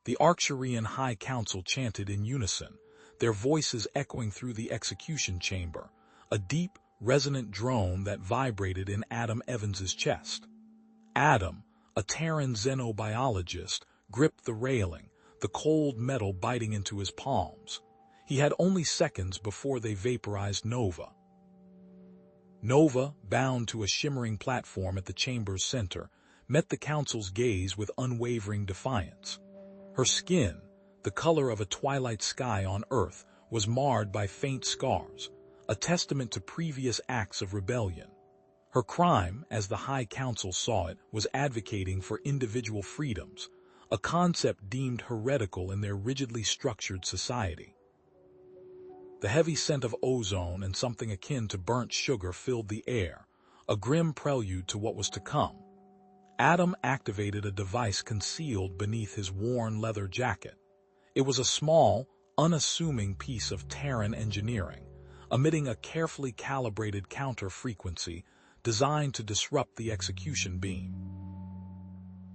The Arcturian High Council chanted in unison, their voices echoing through the execution chamber, a deep, resonant drone that vibrated in Adam Evans's chest. Adam, a Terran xenobiologist, gripped the railing, the cold metal biting into his palms. He had only seconds before they vaporized Nova. Nova, bound to a shimmering platform at the chamber's center, met the council's gaze with unwavering defiance. Her skin, the color of a twilight sky on Earth, was marred by faint scars, a testament to previous acts of rebellion. Her crime, as the High Council saw it, was advocating for individual freedoms, a concept deemed heretical in their rigidly structured society. The heavy scent of ozone and something akin to burnt sugar filled the air, a grim prelude to what was to come. Adam activated a device concealed beneath his worn leather jacket. It was a small, unassuming piece of Terran engineering, emitting a carefully calibrated counter-frequency designed to disrupt the execution beam.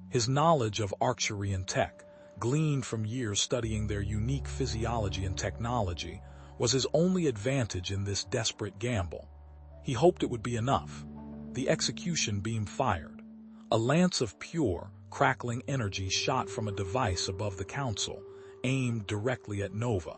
His knowledge of Arcturian tech, gleaned from years studying their unique physiology and technology, was his only advantage in this desperate gamble. He hoped it would be enough. The execution beam fired. A lance of pure, crackling energy shot from a device above the council, aimed directly at Nova.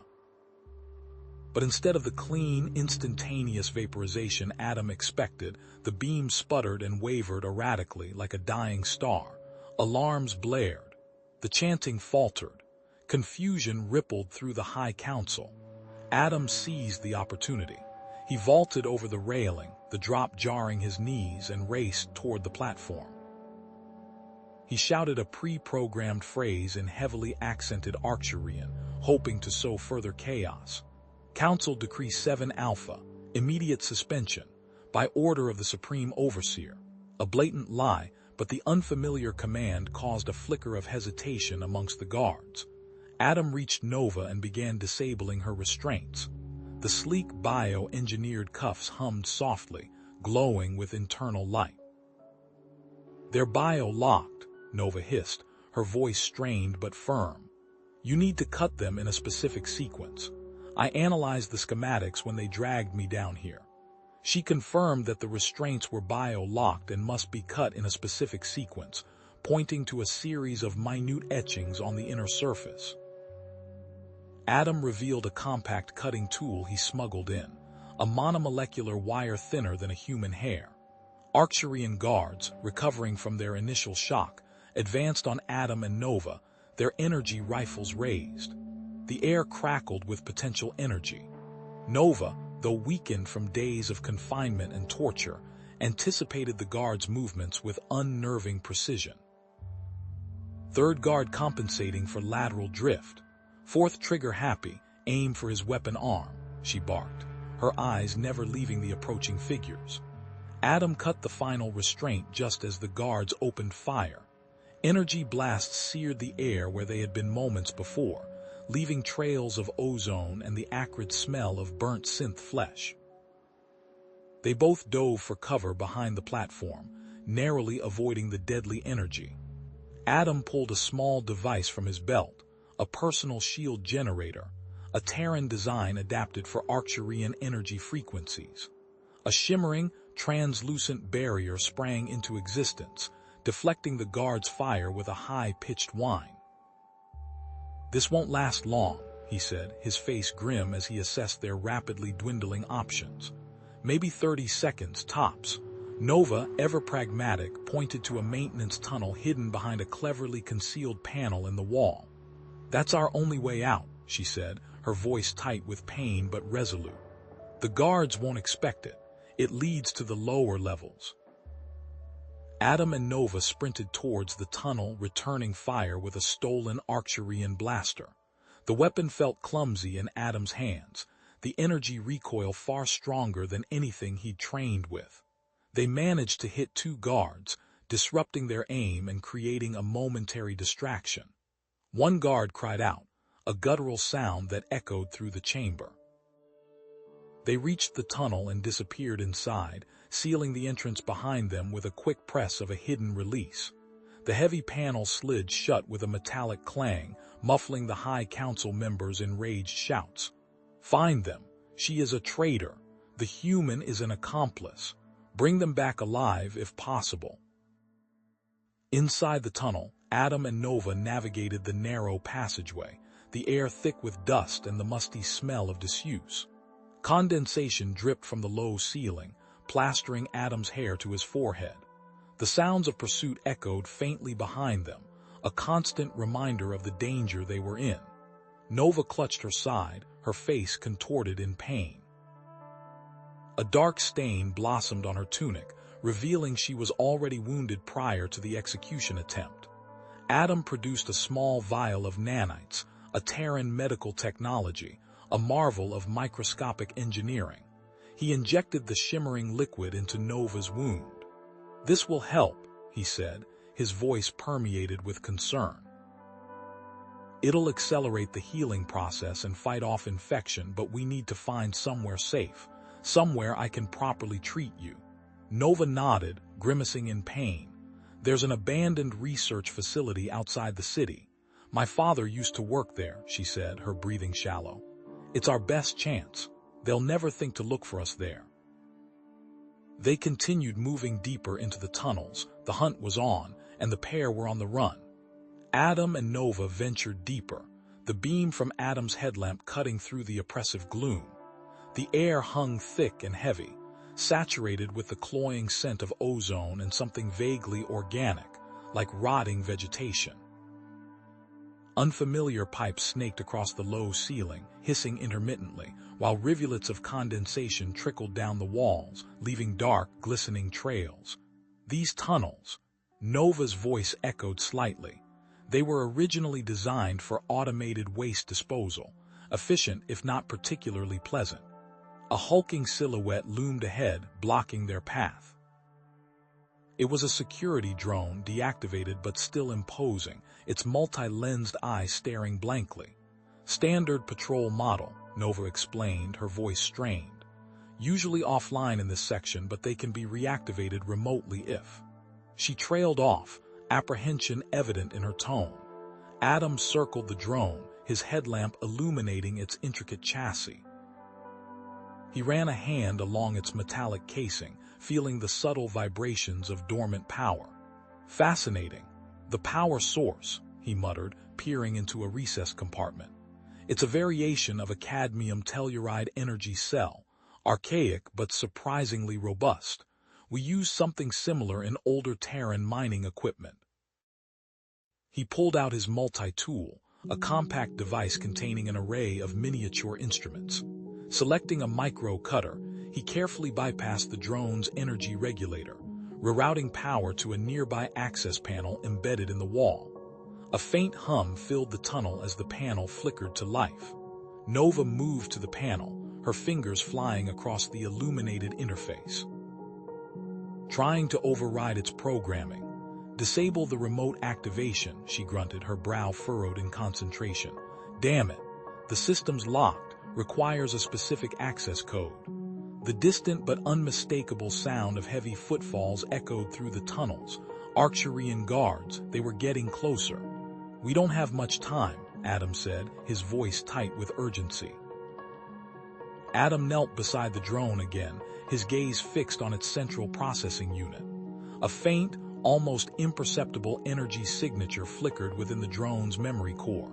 But instead of the clean, instantaneous vaporization Adam expected, the beam sputtered and wavered erratically like a dying star. Alarms blared. The chanting faltered. Confusion rippled through the High Council. Adam seized the opportunity. He vaulted over the railing, the drop jarring his knees, and raced toward the platform. He shouted a pre-programmed phrase in heavily accented Arcturian, hoping to sow further chaos. Council Decree 7 Alpha, immediate suspension, by order of the Supreme Overseer. A blatant lie, but the unfamiliar command caused a flicker of hesitation amongst the guards. Adam reached Nova and began disabling her restraints. The sleek bio-engineered cuffs hummed softly, glowing with internal light. "They're bio-locked," Nova hissed, her voice strained but firm. "You need to cut them in a specific sequence. I analyzed the schematics when they dragged me down here." She confirmed that the restraints were bio-locked and must be cut in a specific sequence, pointing to a series of minute etchings on the inner surface. Adam revealed a compact cutting tool he smuggled in, a monomolecular wire thinner than a human hair. Arcturian guards, recovering from their initial shock, advanced on Adam and Nova, their energy rifles raised. The air crackled with potential energy. Nova, though weakened from days of confinement and torture, anticipated the guards' movements with unnerving precision. Third guard compensating for lateral drift. Fourth trigger happy, aim for his weapon arm, she barked, her eyes never leaving the approaching figures. Adam cut the final restraint just as the guards opened fire. Energy blasts seared the air where they had been moments before, leaving trails of ozone and the acrid smell of burnt synth flesh. They both dove for cover behind the platform, narrowly avoiding the deadly energy. Adam pulled a small device from his belt, a personal shield generator, a Terran design adapted for Arcturian energy frequencies. A shimmering, translucent barrier sprang into existence, deflecting the guard's fire with a high-pitched whine. "This won't last long," he said, his face grim as he assessed their rapidly dwindling options. "Maybe 30 seconds, tops." Nova, ever pragmatic, pointed to a maintenance tunnel hidden behind a cleverly concealed panel in the wall. "That's our only way out," she said, her voice tight with pain but resolute. "The guards won't expect it. It leads to the lower levels." Adam and Nova sprinted towards the tunnel, returning fire with a stolen Arcturian blaster. The weapon felt clumsy in Adam's hands, the energy recoil far stronger than anything he'd trained with. They managed to hit 2 guards, disrupting their aim and creating a momentary distraction. One guard cried out, a guttural sound that echoed through the chamber. They reached the tunnel and disappeared inside, sealing the entrance behind them with a quick press of a hidden release. The heavy panel slid shut with a metallic clang, muffling the High Council members' enraged shouts. "Find them. She is a traitor. The human is an accomplice. Bring them back alive if possible." Inside the tunnel, Adam and Nova navigated the narrow passageway, the air thick with dust and the musty smell of disuse. Condensation dripped from the low ceiling, plastering Adam's hair to his forehead. The sounds of pursuit echoed faintly behind them, a constant reminder of the danger they were in. Nova clutched her side, her face contorted in pain. A dark stain blossomed on her tunic, revealing she was already wounded prior to the execution attempt. Adam produced a small vial of nanites, a Terran medical technology, a marvel of microscopic engineering. He injected the shimmering liquid into Nova's wound. "This will help," he said, his voice permeated with concern. "It'll accelerate the healing process and fight off infection, but we need to find somewhere safe, somewhere I can properly treat you." Nova nodded, grimacing in pain. "There's an abandoned research facility outside the city. My father used to work there," she said, her breathing shallow. "It's our best chance. They'll never think to look for us there." They continued moving deeper into the tunnels. The hunt was on, and the pair were on the run. Adam and Nova ventured deeper, the beam from Adam's headlamp cutting through the oppressive gloom. The air hung thick and heavy, saturated with the cloying scent of ozone and something vaguely organic, like rotting vegetation. Unfamiliar pipes snaked across the low ceiling, hissing intermittently, while rivulets of condensation trickled down the walls, leaving dark, glistening trails. These tunnels, Nova's voice echoed slightly. They were originally designed for automated waste disposal, efficient if not particularly pleasant. A hulking silhouette loomed ahead, blocking their path. It was a security drone, deactivated but still imposing, its multi-lensed eyes staring blankly. "Standard patrol model," Nova explained, her voice strained. "Usually offline in this section, but they can be reactivated remotely if..." She trailed off, apprehension evident in her tone. Adam circled the drone, his headlamp illuminating its intricate chassis. He ran a hand along its metallic casing, feeling the subtle vibrations of dormant power. "Fascinating. The power source," he muttered, peering into a recessed compartment. "It's a variation of a cadmium telluride energy cell, archaic but surprisingly robust. We use something similar in older Terran mining equipment." He pulled out his multi-tool, a compact device containing an array of miniature instruments. Selecting a micro-cutter, he carefully bypassed the drone's energy regulator, rerouting power to a nearby access panel embedded in the wall. A faint hum filled the tunnel as the panel flickered to life. Nova moved to the panel, her fingers flying across the illuminated interface. Trying to override its programming. "Disable the remote activation," she grunted, her brow furrowed in concentration. "Damn it. The system's locked. Requires a specific access code." The distant but unmistakable sound of heavy footfalls echoed through the tunnels. Arcturian guards, they were getting closer. "We don't have much time," Adam said, his voice tight with urgency. Adam knelt beside the drone again, his gaze fixed on its central processing unit. A faint, almost imperceptible energy signature flickered within the drone's memory core.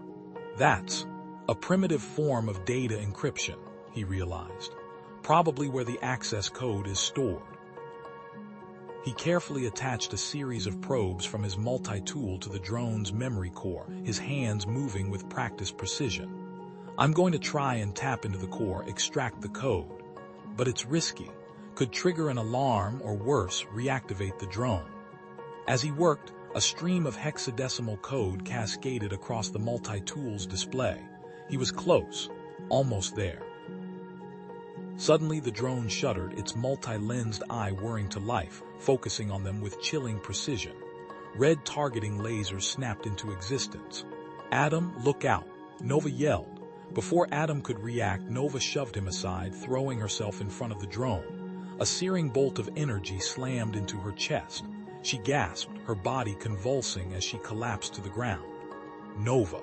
"That's a primitive form of data encryption," he realized. "Probably where the access code is stored." He carefully attached a series of probes from his multi-tool to the drone's memory core, his hands moving with practiced precision. "I'm going to try and tap into the core, extract the code. But it's risky. Could trigger an alarm or worse, reactivate the drone." As he worked, a stream of hexadecimal code cascaded across the multi-tool's display. He was close, almost there. Suddenly the drone shuddered, its multi-lensed eye whirring to life, focusing on them with chilling precision. Red targeting lasers snapped into existence. "Adam, look out!" Nova yelled. Before Adam could react, Nova shoved him aside, throwing herself in front of the drone. A searing bolt of energy slammed into her chest. She gasped, her body convulsing as she collapsed to the ground. "Nova!"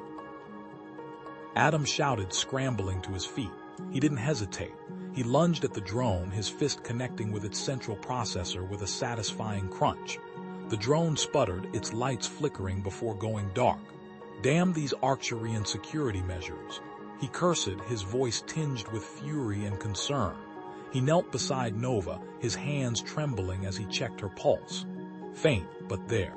Adam shouted, scrambling to his feet. He didn't hesitate. He lunged at the drone, his fist connecting with its central processor with a satisfying crunch. The drone sputtered, its lights flickering before going dark. Damn these Arcturian security measures. He cursed, his voice tinged with fury and concern. He knelt beside Nova, his hands trembling as he checked her pulse. Faint, but there.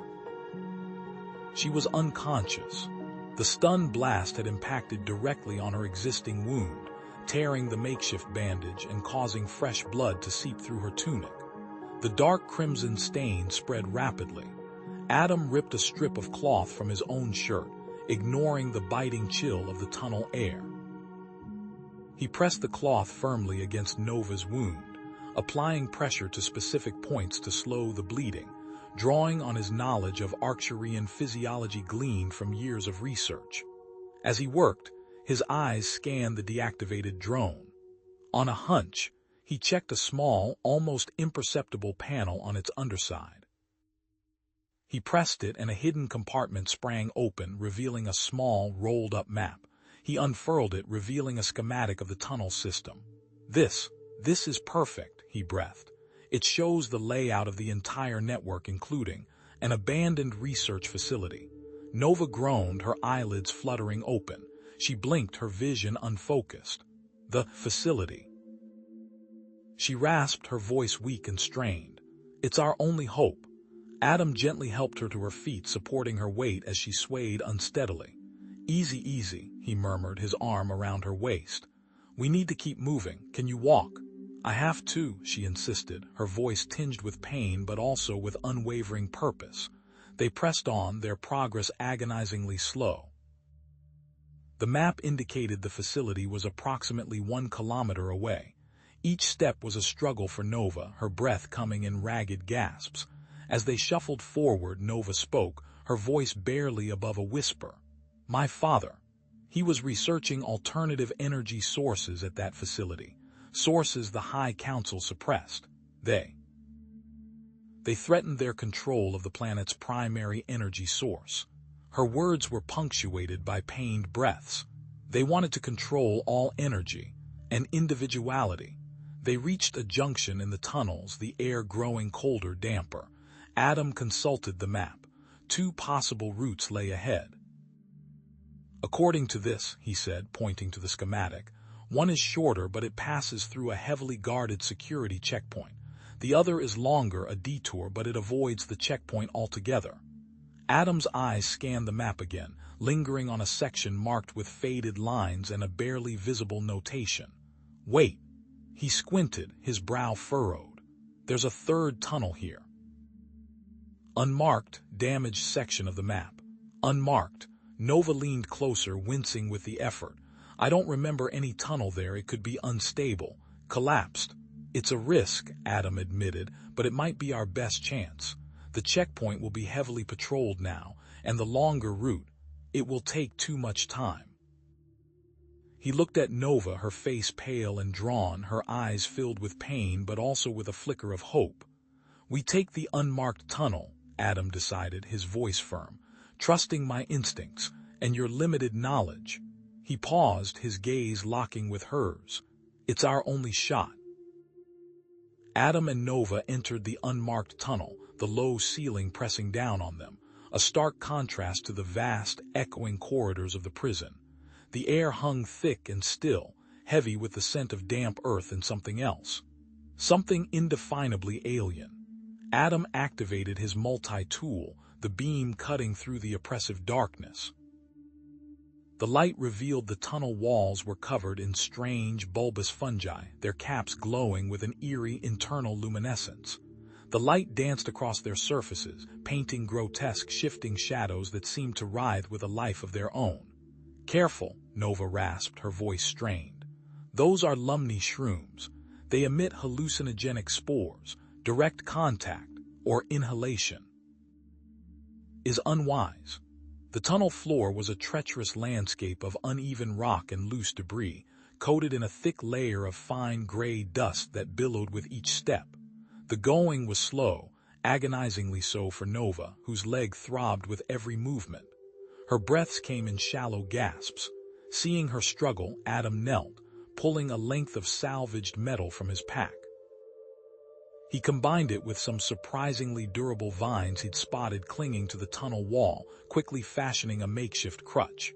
She was unconscious. The stun blast had impacted directly on her existing wound, tearing the makeshift bandage and causing fresh blood to seep through her tunic. The dark crimson stain spread rapidly. Adam ripped a strip of cloth from his own shirt, ignoring the biting chill of the tunnel air. He pressed the cloth firmly against Nova's wound, applying pressure to specific points to slow the bleeding, drawing on his knowledge of Arcturian physiology gleaned from years of research. As he worked, his eyes scanned the deactivated drone. On a hunch, he checked a small, almost imperceptible panel on its underside. He pressed it and a hidden compartment sprang open, revealing a small, rolled-up map. He unfurled it, revealing a schematic of the tunnel system. This is perfect, he breathed. It shows the layout of the entire network, including an abandoned research facility. Nova groaned, her eyelids fluttering open. She blinked, her vision unfocused. The facility. She rasped, her voice weak and strained. It's our only hope. Adam gently helped her to her feet, supporting her weight as she swayed unsteadily. Easy, easy, he murmured, his arm around her waist. We need to keep moving. Can you walk? I have to, she insisted, her voice tinged with pain but also with unwavering purpose. They pressed on, their progress agonizingly slow. The map indicated the facility was approximately 1 kilometer away. Each step was a struggle for Nova, her breath coming in ragged gasps. As they shuffled forward, Nova spoke, her voice barely above a whisper. My father. He was researching alternative energy sources at that facility, sources the High Council suppressed. They threatened their control of the planet's primary energy source. Her words were punctuated by pained breaths. They wanted to control all energy and individuality. They reached a junction in the tunnels, the air growing colder, damper. Adam consulted the map. 2 possible routes lay ahead. According to this, he said, pointing to the schematic, one is shorter but it passes through a heavily guarded security checkpoint. The other is longer, a detour, but it avoids the checkpoint altogether. Adam's eyes scanned the map again, lingering on a section marked with faded lines and a barely visible notation. Wait. He squinted, his brow furrowed. There's a 3rd tunnel here. Unmarked, damaged section of the map. Unmarked. Nova leaned closer, wincing with the effort. I don't remember any tunnel there. It could be unstable. Collapsed. It's a risk, Adam admitted, but it might be our best chance. The checkpoint will be heavily patrolled now, and the longer route, it will take too much time. He looked at Nova, her face pale and drawn, her eyes filled with pain but also with a flicker of hope. We take the unmarked tunnel, Adam decided, his voice firm, trusting my instincts and your limited knowledge. He paused, his gaze locking with hers. It's our only shot. Adam and Nova entered the unmarked tunnel, the low ceiling pressing down on them, a stark contrast to the vast, echoing corridors of the prison. The air hung thick and still, heavy with the scent of damp earth and something else. Something indefinably alien. Adam activated his multi-tool, the beam cutting through the oppressive darkness. The light revealed the tunnel walls were covered in strange, bulbous fungi, their caps glowing with an eerie internal luminescence. The light danced across their surfaces, painting grotesque, shifting shadows that seemed to writhe with a life of their own. Careful, Nova rasped, her voice strained. Those are Lumni shrooms. They emit hallucinogenic spores. Direct contact, or inhalation, is unwise. The tunnel floor was a treacherous landscape of uneven rock and loose debris, coated in a thick layer of fine gray dust that billowed with each step. The going was slow, agonizingly so for Nova, whose leg throbbed with every movement. Her breaths came in shallow gasps. Seeing her struggle, Adam knelt, pulling a length of salvaged metal from his pack. He combined it with some surprisingly durable vines he'd spotted clinging to the tunnel wall, quickly fashioning a makeshift crutch.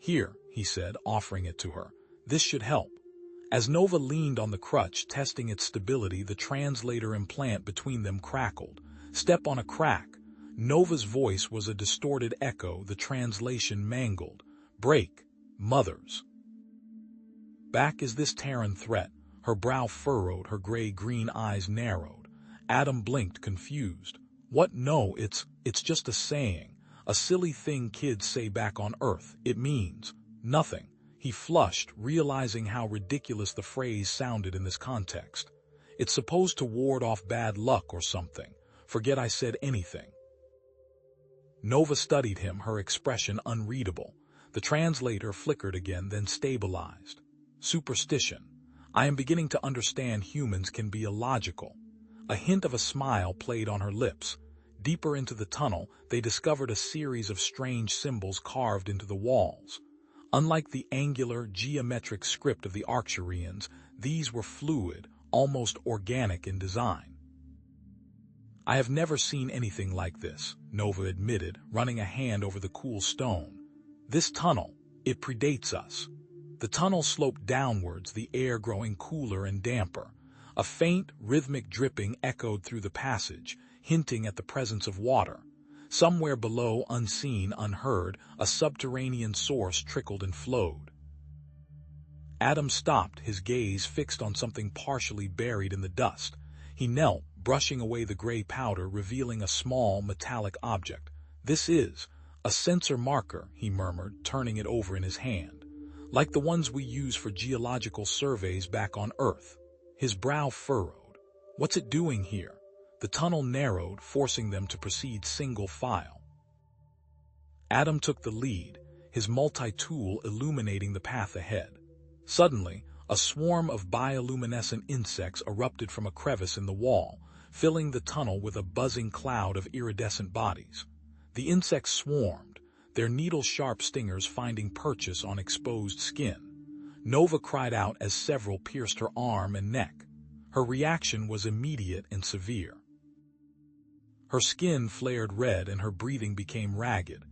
"Here," he said, offering it to her. "This should help." As Nova leaned on the crutch, testing its stability, the translator implant between them crackled. "Step on a crack." Nova's voice was a distorted echo, the translation mangled. "Break, mothers." Back is this Terran threat. Her brow furrowed, her gray-green eyes narrowed. Adam blinked, confused. "What? No, it's just a saying. A silly thing kids say back on Earth. It means nothing." He flushed, realizing how ridiculous the phrase sounded in this context. "It's supposed to ward off bad luck or something. Forget I said anything." Nova studied him, her expression unreadable. The translator flickered again, then stabilized. "Superstition. I am beginning to understand humans can be illogical." A hint of a smile played on her lips. Deeper into the tunnel, they discovered a series of strange symbols carved into the walls. Unlike the angular, geometric script of the Arcturians, these were fluid, almost organic in design. "I have never seen anything like this," Nova admitted, running a hand over the cool stone. "This tunnel, it predates us." The tunnel sloped downwards, the air growing cooler and damper. A faint, rhythmic dripping echoed through the passage, hinting at the presence of water. Somewhere below, unseen, unheard, a subterranean source trickled and flowed. Adam stopped, his gaze fixed on something partially buried in the dust. He knelt, brushing away the gray powder, revealing a small, metallic object. "This is a sensor marker," he murmured, turning it over in his hand. "Like the ones we use for geological surveys back on Earth." His brow furrowed. "What's it doing here?" The tunnel narrowed, forcing them to proceed single file. Adam took the lead, his multi-tool illuminating the path ahead. Suddenly, a swarm of bioluminescent insects erupted from a crevice in the wall, filling the tunnel with a buzzing cloud of iridescent bodies. The insects swarmed, their needle-sharp stingers finding purchase on exposed skin. Nova cried out as several pierced her arm and neck. Her reaction was immediate and severe. Her skin flared red and her breathing became ragged.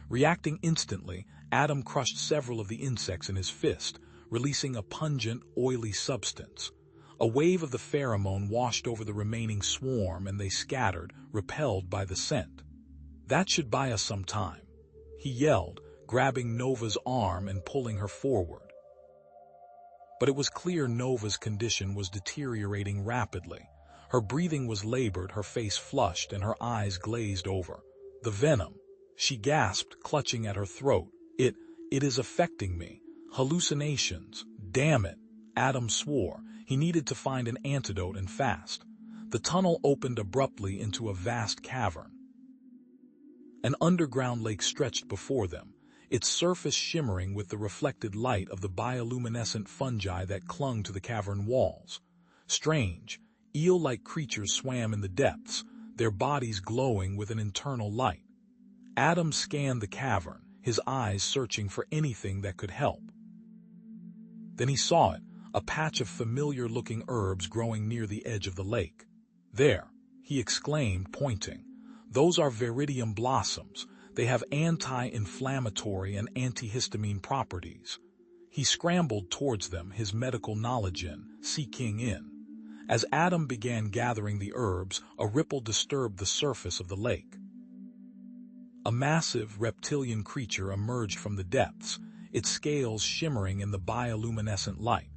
Reacting instantly, Adam crushed several of the insects in his fist, releasing a pungent, oily substance. A wave of the pheromone washed over the remaining swarm and they scattered, repelled by the scent. "That should buy us some time," he yelled, grabbing Nova's arm and pulling her forward. But it was clear Nova's condition was deteriorating rapidly. Her breathing was labored, her face flushed, and her eyes glazed over. "The venom," she gasped, clutching at her throat. It is affecting me. Hallucinations. Damn it." Adam swore. He needed to find an antidote and fast. The tunnel opened abruptly into a vast cavern. An underground lake stretched before them, its surface shimmering with the reflected light of the bioluminescent fungi that clung to the cavern walls. Strange, eel-like creatures swam in the depths, their bodies glowing with an internal light. Adam scanned the cavern, his eyes searching for anything that could help. Then he saw it, a patch of familiar-looking herbs growing near the edge of the lake. "There," he exclaimed, pointing. "Those are viridium blossoms. They have anti-inflammatory and antihistamine properties." He scrambled towards them, his medical knowledge seeking in. As Adam began gathering the herbs, a ripple disturbed the surface of the lake. A massive reptilian creature emerged from the depths, its scales shimmering in the bioluminescent light.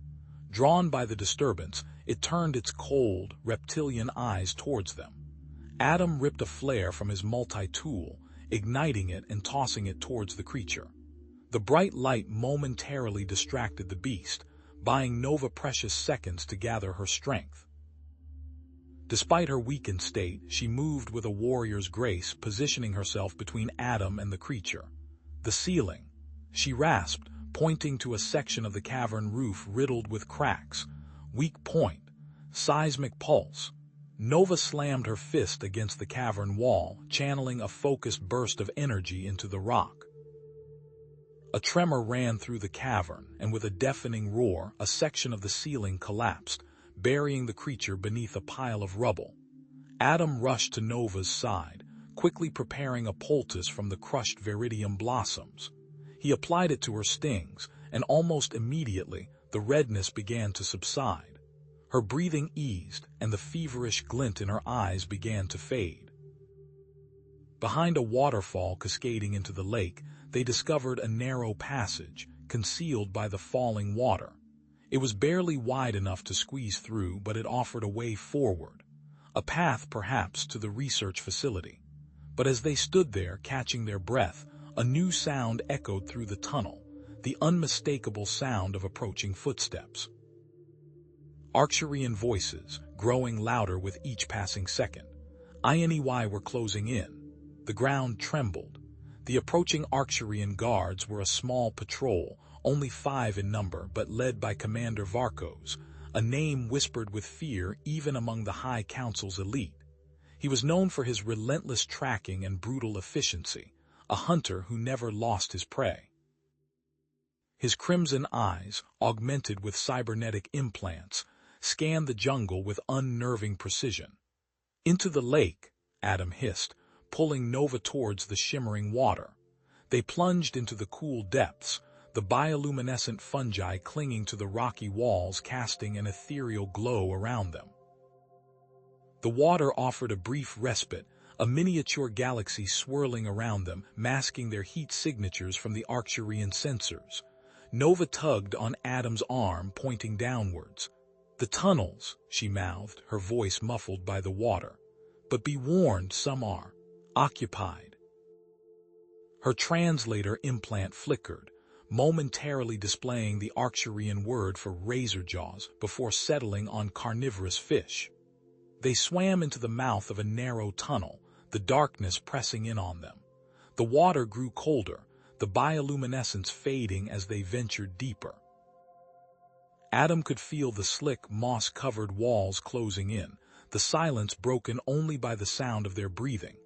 Drawn by the disturbance, it turned its cold, reptilian eyes towards them. Adam ripped a flare from his multi-tool, igniting it and tossing it towards the creature. The bright light momentarily distracted the beast, buying Nova precious seconds to gather her strength. Despite her weakened state, she moved with a warrior's grace, positioning herself between Adam and the creature. "The ceiling," she rasped, pointing to a section of the cavern roof riddled with cracks. "Weak point. Seismic pulse." Nova slammed her fist against the cavern wall, channeling a focused burst of energy into the rock. A tremor ran through the cavern, and with a deafening roar, a section of the ceiling collapsed, burying the creature beneath a pile of rubble. Adam rushed to Nova's side, quickly preparing a poultice from the crushed viridium blossoms. He applied it to her stings, and almost immediately, the redness began to subside. Her breathing eased, and the feverish glint in her eyes began to fade. Behind a waterfall cascading into the lake, they discovered a narrow passage, concealed by the falling water. It was barely wide enough to squeeze through, but it offered a way forward. A path, perhaps, to the research facility. But as they stood there, catching their breath, a new sound echoed through the tunnel, the unmistakable sound of approaching footsteps. Arcturian voices, growing louder with each passing second. INEY were closing in. The ground trembled. The approaching Arcturian guards were a small patrol, only 5 in number, but led by Commander Varkos, a name whispered with fear even among the High Council's elite. He was known for his relentless tracking and brutal efficiency, a hunter who never lost his prey. His crimson eyes, augmented with cybernetic implants, scanned the jungle with unnerving precision. "Into the lake," Adam hissed, pulling Nova towards the shimmering water. They plunged into the cool depths, the bioluminescent fungi clinging to the rocky walls casting an ethereal glow around them. The water offered a brief respite, a miniature galaxy swirling around them, masking their heat signatures from the Arcturian sensors. Nova tugged on Adam's arm, pointing downwards. "The tunnels," she mouthed, her voice muffled by the water. "But be warned, some are occupied." Her translator implant flickered, momentarily displaying the Arcturian word for razor jaws before settling on carnivorous fish. They swam into the mouth of a narrow tunnel, the darkness pressing in on them. The water grew colder, the bioluminescence fading as they ventured deeper. Adam could feel the slick, moss-covered walls closing in, the silence broken only by the sound of their breathing.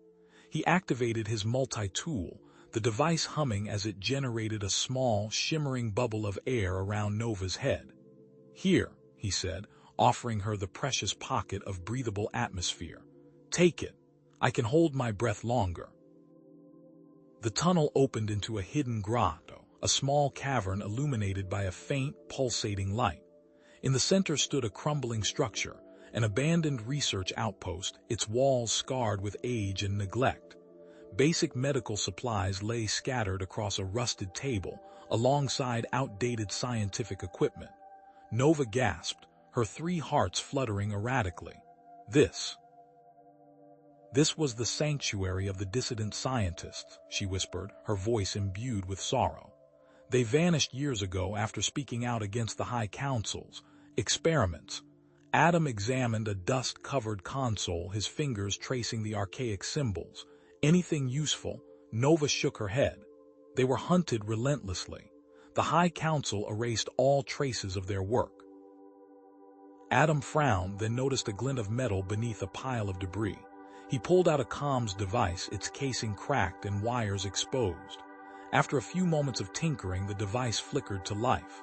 He activated his multi-tool, the device humming as it generated a small, shimmering bubble of air around Nova's head. "Here," he said, offering her the precious pocket of breathable atmosphere. "Take it. I can hold my breath longer." The tunnel opened into a hidden grotto, a small cavern illuminated by a faint, pulsating light. In the center stood a crumbling structure, an abandoned research outpost, its walls scarred with age and neglect. Basic medical supplies lay scattered across a rusted table, alongside outdated scientific equipment. Nova gasped, her 3 hearts fluttering erratically. This was the sanctuary of the dissident scientists, she whispered, her voice imbued with sorrow. They vanished years ago after speaking out against the High Council's experiments. Adam examined a dust-covered console, his fingers tracing the archaic symbols. Anything useful? Nova shook her head. They were hunted relentlessly. The High Council erased all traces of their work. Adam frowned, then noticed a glint of metal beneath a pile of debris. He pulled out a comms device, its casing cracked and wires exposed. After a few moments of tinkering, the device flickered to life.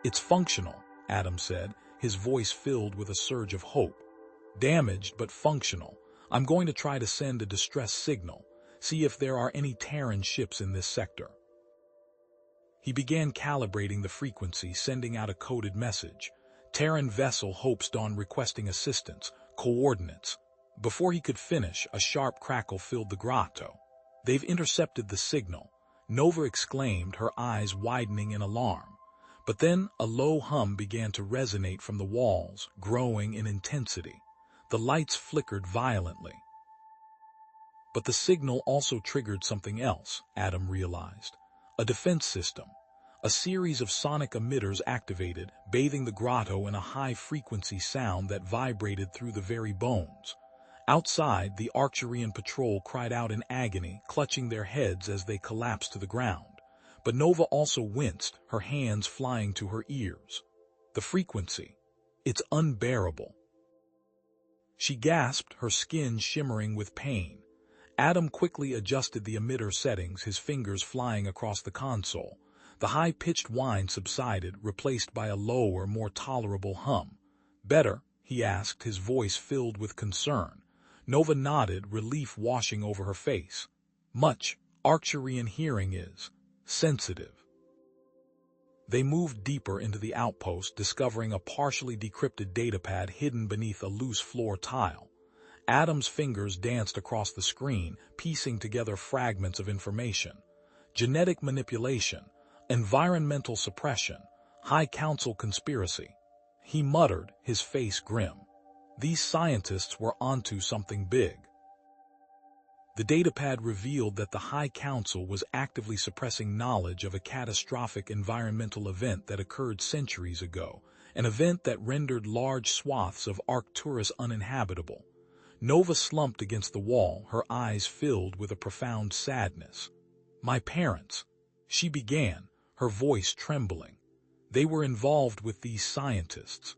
"It's functional," Adam said, his voice filled with a surge of hope. "Damaged, but functional. I'm going to try to send a distress signal, see if there are any Terran ships in this sector." He began calibrating the frequency, sending out a coded message. "Terran vessel hopes on requesting assistance, coordinates." Before he could finish, a sharp crackle filled the grotto. "They've intercepted the signal," Nova exclaimed, her eyes widening in alarm. But then a low hum began to resonate from the walls, growing in intensity. The lights flickered violently. But the signal also triggered something else, Adam realized. A defense system. A series of sonic emitters activated, bathing the grotto in a high-frequency sound that vibrated through the very bones. Outside, the Arcturian patrol cried out in agony, clutching their heads as they collapsed to the ground. But Nova also winced, her hands flying to her ears. "The frequency. It's unbearable." She gasped, her skin shimmering with pain. Adam quickly adjusted the emitter settings, his fingers flying across the console. The high-pitched whine subsided, replaced by a lower, more tolerable hum. "Better?" he asked, his voice filled with concern. Nova nodded, relief washing over her face. "Much. Archery hearing is sensitive." They moved deeper into the outpost, discovering a partially decrypted datapad hidden beneath a loose floor tile. Adam's fingers danced across the screen, piecing together fragments of information. Genetic manipulation, environmental suppression, High Council conspiracy. He muttered, his face grim. These scientists were onto something big. The datapad revealed that the High Council was actively suppressing knowledge of a catastrophic environmental event that occurred centuries ago, an event that rendered large swaths of Arcturus uninhabitable. Nova slumped against the wall, her eyes filled with a profound sadness. "My parents," she began, her voice trembling. "They were involved with these scientists.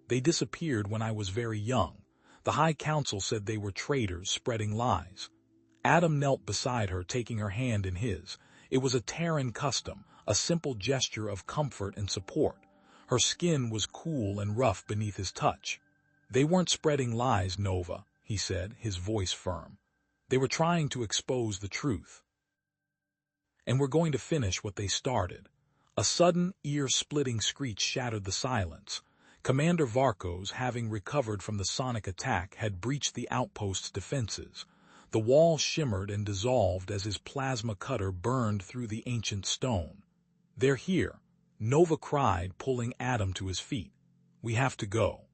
They disappeared when I was very young. The High Council said they were traitors spreading lies." Adam knelt beside her, taking her hand in his. It was a Terran custom, a simple gesture of comfort and support. Her skin was cool and rough beneath his touch. "They weren't spreading lies, Nova," he said, his voice firm. "They were trying to expose the truth. And we're going to finish what they started." A sudden, ear-splitting screech shattered the silence. Commander Varkos, having recovered from the sonic attack, had breached the outpost's defenses. The wall shimmered and dissolved as his plasma cutter burned through the ancient stone. "They're here," Nova cried, pulling Adam to his feet. "We have to go."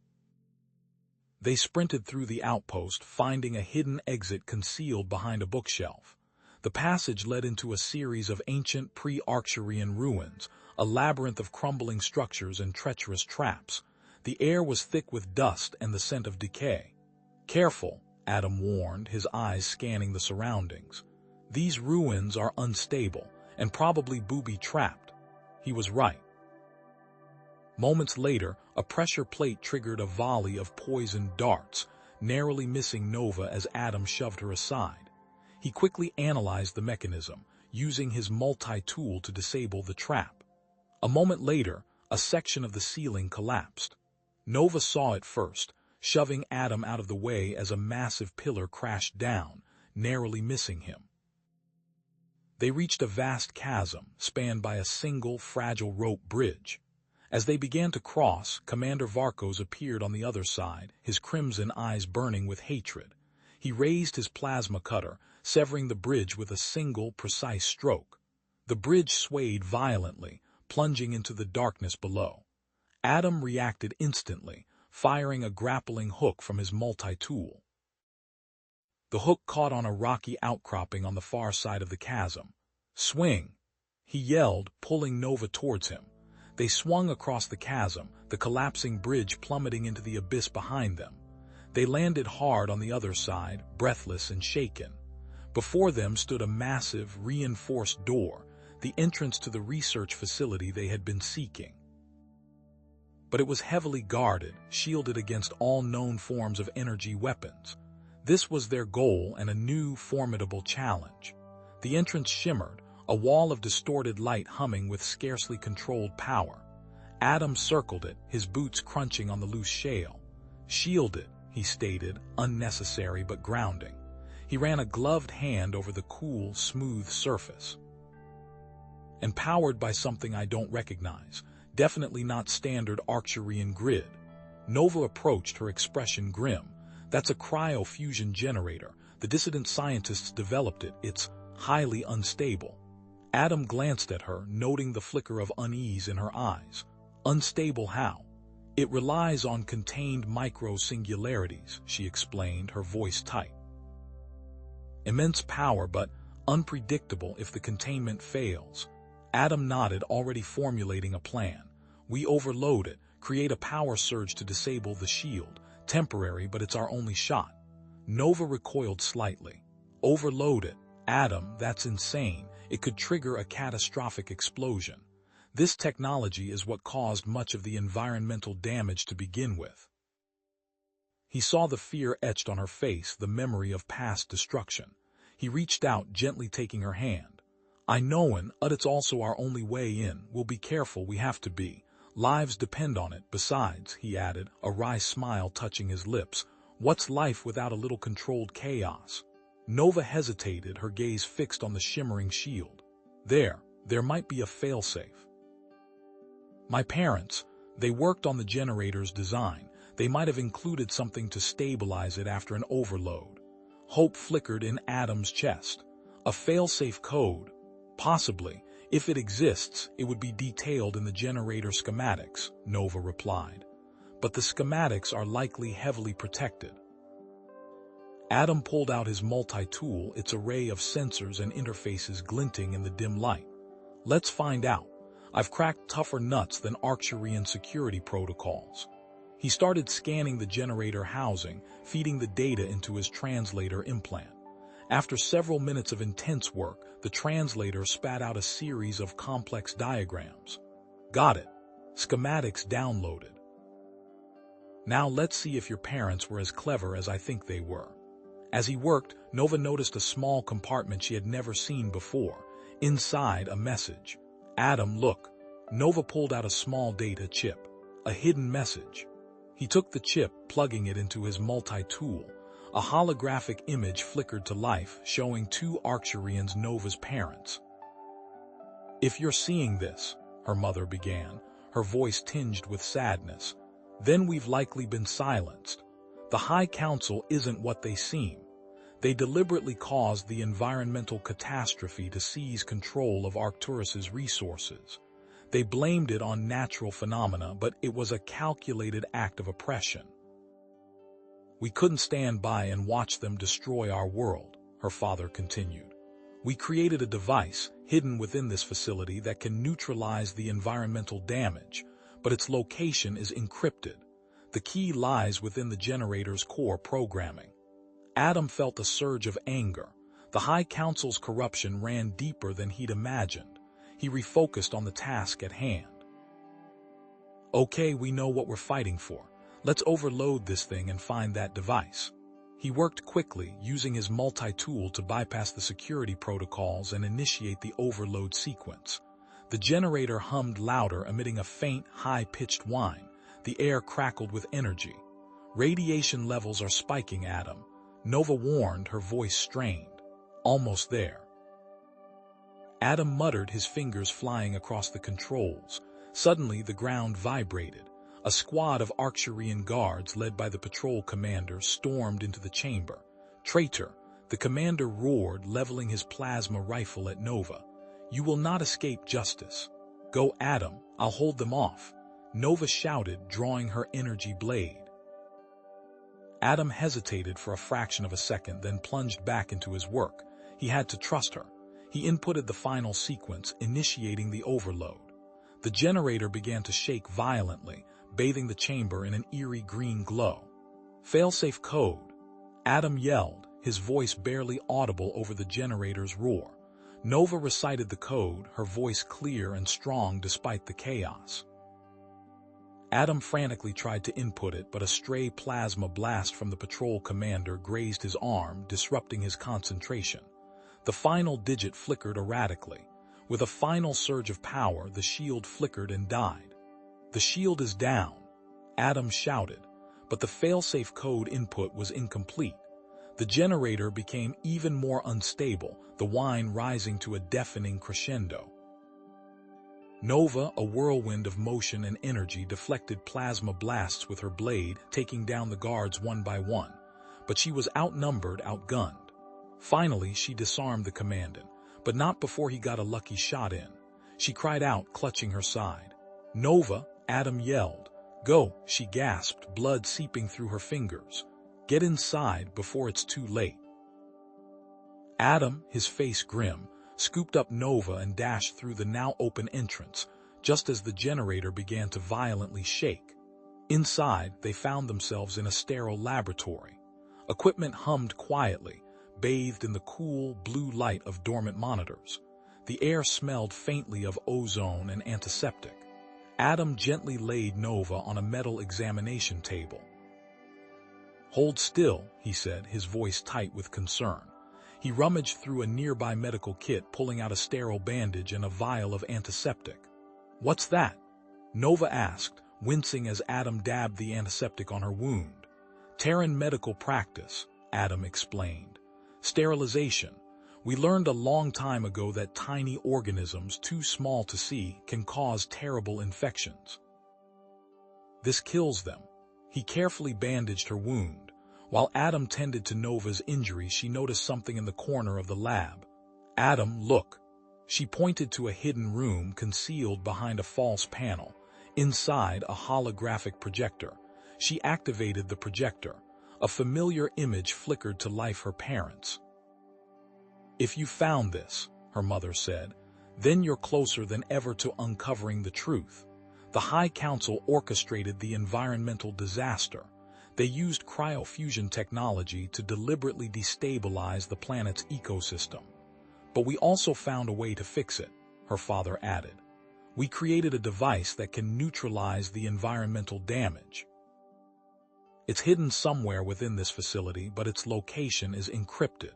They sprinted through the outpost, finding a hidden exit concealed behind a bookshelf. The passage led into a series of ancient pre-Arcturian ruins, a labyrinth of crumbling structures and treacherous traps. The air was thick with dust and the scent of decay. "Careful," Adam warned, his eyes scanning the surroundings. "These ruins are unstable and probably booby-trapped." He was right. Moments later, a pressure plate triggered a volley of poisoned darts, narrowly missing Nova as Adam shoved her aside. He quickly analyzed the mechanism, using his multi-tool to disable the trap. A moment later, a section of the ceiling collapsed. Nova saw it first, shoving Adam out of the way as a massive pillar crashed down, narrowly missing him. They reached a vast chasm, spanned by a single, fragile rope bridge. As they began to cross, Commander Varkos appeared on the other side, his crimson eyes burning with hatred. He raised his plasma cutter, severing the bridge with a single, precise stroke. The bridge swayed violently, plunging into the darkness below. Adam reacted instantly, firing a grappling hook from his multi-tool. The hook caught on a rocky outcropping on the far side of the chasm. "Swing!" he yelled, pulling Nova towards him. They swung across the chasm, the collapsing bridge plummeting into the abyss behind them. They landed hard on the other side, breathless and shaken. Before them stood a massive, reinforced door, the entrance to the research facility they had been seeking. But it was heavily guarded, shielded against all known forms of energy weapons. This was their goal and a new, formidable challenge. The entrance shimmered, a wall of distorted light humming with scarcely controlled power. Adam circled it, his boots crunching on the loose shale. "Shielded," he stated, unnecessary but grounding. He ran a gloved hand over the cool, smooth surface. "Empowered by something I don't recognize. Definitely not standard Arcturian grid." Nova approached, her expression grim. "That's a cryofusion generator. The dissident scientists developed it. It's highly unstable." Adam glanced at her, noting the flicker of unease in her eyes. "Unstable how?" "It relies on contained micro-singularities," she explained, her voice tight. "Immense power, but unpredictable if the containment fails." Adam nodded, already formulating a plan. "We overload it, create a power surge to disable the shield. Temporary, but it's our only shot." Nova recoiled slightly. "Overload it? Adam, that's insane. It could trigger a catastrophic explosion. This technology is what caused much of the environmental damage to begin with." He saw the fear etched on her face, the memory of past destruction. He reached out, gently taking her hand. I knowin', it's also our only way in. We'll be careful, we have to be. Lives depend on it. Besides, he added, a wry smile touching his lips, what's life without a little controlled chaos? Nova hesitated, her gaze fixed on the shimmering shield. There might be a failsafe. My parents, they worked on the generator's design. They might have included something to stabilize it after an overload. Hope flickered in Adam's chest. A failsafe code? Possibly. If it exists, it would be detailed in the generator schematics, Nova replied. But the schematics are likely heavily protected. Adam pulled out his multi-tool, its array of sensors and interfaces glinting in the dim light. Let's find out. I've cracked tougher nuts than Arcturian security protocols. He started scanning the generator housing, feeding the data into his translator implant. After several minutes of intense work, the translator spat out a series of complex diagrams. Got it. Schematics downloaded. Now let's see if your parents were as clever as I think they were. As he worked, Nova noticed a small compartment she had never seen before. Inside, a message. Adam, look. Nova pulled out a small data chip. A hidden message. He took the chip, plugging it into his multi-tool. A holographic image flickered to life, showing two Arcturians, Nova's parents. If you're seeing this, her mother began, her voice tinged with sadness, then we've likely been silenced. The High Council isn't what they seem. They deliberately caused the environmental catastrophe to seize control of Arcturus's resources. They blamed it on natural phenomena, but it was a calculated act of oppression. We couldn't stand by and watch them destroy our world, her father continued. We created a device hidden within this facility that can neutralize the environmental damage, but its location is encrypted. The key lies within the generator's core programming. Adam felt a surge of anger. The High Council's corruption ran deeper than he'd imagined. He refocused on the task at hand. Okay, we know what we're fighting for. Let's overload this thing and find that device. He worked quickly, using his multi-tool to bypass the security protocols and initiate the overload sequence. The generator hummed louder, emitting a faint, high-pitched whine. The air crackled with energy. Radiation levels are spiking, Adam. Nova warned, her voice strained. Almost there. Adam muttered, his fingers flying across the controls. Suddenly, the ground vibrated. A squad of Arcturian guards, led by the patrol commander, stormed into the chamber. Traitor! The commander roared, leveling his plasma rifle at Nova. You will not escape justice. Go, Adam, I'll hold them off. Nova shouted, drawing her energy blade. Adam hesitated for a fraction of a second, then plunged back into his work. He had to trust her. He inputted the final sequence, initiating the overload. The generator began to shake violently, bathing the chamber in an eerie green glow. Failsafe code. Adam yelled, his voice barely audible over the generator's roar. Nova recited the code, her voice clear and strong despite the chaos. Adam frantically tried to input it, but a stray plasma blast from the patrol commander grazed his arm, disrupting his concentration. The final digit flickered erratically. With a final surge of power, the shield flickered and died. The shield is down, Adam shouted, but the failsafe code input was incomplete. The generator became even more unstable, the whine rising to a deafening crescendo. Nova, a whirlwind of motion and energy, deflected plasma blasts with her blade, taking down the guards one by one. But she was outnumbered, outgunned. Finally, she disarmed the commandant, but not before he got a lucky shot in. She cried out, clutching her side. Nova, Adam yelled. Go, she gasped, blood seeping through her fingers. Get inside before it's too late. Adam, his face grim, scooped up Nova and dashed through the now open entrance, just as the generator began to violently shake. Inside, they found themselves in a sterile laboratory. Equipment hummed quietly, bathed in the cool, blue light of dormant monitors. The air smelled faintly of ozone and antiseptic. Adam gently laid Nova on a metal examination table. Hold still, he said, his voice tight with concern. He rummaged through a nearby medical kit, pulling out a sterile bandage and a vial of antiseptic. "What's that?" Nova asked, wincing as Adam dabbed the antiseptic on her wound. "Terran medical practice," Adam explained. "Sterilization. We learned a long time ago that tiny organisms, too small to see, can cause terrible infections. This kills them." He carefully bandaged her wound. While Adam tended to Nova's injury, she noticed something in the corner of the lab. "Adam, look." She pointed to a hidden room concealed behind a false panel. Inside, a holographic projector. She activated the projector. A familiar image flickered to life: her parents. "If you found this," her mother said, "then you're closer than ever to uncovering the truth." The High Council orchestrated the environmental disaster. They used cryofusion technology to deliberately destabilize the planet's ecosystem. "But we also found a way to fix it," her father added. "We created a device that can neutralize the environmental damage. It's hidden somewhere within this facility, but its location is encrypted.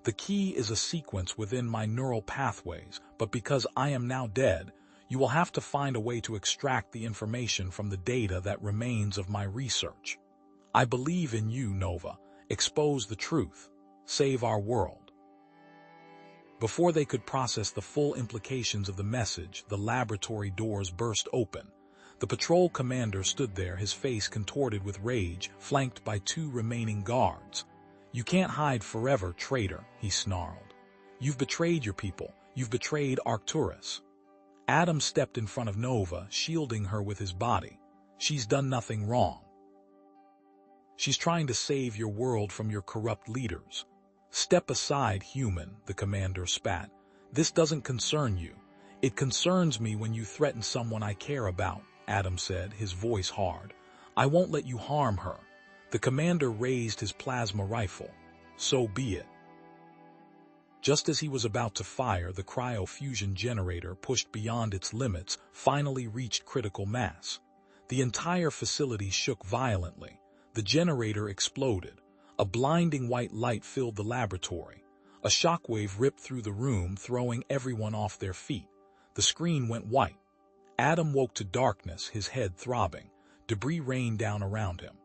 The key is a sequence within my neural pathways, but because I am now dead, you will have to find a way to extract the information from the data that remains of my research. I believe in you, Nova. Expose the truth. Save our world." Before they could process the full implications of the message, the laboratory doors burst open. The patrol commander stood there, his face contorted with rage, flanked by 2 remaining guards. "You can't hide forever, traitor," he snarled. "You've betrayed your people. You've betrayed Arcturus." Adam stepped in front of Nova, shielding her with his body. "She's done nothing wrong. She's trying to save your world from your corrupt leaders." "Step aside, human," the commander spat. "This doesn't concern you." "It concerns me when you threaten someone I care about," Adam said, his voice hard. "I won't let you harm her." The commander raised his plasma rifle. "So be it." Just as he was about to fire, the cryofusion generator, pushed beyond its limits, finally reached critical mass. The entire facility shook violently. The generator exploded. A blinding white light filled the laboratory. A shockwave ripped through the room, throwing everyone off their feet. The screen went white. Adam woke to darkness, his head throbbing. Debris rained down around him.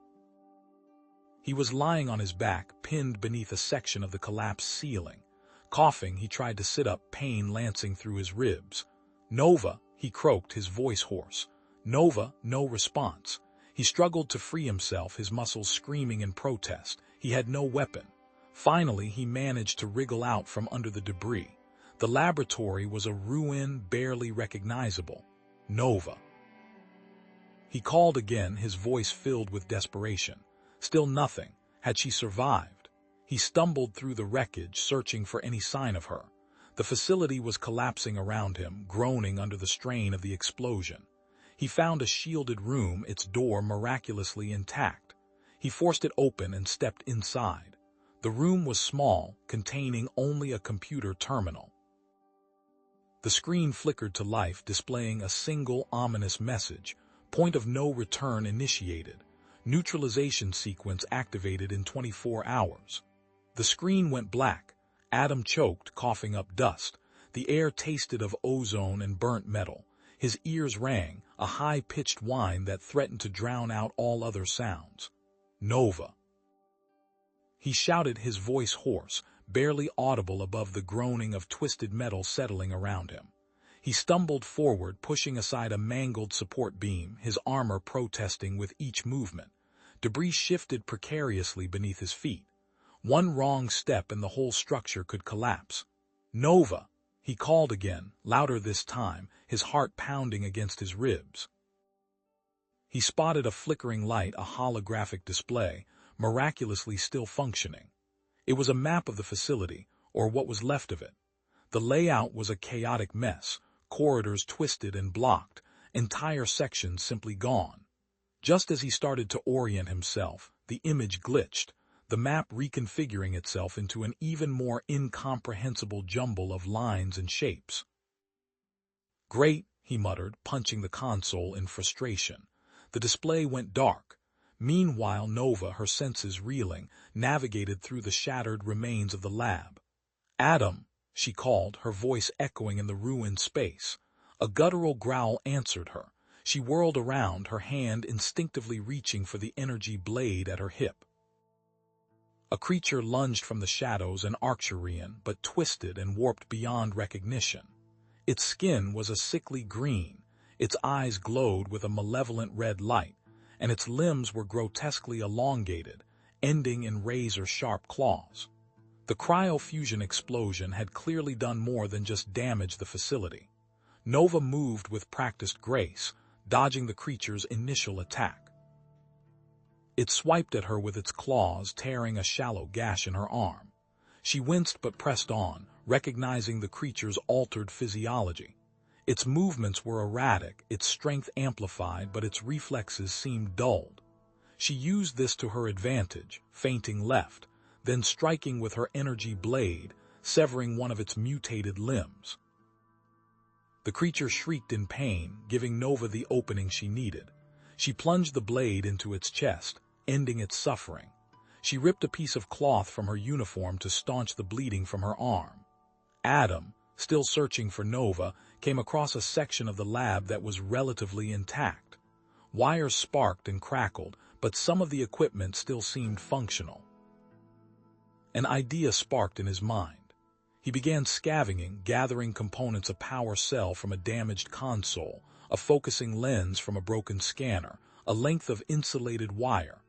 He was lying on his back, pinned beneath a section of the collapsed ceiling. Coughing, he tried to sit up, pain lancing through his ribs. "Nova," he croaked, his voice hoarse. "Nova," no response. He struggled to free himself, his muscles screaming in protest. He had no weapon. Finally, he managed to wriggle out from under the debris. The laboratory was a ruin, barely recognizable. "Nova." He called again, his voice filled with desperation. Still nothing. Had she survived? He stumbled through the wreckage, searching for any sign of her. The facility was collapsing around him, groaning under the strain of the explosion. He found a shielded room, its door miraculously intact. He forced it open and stepped inside. The room was small, containing only a computer terminal. The screen flickered to life, displaying a single ominous message: "Point of no return initiated. Neutralization sequence activated in 24 hours." The screen went black. Adam choked, coughing up dust. The air tasted of ozone and burnt metal. His ears rang, a high-pitched whine that threatened to drown out all other sounds. "Nova." He shouted, his voice hoarse, barely audible above the groaning of twisted metal settling around him. He stumbled forward, pushing aside a mangled support beam, his armor protesting with each movement. Debris shifted precariously beneath his feet. One wrong step and the whole structure could collapse. "Nova," he called again, louder this time, his heart pounding against his ribs. He spotted a flickering light, a holographic display, miraculously still functioning. It was a map of the facility, or what was left of it. The layout was a chaotic mess, corridors twisted and blocked, entire sections simply gone. Just as he started to orient himself, the image glitched, the map reconfiguring itself into an even more incomprehensible jumble of lines and shapes. "Great," he muttered, punching the console in frustration. The display went dark. Meanwhile, Nova, her senses reeling, navigated through the shattered remains of the lab. "Adam," she called, her voice echoing in the ruined space. A guttural growl answered her. She whirled around, her hand instinctively reaching for the energy blade at her hip. A creature lunged from the shadows, an Arcturian, but twisted and warped beyond recognition. Its skin was a sickly green, its eyes glowed with a malevolent red light, and its limbs were grotesquely elongated, ending in razor-sharp claws. The cryofusion explosion had clearly done more than just damage the facility. Nova moved with practiced grace, dodging the creature's initial attack. It swiped at her with its claws, tearing a shallow gash in her arm. She winced but pressed on, recognizing the creature's altered physiology. Its movements were erratic, its strength amplified, but its reflexes seemed dulled. She used this to her advantage, feinting left, then striking with her energy blade, severing one of its mutated limbs. The creature shrieked in pain, giving Nova the opening she needed. She plunged the blade into its chest, ending its suffering. She ripped a piece of cloth from her uniform to staunch the bleeding from her arm. Adam, still searching for Nova, came across a section of the lab that was relatively intact. Wires sparked and crackled, but some of the equipment still seemed functional. An idea sparked in his mind. He began scavenging, gathering components: a power cell from a damaged console, a focusing lens from a broken scanner, a length of insulated wire.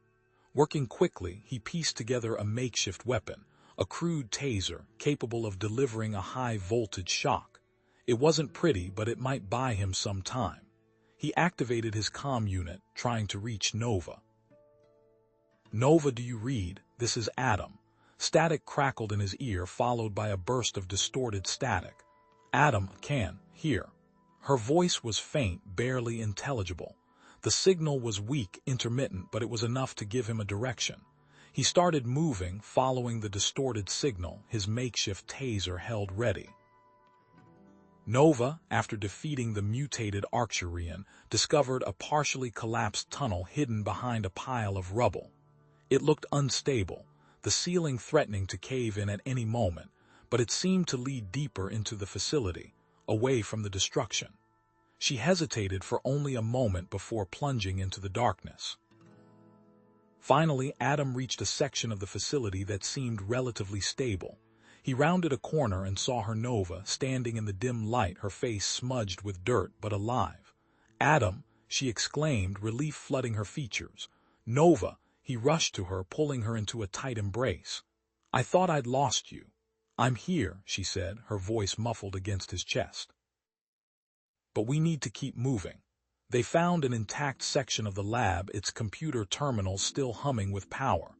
Working quickly, he pieced together a makeshift weapon, a crude taser capable of delivering a high-voltage shock. It wasn't pretty, but it might buy him some time. He activated his comm unit, trying to reach Nova. "Nova, do you read? This is Adam." Static crackled in his ear, followed by a burst of distorted static. "Adam can hear." Her voice was faint, barely intelligible. The signal was weak, intermittent, but it was enough to give him a direction. He started moving, following the distorted signal, his makeshift taser held ready. Nova, after defeating the mutated Arcturian, discovered a partially collapsed tunnel hidden behind a pile of rubble. It looked unstable, the ceiling threatening to cave in at any moment, but it seemed to lead deeper into the facility, away from the destruction. She hesitated for only a moment before plunging into the darkness. Finally, Adam reached a section of the facility that seemed relatively stable. He rounded a corner and saw her Nova, standing in the dim light, her face smudged with dirt but alive. "Adam," she exclaimed, relief flooding her features. "Nova," he rushed to her, pulling her into a tight embrace. "I thought I'd lost you." "I'm here," she said, her voice muffled against his chest. "But we need to keep moving." They found an intact section of the lab, its computer terminals still humming with power.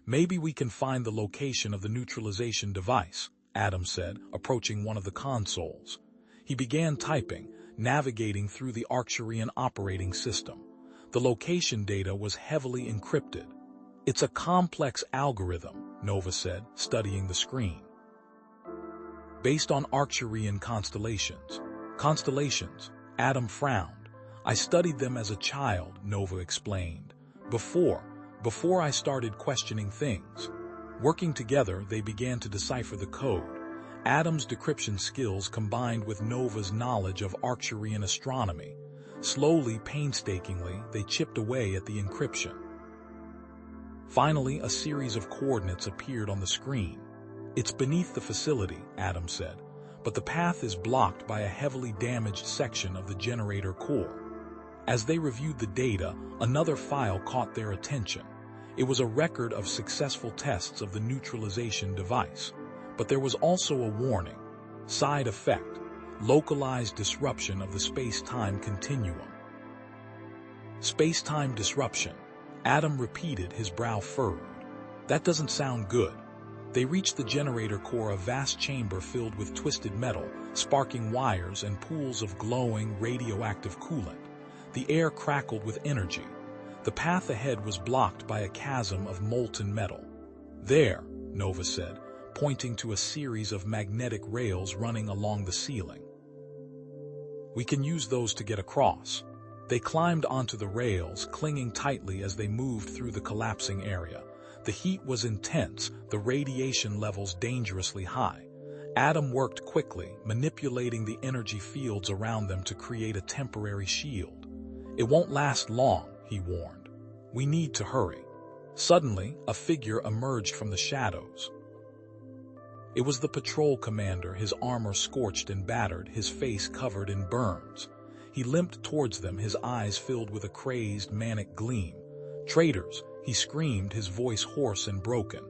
"Maybe we can find the location of the neutralization device," Adam said, approaching one of the consoles. He began typing, navigating through the Arcturian operating system. The location data was heavily encrypted. "It's a complex algorithm," Nova said, studying the screen. "Based on Arcturian constellations." "Constellations?" Adam frowned. "I studied them as a child," Nova explained. Before I started questioning things." Working together, they began to decipher the code. Adam's decryption skills combined with Nova's knowledge of Arcturian astronomy. Slowly, painstakingly, they chipped away at the encryption. Finally, a series of coordinates appeared on the screen. "It's beneath the facility," Adam said, "but the path is blocked by a heavily damaged section of the generator core." As they reviewed the data, another file caught their attention. It was a record of successful tests of the neutralization device. But there was also a warning. Side effect: localized disruption of the space-time continuum. "Space-time disruption," Adam repeated, his brow furrowed. "That doesn't sound good." They reached the generator core, a vast chamber filled with twisted metal, sparking wires and pools of glowing, radioactive coolant. The air crackled with energy. The path ahead was blocked by a chasm of molten metal. "There," Nova said, pointing to a series of magnetic rails running along the ceiling. "We can use those to get across." They climbed onto the rails, clinging tightly as they moved through the collapsing area. The heat was intense, the radiation levels dangerously high. Adam worked quickly, manipulating the energy fields around them to create a temporary shield. "It won't last long," he warned. "We need to hurry." Suddenly, a figure emerged from the shadows. It was the patrol commander, his armor scorched and battered, his face covered in burns. He limped towards them, his eyes filled with a crazed, manic gleam. "Traitors!" he screamed, his voice hoarse and broken.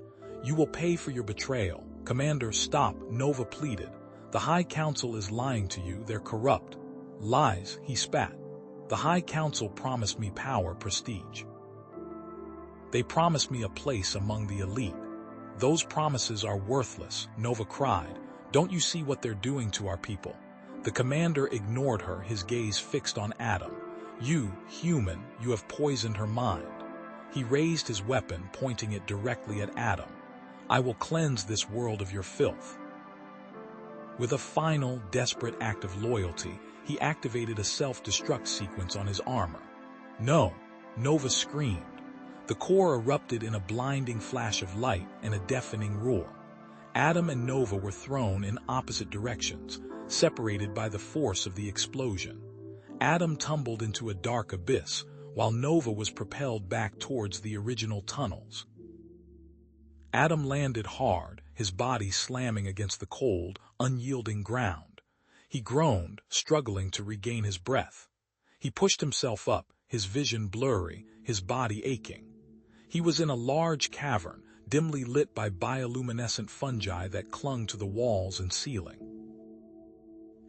"You will pay for your betrayal." "Commander, stop," Nova pleaded. "The High Council is lying to you, they're corrupt." "Lies," he spat. "The High Council promised me power, prestige. They promised me a place among the elite. Those promises are worthless," Nova cried. "Don't you see what they're doing to our people?" The commander ignored her, his gaze fixed on Adam. "You, human, you have poisoned her mind." He raised his weapon, pointing it directly at Adam. "I will cleanse this world of your filth." With a final, desperate act of loyalty, he activated a self-destruct sequence on his armor. "No!" Nova screamed. The core erupted in a blinding flash of light and a deafening roar. Adam and Nova were thrown in opposite directions, separated by the force of the explosion. Adam tumbled into a dark abyss, while Nova was propelled back towards the original tunnels. Adam landed hard, his body slamming against the cold, unyielding ground. He groaned, struggling to regain his breath. He pushed himself up, his vision blurry, his body aching. He was in a large cavern, dimly lit by bioluminescent fungi that clung to the walls and ceiling.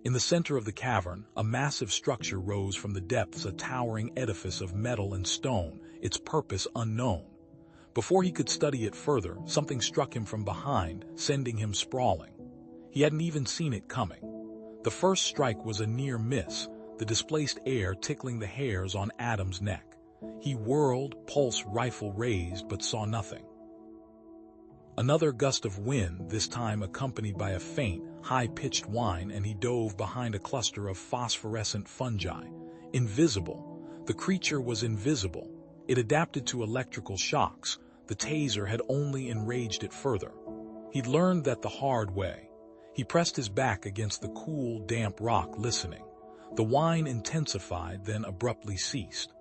In the center of the cavern, a massive structure rose from the depths, a towering edifice of metal and stone, its purpose unknown. Before he could study it further, something struck him from behind, sending him sprawling. He hadn't even seen it coming. The first strike was a near miss, the displaced air tickling the hairs on Adam's neck. He whirled, pulse rifle raised, but saw nothing. Another gust of wind, this time accompanied by a faint, high-pitched whine, and he dove behind a cluster of phosphorescent fungi. Invisible. The creature was invisible. It adapted to electrical shocks. The taser had only enraged it further. He'd learned that the hard way. He pressed his back against the cool, damp rock, listening. The whine intensified, then abruptly ceased.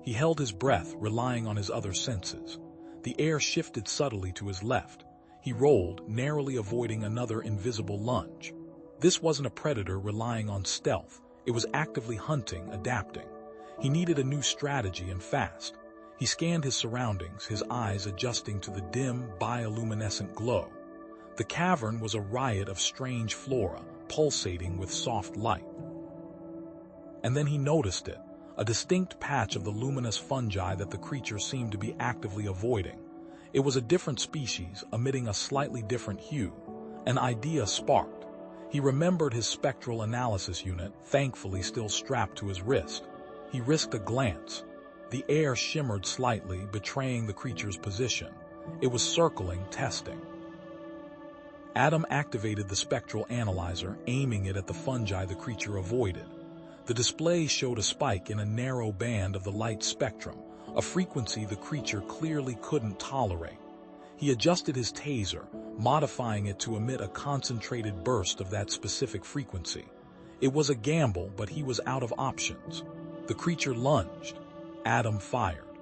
He held his breath, relying on his other senses. The air shifted subtly to his left. He rolled, narrowly avoiding another invisible lunge. This wasn't a predator relying on stealth. It was actively hunting, adapting. He needed a new strategy, and fast. He scanned his surroundings, his eyes adjusting to the dim, bioluminescent glow. The cavern was a riot of strange flora, pulsating with soft light. And then he noticed it. A distinct patch of the luminous fungi that the creature seemed to be actively avoiding. It was a different species, emitting a slightly different hue. An idea sparked. He remembered his spectral analysis unit, thankfully still strapped to his wrist. He risked a glance. The air shimmered slightly, betraying the creature's position. It was circling, testing. Adam activated the spectral analyzer, aiming it at the fungi the creature avoided. The display showed a spike in a narrow band of the light spectrum, a frequency the creature clearly couldn't tolerate. He adjusted his taser, modifying it to emit a concentrated burst of that specific frequency. It was a gamble, but he was out of options. The creature lunged. Adam fired.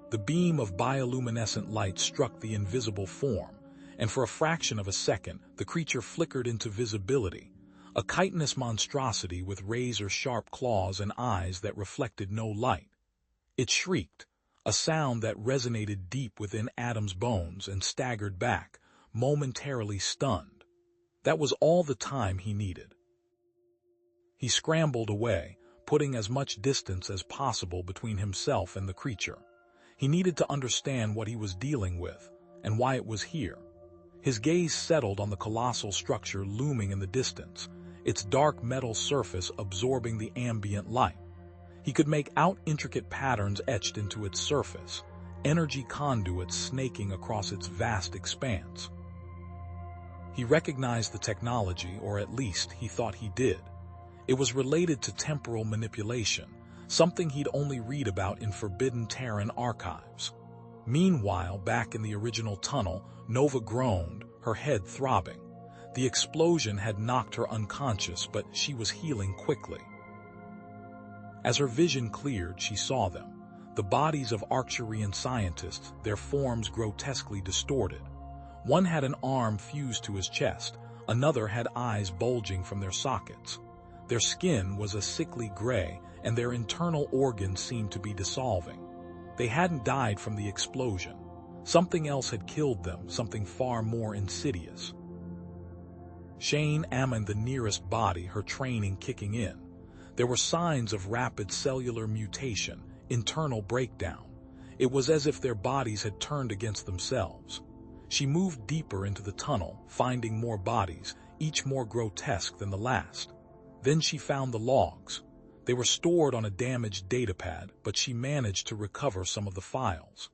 The beam of bioluminescent light struck the invisible form, and for a fraction of a second, the creature flickered into visibility. A chitinous monstrosity with razor-sharp claws and eyes that reflected no light. It shrieked, a sound that resonated deep within Adam's bones, and staggered back, momentarily stunned. That was all the time he needed. He scrambled away, putting as much distance as possible between himself and the creature. He needed to understand what he was dealing with, and why it was here. His gaze settled on the colossal structure looming in the distance, its dark metal surface absorbing the ambient light. He could make out intricate patterns etched into its surface, energy conduits snaking across its vast expanse. He recognized the technology, or at least he thought he did. It was related to temporal manipulation, something he'd only read about in forbidden Terran archives. Meanwhile, back in the original tunnel, Nova groaned, her head throbbing. The explosion had knocked her unconscious, but she was healing quickly. As her vision cleared, she saw them. The bodies of Arcturian scientists, their forms grotesquely distorted. One had an arm fused to his chest, another had eyes bulging from their sockets. Their skin was a sickly gray, and their internal organs seemed to be dissolving. They hadn't died from the explosion. Something else had killed them, something far more insidious. Shane examined the nearest body, her training kicking in. There were signs of rapid cellular mutation, internal breakdown. It was as if their bodies had turned against themselves. She moved deeper into the tunnel, finding more bodies, each more grotesque than the last. Then she found the logs. They were stored on a damaged datapad, but she managed to recover some of the files.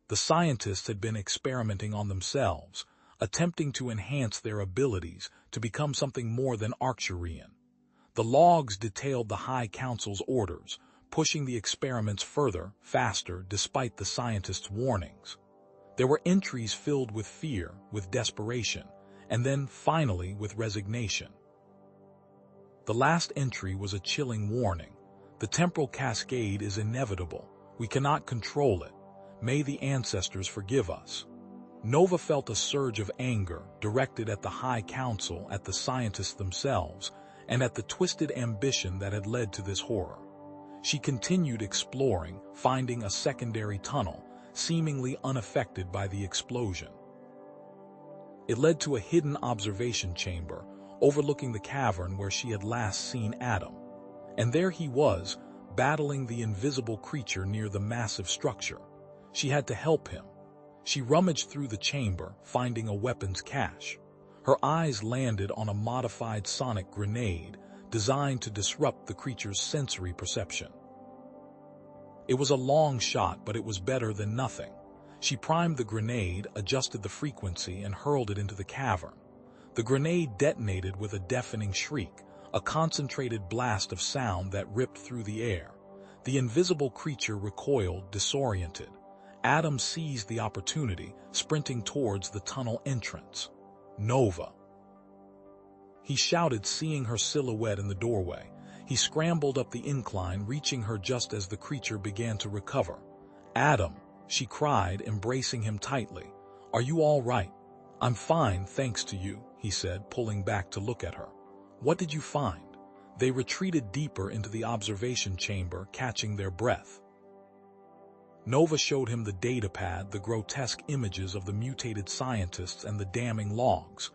The scientists had been experimenting on themselves, attempting to enhance their abilities to become something more than Arcturian. The logs detailed the High Council's orders, pushing the experiments further, faster, despite the scientists' warnings. There were entries filled with fear, with desperation, and then, finally, with resignation. The last entry was a chilling warning. The temporal cascade is inevitable. We cannot control it. May the ancestors forgive us. Nova felt a surge of anger directed at the High Council, at the scientists themselves, and at the twisted ambition that had led to this horror. She continued exploring, finding a secondary tunnel, seemingly unaffected by the explosion. It led to a hidden observation chamber, overlooking the cavern where she had last seen Adam. And there he was, battling the invisible creature near the massive structure. She had to help him. She rummaged through the chamber, finding a weapons cache. Her eyes landed on a modified sonic grenade, designed to disrupt the creature's sensory perception. It was a long shot, but it was better than nothing. She primed the grenade, adjusted the frequency, and hurled it into the cavern. The grenade detonated with a deafening shriek, a concentrated blast of sound that ripped through the air. The invisible creature recoiled, disoriented. Adam seized the opportunity, sprinting towards the tunnel entrance. Nova! He shouted, seeing her silhouette in the doorway. He scrambled up the incline, reaching her just as the creature began to recover. Adam! She cried, embracing him tightly. Are you all right? I'm fine, thanks to you, he said, pulling back to look at her. What did you find? They retreated deeper into the observation chamber, catching their breath. Nova showed him the datapad, the grotesque images of the mutated scientists, and the damning logs.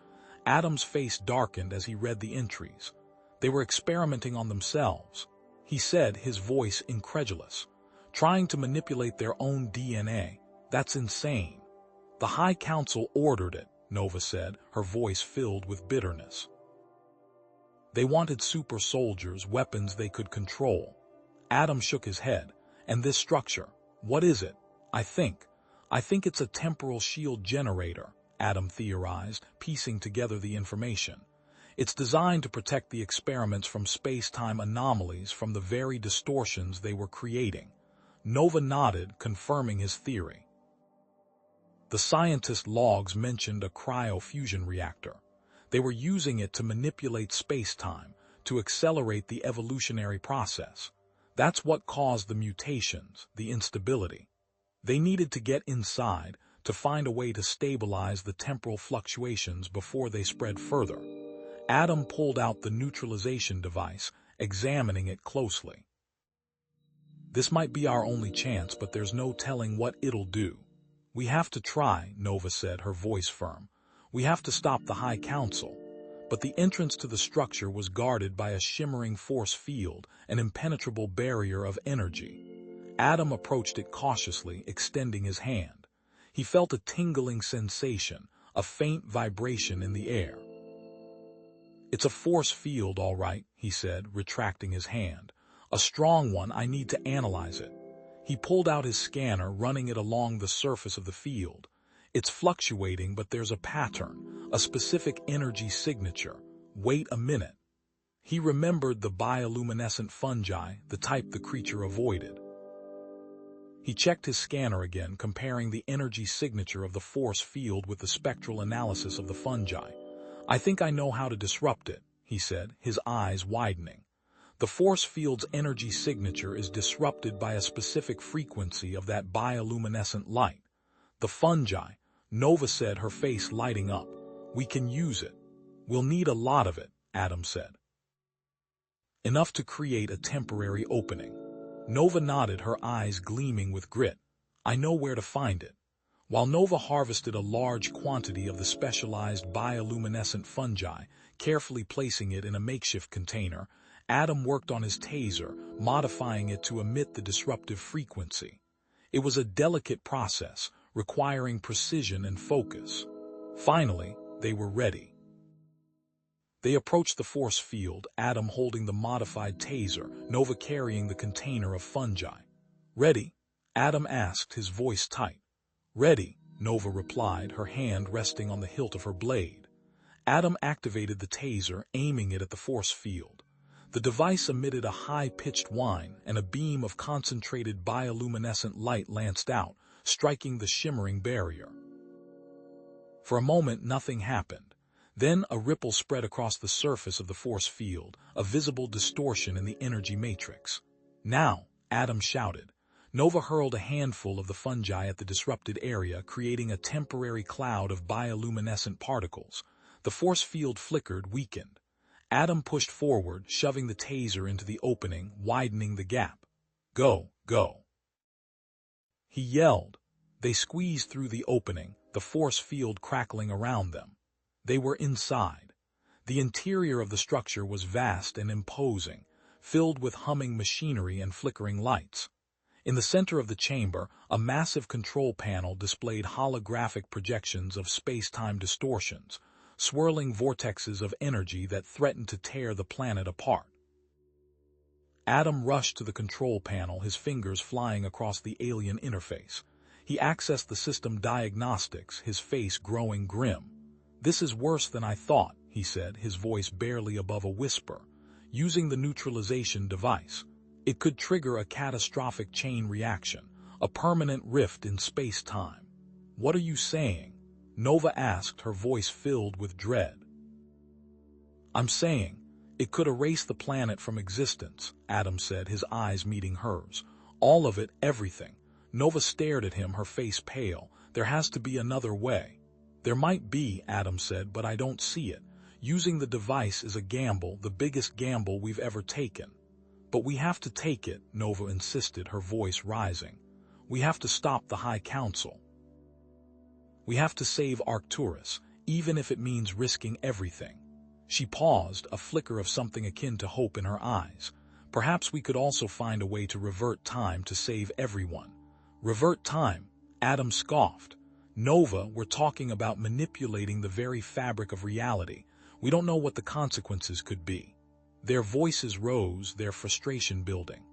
Adam's face darkened as he read the entries. They were experimenting on themselves. He said, his voice incredulous. Trying to manipulate their own DNA. That's insane. The High Council ordered it, Nova said, her voice filled with bitterness. They wanted super soldiers, weapons they could control. Adam shook his head. And this structure, what is it? I think it's a temporal shield generator, Adam theorized, piecing together the information. It's designed to protect the experiments from space-time anomalies, from the very distortions they were creating. Nova nodded, confirming his theory. The scientist logs mentioned a cryo-fusion reactor. They were using it to manipulate space-time, to accelerate the evolutionary process. That's what caused the mutations, the instability. They needed to get inside, to find a way to stabilize the temporal fluctuations before they spread further. Adam pulled out the neutralization device, examining it closely. This might be our only chance, but there's no telling what it'll do. We have to try, Nova said, her voice firm. We have to stop the High Council. But the entrance to the structure was guarded by a shimmering force field, an impenetrable barrier of energy. Adam approached it cautiously, extending his hand. He felt a tingling sensation, a faint vibration in the air. It's a force field, all right, he said, retracting his hand. A strong one. I need to analyze it. He pulled out his scanner, running it along the surface of the field. It's fluctuating, but there's a pattern, a specific energy signature. Wait a minute. He remembered the bioluminescent fungi, the type the creature avoided. He checked his scanner again, comparing the energy signature of the force field with the spectral analysis of the fungi. "I think I know how to disrupt it," he said, his eyes widening. "The force field's energy signature is disrupted by a specific frequency of that bioluminescent light. The fungi," Nova said, her face lighting up. "We can use it." "We'll need a lot of it," Adam said. "Enough to create a temporary opening." Nova nodded, her eyes gleaming with grit. "I know where to find it." While Nova harvested a large quantity of the specialized bioluminescent fungi, carefully placing it in a makeshift container, Adam worked on his taser, modifying it to emit the disruptive frequency. It was a delicate process, requiring precision and focus. Finally, they were ready. They approached the force field, Adam holding the modified taser, Nova carrying the container of fungi. "Ready?" Adam asked, his voice tight. "Ready," Nova replied, her hand resting on the hilt of her blade. Adam activated the taser, aiming it at the force field. The device emitted a high-pitched whine, and a beam of concentrated bioluminescent light lanced out, striking the shimmering barrier. For a moment, nothing happened. Then a ripple spread across the surface of the force field, a visible distortion in the energy matrix. "Now!" Adam shouted. Nova hurled a handful of the fungi at the disrupted area, creating a temporary cloud of bioluminescent particles. The force field flickered, weakened. Adam pushed forward, shoving the taser into the opening, widening the gap. "Go, go!" he yelled. They squeezed through the opening, the force field crackling around them. They were inside. The interior of the structure was vast and imposing, filled with humming machinery and flickering lights. In the center of the chamber, a massive control panel displayed holographic projections of space-time distortions, swirling vortexes of energy that threatened to tear the planet apart. Adam rushed to the control panel, his fingers flying across the alien interface. He accessed the system diagnostics, his face growing grim. "This is worse than I thought," he said, his voice barely above a whisper. "Using the neutralization device, it could trigger a catastrophic chain reaction, a permanent rift in space-time." "What are you saying?" Nova asked, her voice filled with dread. "I'm saying, it could erase the planet from existence," Adam said, his eyes meeting hers. "All of it, everything." Nova stared at him, her face pale. "There has to be another way." "There might be," Adam said, "but I don't see it. Using the device is a gamble, the biggest gamble we've ever taken." "But we have to take it," Nova insisted, her voice rising. "We have to stop the High Council. We have to save Arcturus, even if it means risking everything." She paused, a flicker of something akin to hope in her eyes. "Perhaps we could also find a way to revert time to save everyone." "Revert time?" Adam scoffed. "Nova, we're talking about manipulating the very fabric of reality. We don't know what the consequences could be." Their voices rose, their frustration building.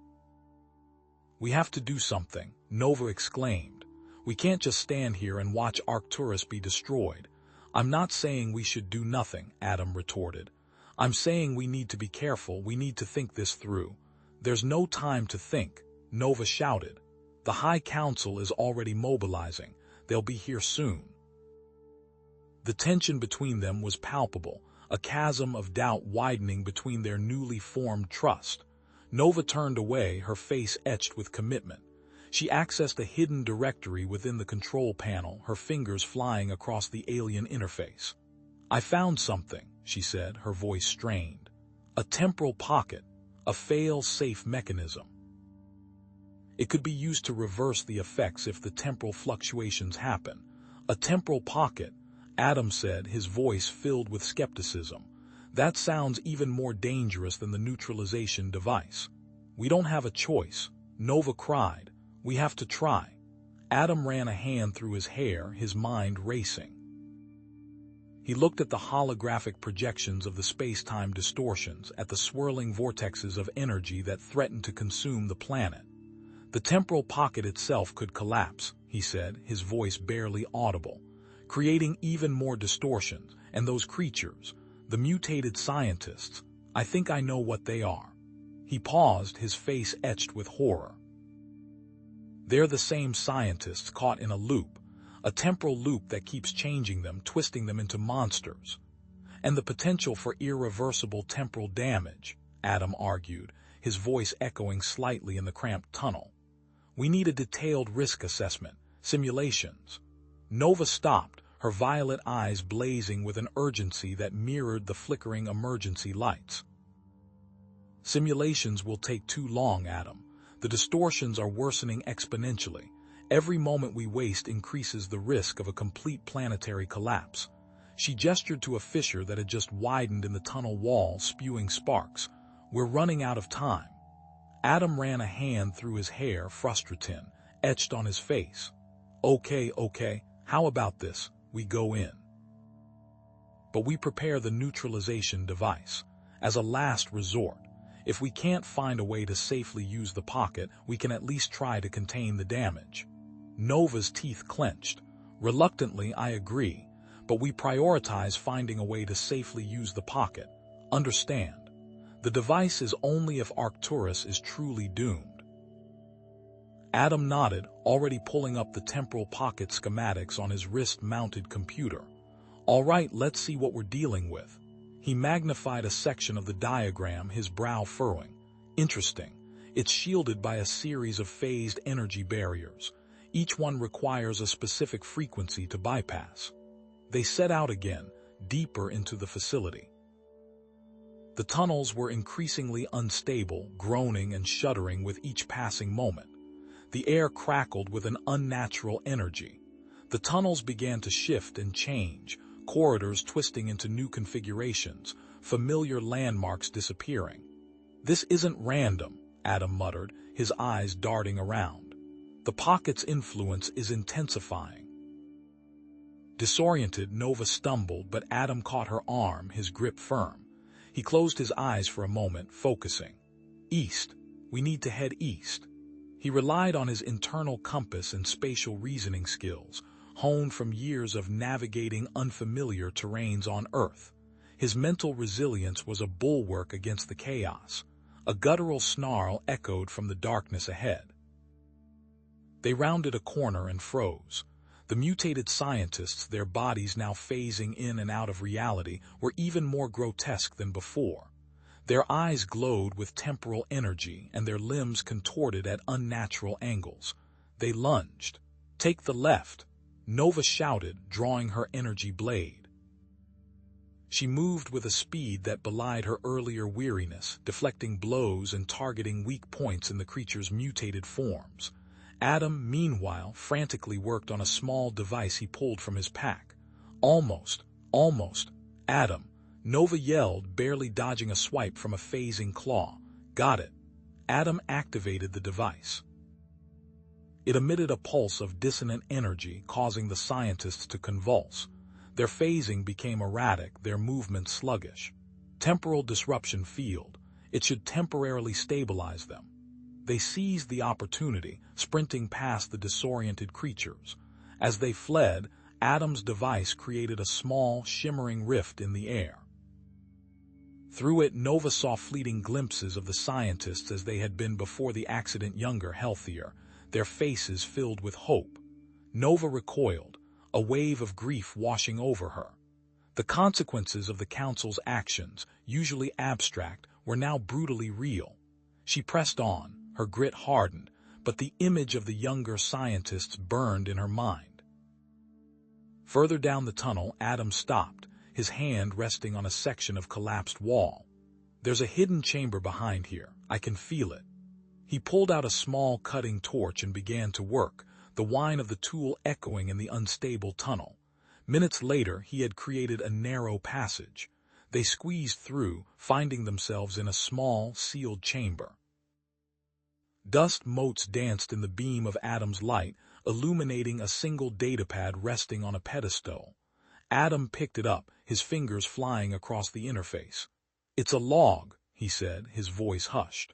"We have to do something," Nova exclaimed. "We can't just stand here and watch Arcturus be destroyed." "I'm not saying we should do nothing," Adam retorted. "I'm saying we need to be careful, we need to think this through." "There's no time to think," Nova shouted. "The High Council is already mobilizing. They'll be here soon." The tension between them was palpable, a chasm of doubt widening between their newly formed trust. Nova turned away, her face etched with commitment. She accessed a hidden directory within the control panel, her fingers flying across the alien interface. "I found something," she said, her voice strained. "A temporal pocket, a fail-safe mechanism. It could be used to reverse the effects if the temporal fluctuations happen." "A temporal pocket," Adam said, his voice filled with skepticism. "That sounds even more dangerous than the neutralization device." "We don't have a choice," Nova cried. "We have to try." Adam ran a hand through his hair, his mind racing. He looked at the holographic projections of the space-time distortions, at the swirling vortexes of energy that threatened to consume the planet. "The temporal pocket itself could collapse," he said, his voice barely audible, "creating even more distortions, and those creatures, the mutated scientists, I think I know what they are." He paused, his face etched with horror. They're the same scientists caught in a loop, a temporal loop that keeps changing them, twisting them into monsters. And the potential for irreversible temporal damage, Adam argued, his voice echoing slightly in the cramped tunnel. We need a detailed risk assessment, simulations. Nova stopped, her violet eyes blazing with an urgency that mirrored the flickering emergency lights. Simulations will take too long, Adam. The distortions are worsening exponentially. Every moment we waste increases the risk of a complete planetary collapse. She gestured to a fissure that had just widened in the tunnel wall, spewing sparks. We're running out of time. Adam ran a hand through his hair, frustration etched on his face. Okay, how about this? We go in. But we prepare the neutralization device. As a last resort, if we can't find a way to safely use the pocket, we can at least try to contain the damage. Nova's teeth clenched. Reluctantly, I agree, but we prioritize finding a way to safely use the pocket. Understand? The device is only if Arcturus is truly doomed. Adam nodded, already pulling up the temporal pocket schematics on his wrist-mounted computer. All right, let's see what we're dealing with. He magnified a section of the diagram, his brow furrowing. Interesting. It's shielded by a series of phased energy barriers. Each one requires a specific frequency to bypass. They set out again, deeper into the facility. The tunnels were increasingly unstable, groaning and shuddering with each passing moment. The air crackled with an unnatural energy. The tunnels began to shift and change, corridors twisting into new configurations, familiar landmarks disappearing. This isn't random, Adam muttered, his eyes darting around. The pocket's influence is intensifying. Disoriented, Nova stumbled, but Adam caught her arm, his grip firm. He closed his eyes for a moment, focusing. East. We need to head east. He relied on his internal compass and spatial reasoning skills, honed from years of navigating unfamiliar terrains on Earth. His mental resilience was a bulwark against the chaos. A guttural snarl echoed from the darkness ahead. They rounded a corner and froze. The mutated scientists, their bodies now phasing in and out of reality, were even more grotesque than before. Their eyes glowed with temporal energy and their limbs contorted at unnatural angles. They lunged. Take the left, Nova shouted, drawing her energy blade. She moved with a speed that belied her earlier weariness, deflecting blows and targeting weak points in the creature's mutated forms. Adam, meanwhile, frantically worked on a small device he pulled from his pack. Almost. Adam, Nova yelled, barely dodging a swipe from a phasing claw. Got it. Adam activated the device. It emitted a pulse of dissonant energy, causing the scientists to convulse. Their phasing became erratic, their movements sluggish. Temporal disruption field. It should temporarily stabilize them. They seized the opportunity, sprinting past the disoriented creatures. As they fled, Adam's device created a small, shimmering rift in the air. Through it, Nova saw fleeting glimpses of the scientists as they had been before the accident, younger, healthier, their faces filled with hope. Nova recoiled, a wave of grief washing over her. The consequences of the Council's actions, usually abstract, were now brutally real. She pressed on, her grit hardened, but the image of the younger scientists burned in her mind. Further down the tunnel, Adam stopped, his hand resting on a section of collapsed wall. There's a hidden chamber behind here. I can feel it. He pulled out a small cutting torch and began to work, the whine of the tool echoing in the unstable tunnel. Minutes later, he had created a narrow passage. They squeezed through, finding themselves in a small, sealed chamber. Dust motes danced in the beam of Adam's light, illuminating a single datapad resting on a pedestal. Adam picked it up, his fingers flying across the interface. It's a log, he said, his voice hushed.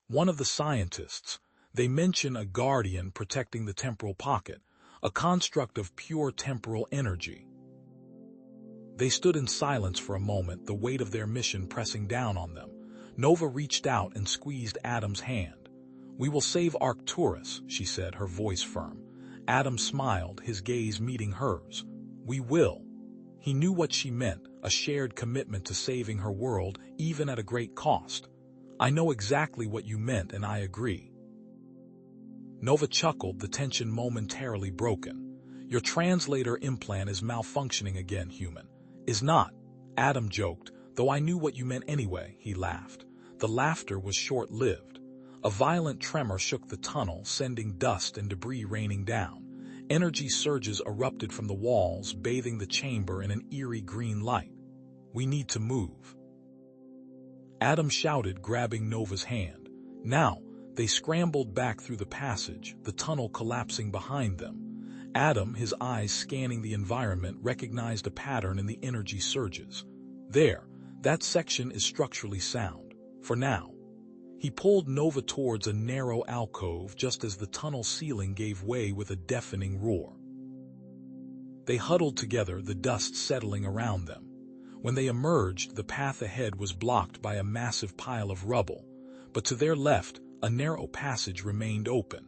One of the scientists. They mention a guardian protecting the temporal pocket, a construct of pure temporal energy. They stood in silence for a moment, the weight of their mission pressing down on them. Nova reached out and squeezed Adam's hand. "We will save Arcturus," she said, her voice firm. Adam smiled, his gaze meeting hers. "We will." He knew what she meant, a shared commitment to saving her world, even at a great cost. "I know exactly what you meant, and I agree." Nova chuckled, the tension momentarily broken. "Your translator implant is malfunctioning again, human." "Is not," Adam joked, "though I knew what you meant anyway," he laughed. The laughter was short-lived. A violent tremor shook the tunnel, sending dust and debris raining down. Energy surges erupted from the walls, bathing the chamber in an eerie green light. "We need to move," Adam shouted, grabbing Nova's hand. Now, they scrambled back through the passage, the tunnel collapsing behind them. Adam, his eyes scanning the environment, recognized a pattern in the energy surges. "There, that section is structurally sound. For now." He pulled Nova towards a narrow alcove just as the tunnel ceiling gave way with a deafening roar. They huddled together, the dust settling around them. When they emerged, the path ahead was blocked by a massive pile of rubble, but to their left, a narrow passage remained open.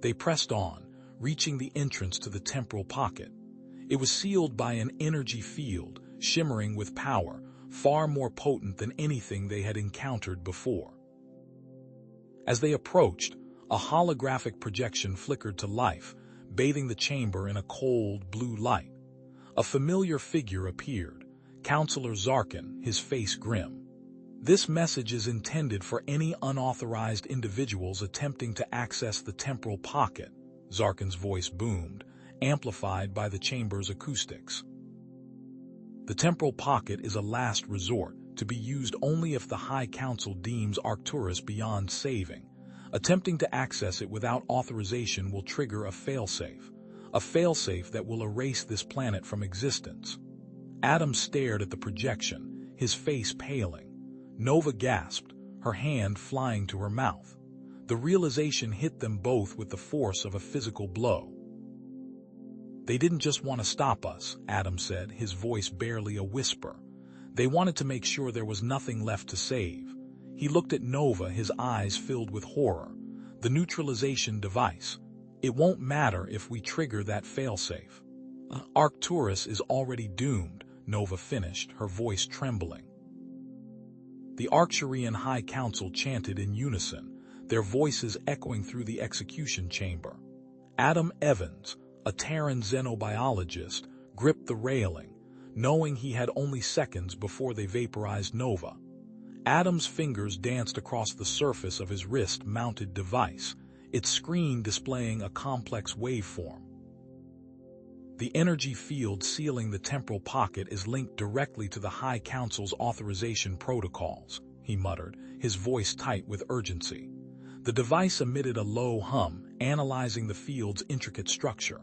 They pressed on, reaching the entrance to the temporal pocket. It was sealed by an energy field, shimmering with power, far more potent than anything they had encountered before. As they approached, a holographic projection flickered to life, bathing the chamber in a cold, blue light. A familiar figure appeared, Counselor Zarkin, his face grim. "This message is intended for any unauthorized individuals attempting to access the temporal pocket," Zarkin's voice boomed, amplified by the chamber's acoustics. "The temporal pocket is a last resort, to be used only if the High Council deems Arcturus beyond saving. Attempting to access it without authorization will trigger a failsafe that will erase this planet from existence." Adam stared at the projection, his face paling. Nova gasped, her hand flying to her mouth. The realization hit them both with the force of a physical blow. "They didn't just want to stop us," Adam said, his voice barely a whisper. "They wanted to make sure there was nothing left to save." He looked at Nova, his eyes filled with horror. "The neutralization device. It won't matter if we trigger that failsafe." "Arcturus is already doomed," Nova finished, her voice trembling. The Arcturian High Council chanted in unison, their voices echoing through the execution chamber. Adam Evans, a Terran xenobiologist, gripped the railing, knowing he had only seconds before they vaporized Nova. Adam's fingers danced across the surface of his wrist-mounted device, its screen displaying a complex waveform. "The energy field sealing the temporal pocket is linked directly to the High Council's authorization protocols," he muttered, his voice tight with urgency. The device emitted a low hum, analyzing the field's intricate structure.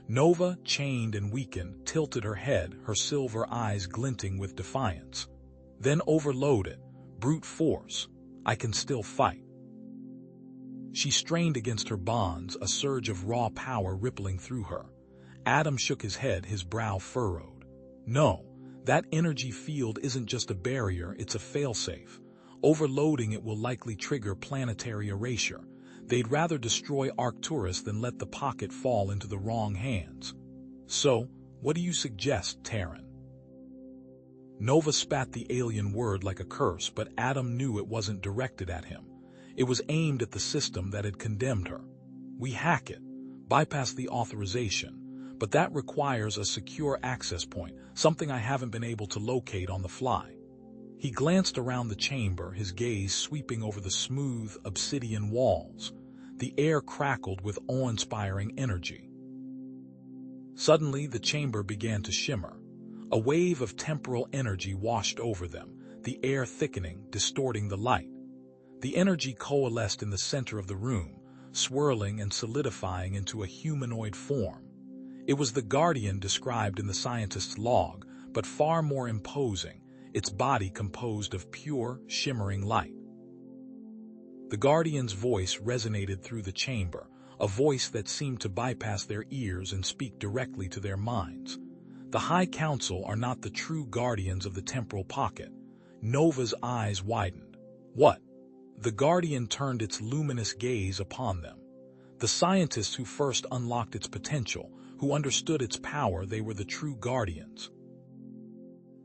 Nova, chained and weakened, tilted her head, her silver eyes glinting with defiance. "Then overload it. Brute force. I can still fight." She strained against her bonds, a surge of raw power rippling through her. Adam shook his head, his brow furrowed. "No, that energy field isn't just a barrier, it's a failsafe. Overloading it will likely trigger planetary erasure. They'd rather destroy Arcturus than let the pocket fall into the wrong hands." "So, what do you suggest, Terran?" Nova spat the alien word like a curse, but Adam knew it wasn't directed at him. It was aimed at the system that had condemned her. "We hack it, bypass the authorization, but that requires a secure access point, something I haven't been able to locate on the fly." He glanced around the chamber, his gaze sweeping over the smooth, obsidian walls. The air crackled with awe-inspiring energy. Suddenly, the chamber began to shimmer. A wave of temporal energy washed over them, the air thickening, distorting the light. The energy coalesced in the center of the room, swirling and solidifying into a humanoid form. It was the Guardian described in the scientist's log, but far more imposing, its body composed of pure, shimmering light. The Guardian's voice resonated through the chamber, a voice that seemed to bypass their ears and speak directly to their minds. "The High Council are not the true guardians of the temporal pocket." Nova's eyes widened. "What?" The Guardian turned its luminous gaze upon them. The scientists who first unlocked its potential, who understood its power, they were the true Guardians.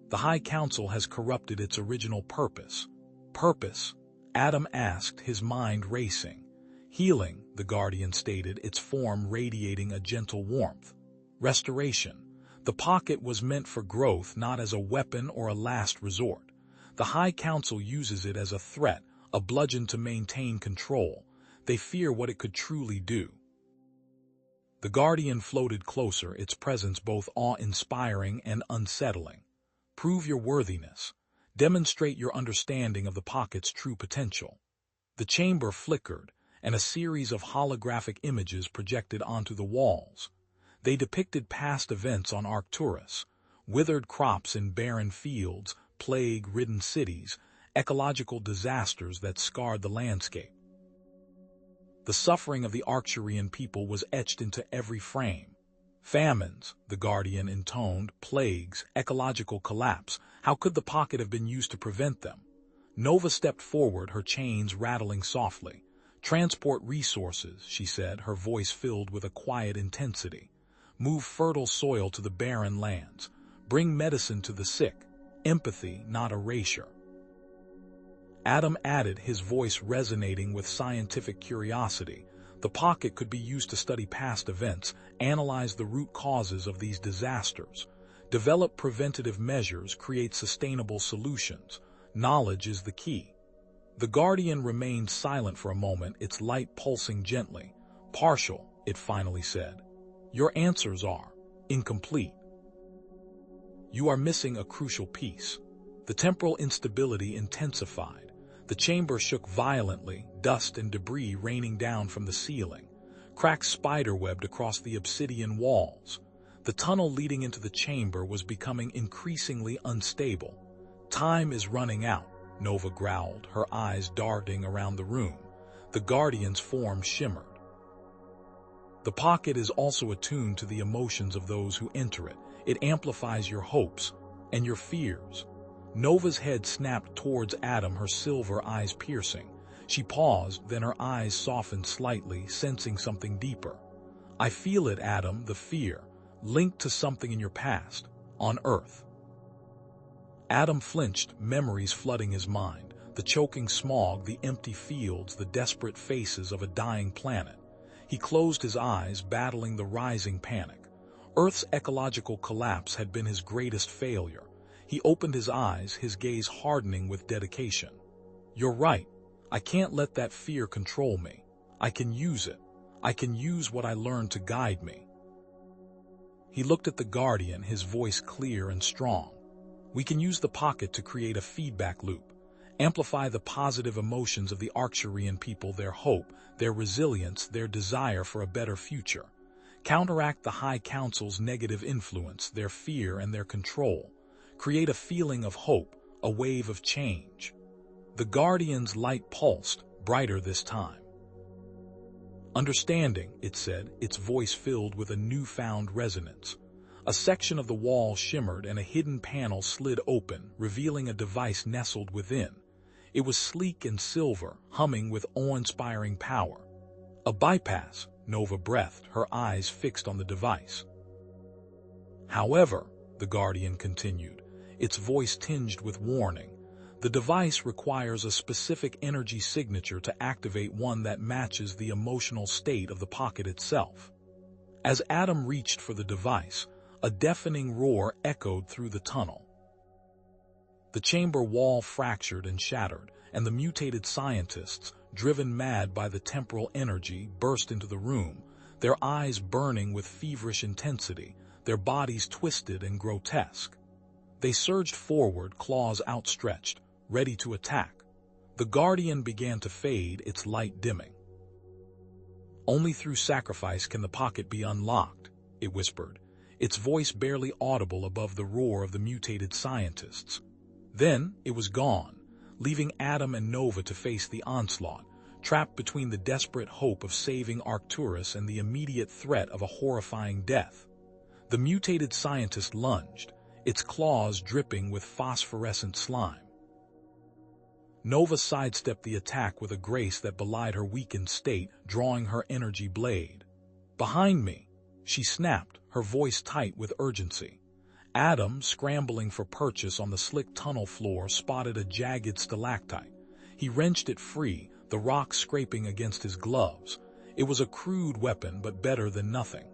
The High Council has corrupted its original purpose. Purpose? Adam asked, his mind racing. Healing, the Guardian stated, its form radiating a gentle warmth. Restoration. The pocket was meant for growth, not as a weapon or a last resort. The High Council uses it as a threat, a bludgeon to maintain control. They fear what it could truly do. The Guardian floated closer, its presence both awe-inspiring and unsettling. Prove your worthiness. Demonstrate your understanding of the pocket's true potential. The chamber flickered, and a series of holographic images projected onto the walls. They depicted past events on Arcturus: withered crops in barren fields, plague-ridden cities, ecological disasters that scarred the landscape. The suffering of the Arcturian people was etched into every frame. Famines, the Guardian intoned, plagues, ecological collapse. How could the pocket have been used to prevent them? Nova stepped forward, her chains rattling softly. Transport resources, she said, her voice filled with a quiet intensity. Move fertile soil to the barren lands. Bring medicine to the sick. Empathy, not erasure. Adam added, his voice resonating with scientific curiosity. The pocket could be used to study past events, analyze the root causes of these disasters, develop preventative measures, create sustainable solutions. Knowledge is the key. The Guardian remained silent for a moment, its light pulsing gently. Partial, it finally said. Your answers are incomplete. You are missing a crucial piece. The temporal instability intensified. The chamber shook violently, dust and debris raining down from the ceiling. Cracks spiderwebbed across the obsidian walls. The tunnel leading into the chamber was becoming increasingly unstable. Time is running out, Nova growled, her eyes darting around the room. The Guardian's form shimmered. The pocket is also attuned to the emotions of those who enter it. It amplifies your hopes and your fears. Nova's head snapped towards Adam, her silver eyes piercing. She paused, then her eyes softened slightly, sensing something deeper. I feel it, Adam, the fear, linked to something in your past, on Earth. Adam flinched, memories flooding his mind. The choking smog, the empty fields, the desperate faces of a dying planet. He closed his eyes, battling the rising panic. Earth's ecological collapse had been his greatest failure. He opened his eyes, his gaze hardening with dedication. You're right. I can't let that fear control me. I can use it. I can use what I learned to guide me. He looked at the Guardian, his voice clear and strong. We can use the pocket to create a feedback loop. Amplify the positive emotions of the Arcturian people, their hope, their resilience, their desire for a better future. Counteract the High Council's negative influence, their fear and their control. Create a feeling of hope, a wave of change. The Guardian's light pulsed, brighter this time. Understanding, it said, its voice filled with a newfound resonance. A section of the wall shimmered and a hidden panel slid open, revealing a device nestled within. It was sleek and silver, humming with awe-inspiring power. A bypass, Nova breathed, her eyes fixed on the device. However, the Guardian continued, its voice tinged with warning, the device requires a specific energy signature to activate, one that matches the emotional state of the pocket itself. As Adam reached for the device, a deafening roar echoed through the tunnel. The chamber wall fractured and shattered, and the mutated scientists, driven mad by the temporal energy, burst into the room, their eyes burning with feverish intensity, their bodies twisted and grotesque. They surged forward, claws outstretched, ready to attack. The Guardian began to fade, its light dimming. Only through sacrifice can the pocket be unlocked, it whispered, its voice barely audible above the roar of the mutated scientists. Then it was gone, leaving Adam and Nova to face the onslaught, trapped between the desperate hope of saving Arcturus and the immediate threat of a horrifying death. The mutated scientist lunged, its claws dripping with phosphorescent slime. Nova sidestepped the attack with a grace that belied her weakened state, drawing her energy blade. "Behind me!" she snapped, her voice tight with urgency. Adam, scrambling for purchase on the slick tunnel floor, spotted a jagged stalactite. He wrenched it free, the rock scraping against his gloves. It was a crude weapon, but better than nothing.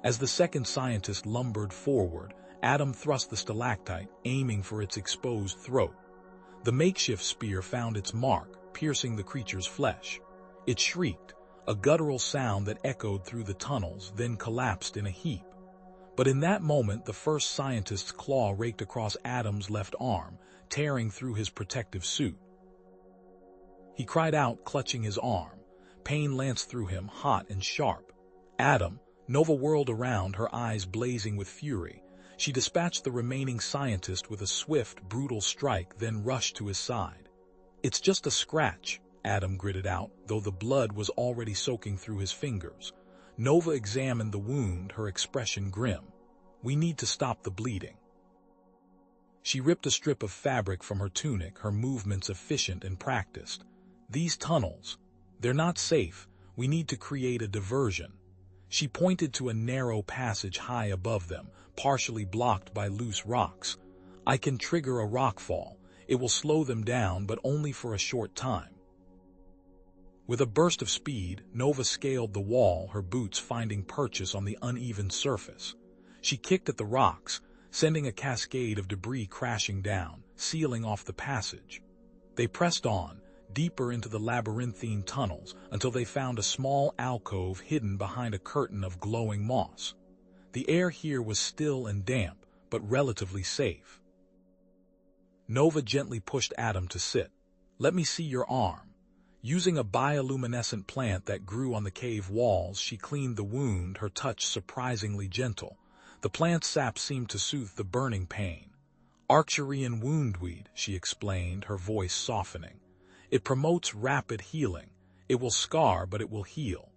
As the second scientist lumbered forward, Adam thrust the stalactite, aiming for its exposed throat. The makeshift spear found its mark, piercing the creature's flesh. It shrieked, a guttural sound that echoed through the tunnels, then collapsed in a heap. But in that moment, the first scientist's claw raked across Adam's left arm, tearing through his protective suit. He cried out, clutching his arm. Pain lanced through him, hot and sharp. "Adam!" Nova whirled around, her eyes blazing with fury. She dispatched the remaining scientist with a swift, brutal strike, then rushed to his side. "It's just a scratch," Adam gritted out, though the blood was already soaking through his fingers. Nova examined the wound, her expression grim. "We need to stop the bleeding." She ripped a strip of fabric from her tunic, her movements efficient and practiced. "These tunnels, they're not safe. We need to create a diversion." She pointed to a narrow passage high above them, partially blocked by loose rocks. "I can trigger a rockfall. It will slow them down, but only for a short time." With a burst of speed, Nova scaled the wall, her boots finding purchase on the uneven surface. She kicked at the rocks, sending a cascade of debris crashing down, sealing off the passage. They pressed on, deeper into the labyrinthine tunnels, until they found a small alcove hidden behind a curtain of glowing moss. The air here was still and damp, but relatively safe. Nova gently pushed Adam to sit. "Let me see your arm." Using a bioluminescent plant that grew on the cave walls, she cleaned the wound, her touch surprisingly gentle. The plant's sap seemed to soothe the burning pain. "Arcturian woundweed," she explained, her voice softening. "It promotes rapid healing. It will scar, but it will heal."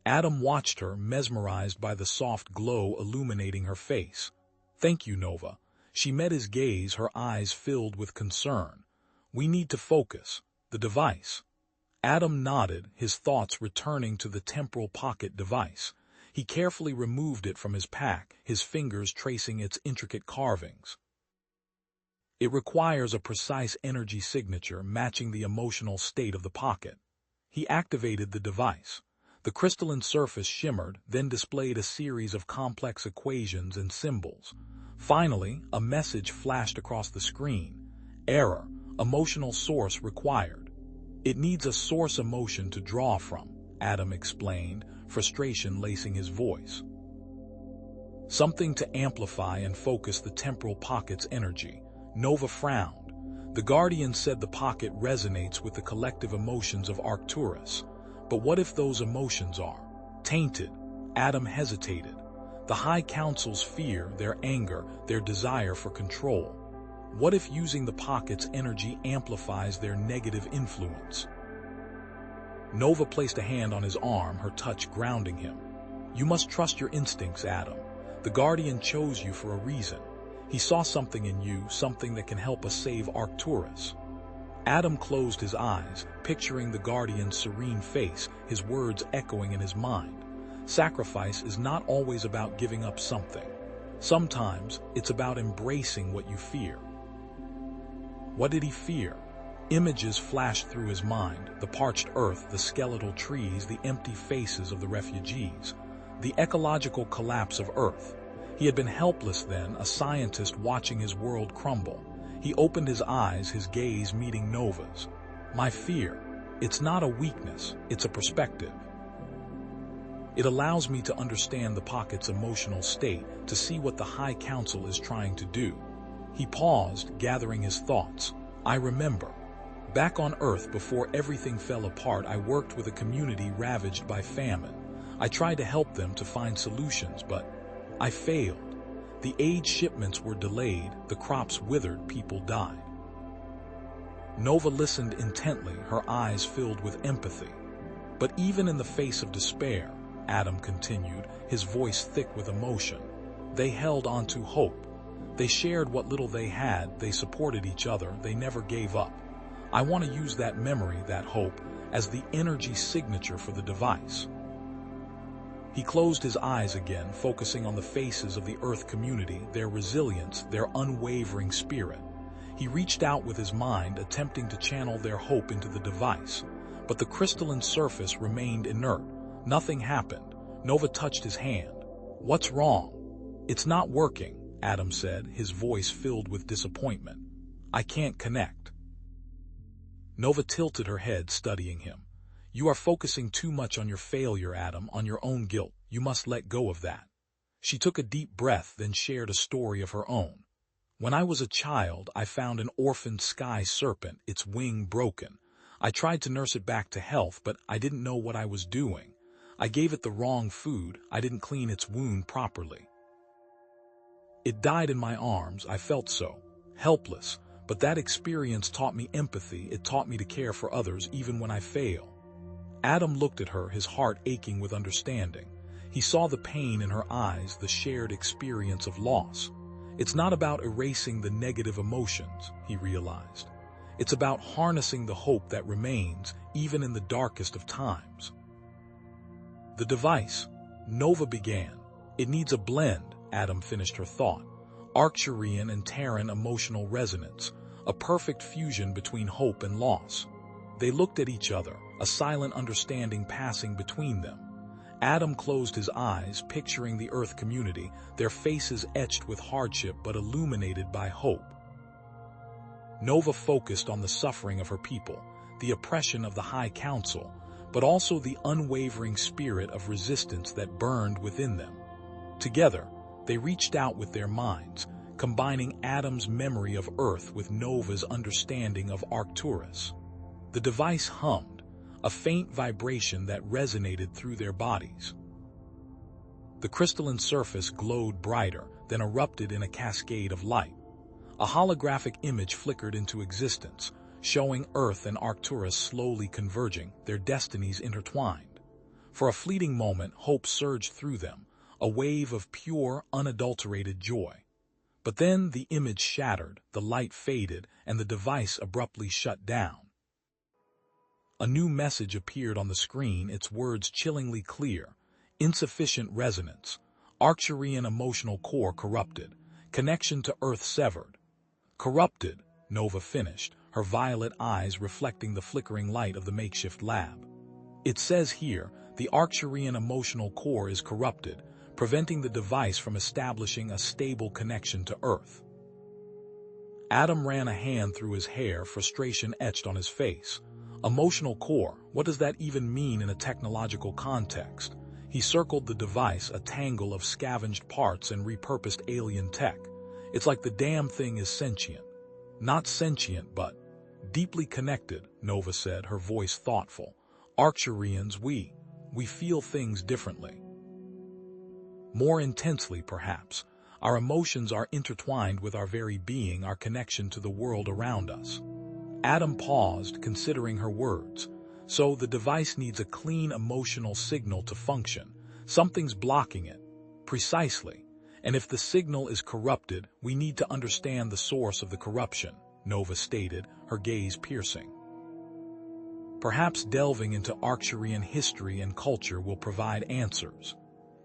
Adam watched her, mesmerized by the soft glow illuminating her face. "Thank you, Nova." She met his gaze, her eyes filled with concern. "We need to focus. The device." Adam nodded, his thoughts returning to the temporal pocket device. He carefully removed it from his pack, his fingers tracing its intricate carvings. "It requires a precise energy signature matching the emotional state of the pocket." He activated the device. The crystalline surface shimmered, then displayed a series of complex equations and symbols. Finally, a message flashed across the screen. "Error. Emotional source required." "It needs a source emotion to draw from," Adam explained, frustration lacing his voice. "Something to amplify and focus the temporal pocket's energy." Nova frowned. "The Guardian said the pocket resonates with the collective emotions of Arcturus. But what if those emotions are tainted?" Adam hesitated. "The High Council's fear, their anger, their desire for control. What if using the pocket's energy amplifies their negative influence?" Nova placed a hand on his arm, her touch grounding him. "You must trust your instincts, Adam. The Guardian chose you for a reason. He saw something in you, something that can help us save Arcturus." Adam closed his eyes, picturing the Guardian's serene face, his words echoing in his mind. "Sacrifice is not always about giving up something. Sometimes it's about embracing what you fear." What did he fear? Images flashed through his mind, the parched earth, the skeletal trees, the empty faces of the refugees, the ecological collapse of Earth. He had been helpless then, a scientist watching his world crumble. He opened his eyes, his gaze meeting Nova's. "My fear, it's not a weakness, it's a perspective. It allows me to understand the pocket's emotional state, to see what the High Council is trying to do." He paused, gathering his thoughts. "I remember. Back on Earth, before everything fell apart, I worked with a community ravaged by famine. I tried to help them to find solutions, but I failed. The aid shipments were delayed, the crops withered, people died." Nova listened intently, her eyes filled with empathy. "But even in the face of despair," Adam continued, his voice thick with emotion, "they held on to hope. They shared what little they had, they supported each other, they never gave up. I want to use that memory, that hope, as the energy signature for the device. He closed his eyes again, focusing on the faces of the Earth community, their resilience, their unwavering spirit. He reached out with his mind, attempting to channel their hope into the device. But the crystalline surface remained inert. Nothing happened. Nova touched his hand. "What's wrong?" "It's not working," Adam said, his voice filled with disappointment. "I can't connect." Nova tilted her head, studying him. "You are focusing too much on your failure, Adam, on your own guilt. You must let go of that." She took a deep breath, then shared a story of her own. "When I was a child, I found an orphaned sky serpent, its wing broken. I tried to nurse it back to health, but I didn't know what I was doing. I gave it the wrong food, I didn't clean its wound properly. It died in my arms. I felt so helpless, but that experience taught me empathy. It taught me to care for others even when I fail." Adam looked at her, his heart aching with understanding. He saw the pain in her eyes, the shared experience of loss. It's not about erasing the negative emotions, he realized. It's about harnessing the hope that remains, even in the darkest of times. "The device," Nova began. "It needs a blend," Adam finished her thought. "Arcturian and Terran emotional resonance, a perfect fusion between hope and loss." They looked at each other, a silent understanding passing between them. Adam closed his eyes, picturing the Earth community, their faces etched with hardship but illuminated by hope. Nova focused on the suffering of her people, the oppression of the High Council, but also the unwavering spirit of resistance that burned within them. Together, they reached out with their minds, combining Adam's memory of Earth with Nova's understanding of Arcturus. The device hummed, a faint vibration that resonated through their bodies. The crystalline surface glowed brighter, then erupted in a cascade of light. A holographic image flickered into existence, showing Earth and Arcturus slowly converging, their destinies intertwined. For a fleeting moment, hope surged through them, a wave of pure, unadulterated joy. But then the image shattered, the light faded, and the device abruptly shut down. A new message appeared on the screen, its words chillingly clear. "Insufficient resonance. Arcturian emotional core corrupted. Connection to Earth severed." "Corrupted," Nova finished, her violet eyes reflecting the flickering light of the makeshift lab. "It says here, the Arcturian emotional core is corrupted, preventing the device from establishing a stable connection to Earth." Adam ran a hand through his hair, frustration etched on his face. Emotional core, what does that even mean in a technological context? He circled the device, a tangle of scavenged parts and repurposed alien tech. "It's like the damn thing is sentient." "Not sentient, but deeply connected," Nova said, her voice thoughtful. "Arcturians, we feel things differently. More intensely, perhaps. Our emotions are intertwined with our very being, our connection to the world around us." Adam paused, considering her words. "So the device needs a clean emotional signal to function. Something's blocking it." "Precisely. And if the signal is corrupted, we need to understand the source of the corruption," Nova stated, her gaze piercing. "Perhaps delving into Arcturian history and culture will provide answers."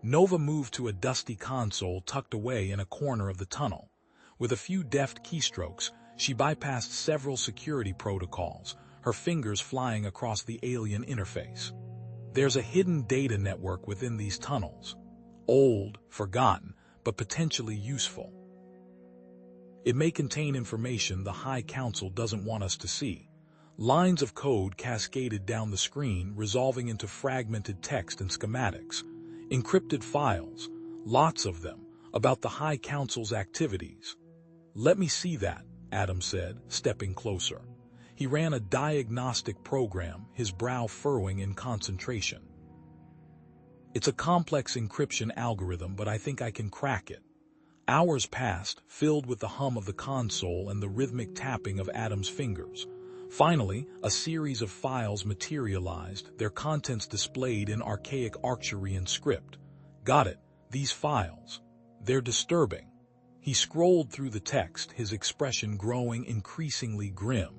Nova moved to a dusty console tucked away in a corner of the tunnel. With a few deft keystrokes, she bypassed several security protocols, her fingers flying across the alien interface. "There's a hidden data network within these tunnels. Old, forgotten, but potentially useful. It may contain information the High Council doesn't want us to see." Lines of code cascaded down the screen, resolving into fragmented text and schematics. Encrypted files, lots of them, about the High Council's activities. "Let me see that," Adam said, stepping closer. He ran a diagnostic program, his brow furrowing in concentration. "It's a complex encryption algorithm, but I think I can crack it." Hours passed, filled with the hum of the console and the rhythmic tapping of Adam's fingers. Finally, a series of files materialized, their contents displayed in archaic Arcturian script. "Got it, these files. They're disturbing." He scrolled through the text, his expression growing increasingly grim.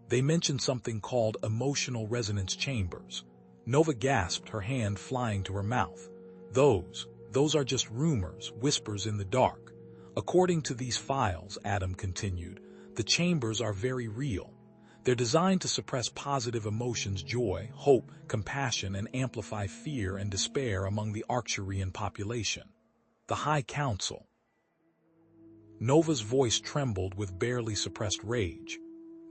They mentioned something called emotional resonance chambers. Nova gasped, her hand flying to her mouth. Those are just rumors, whispers in the dark. According to these files, Adam continued, the chambers are very real. They're designed to suppress positive emotions, joy, hope, compassion, and amplify fear and despair among the Arcturian population. The High Council. Nova's voice trembled with barely suppressed rage.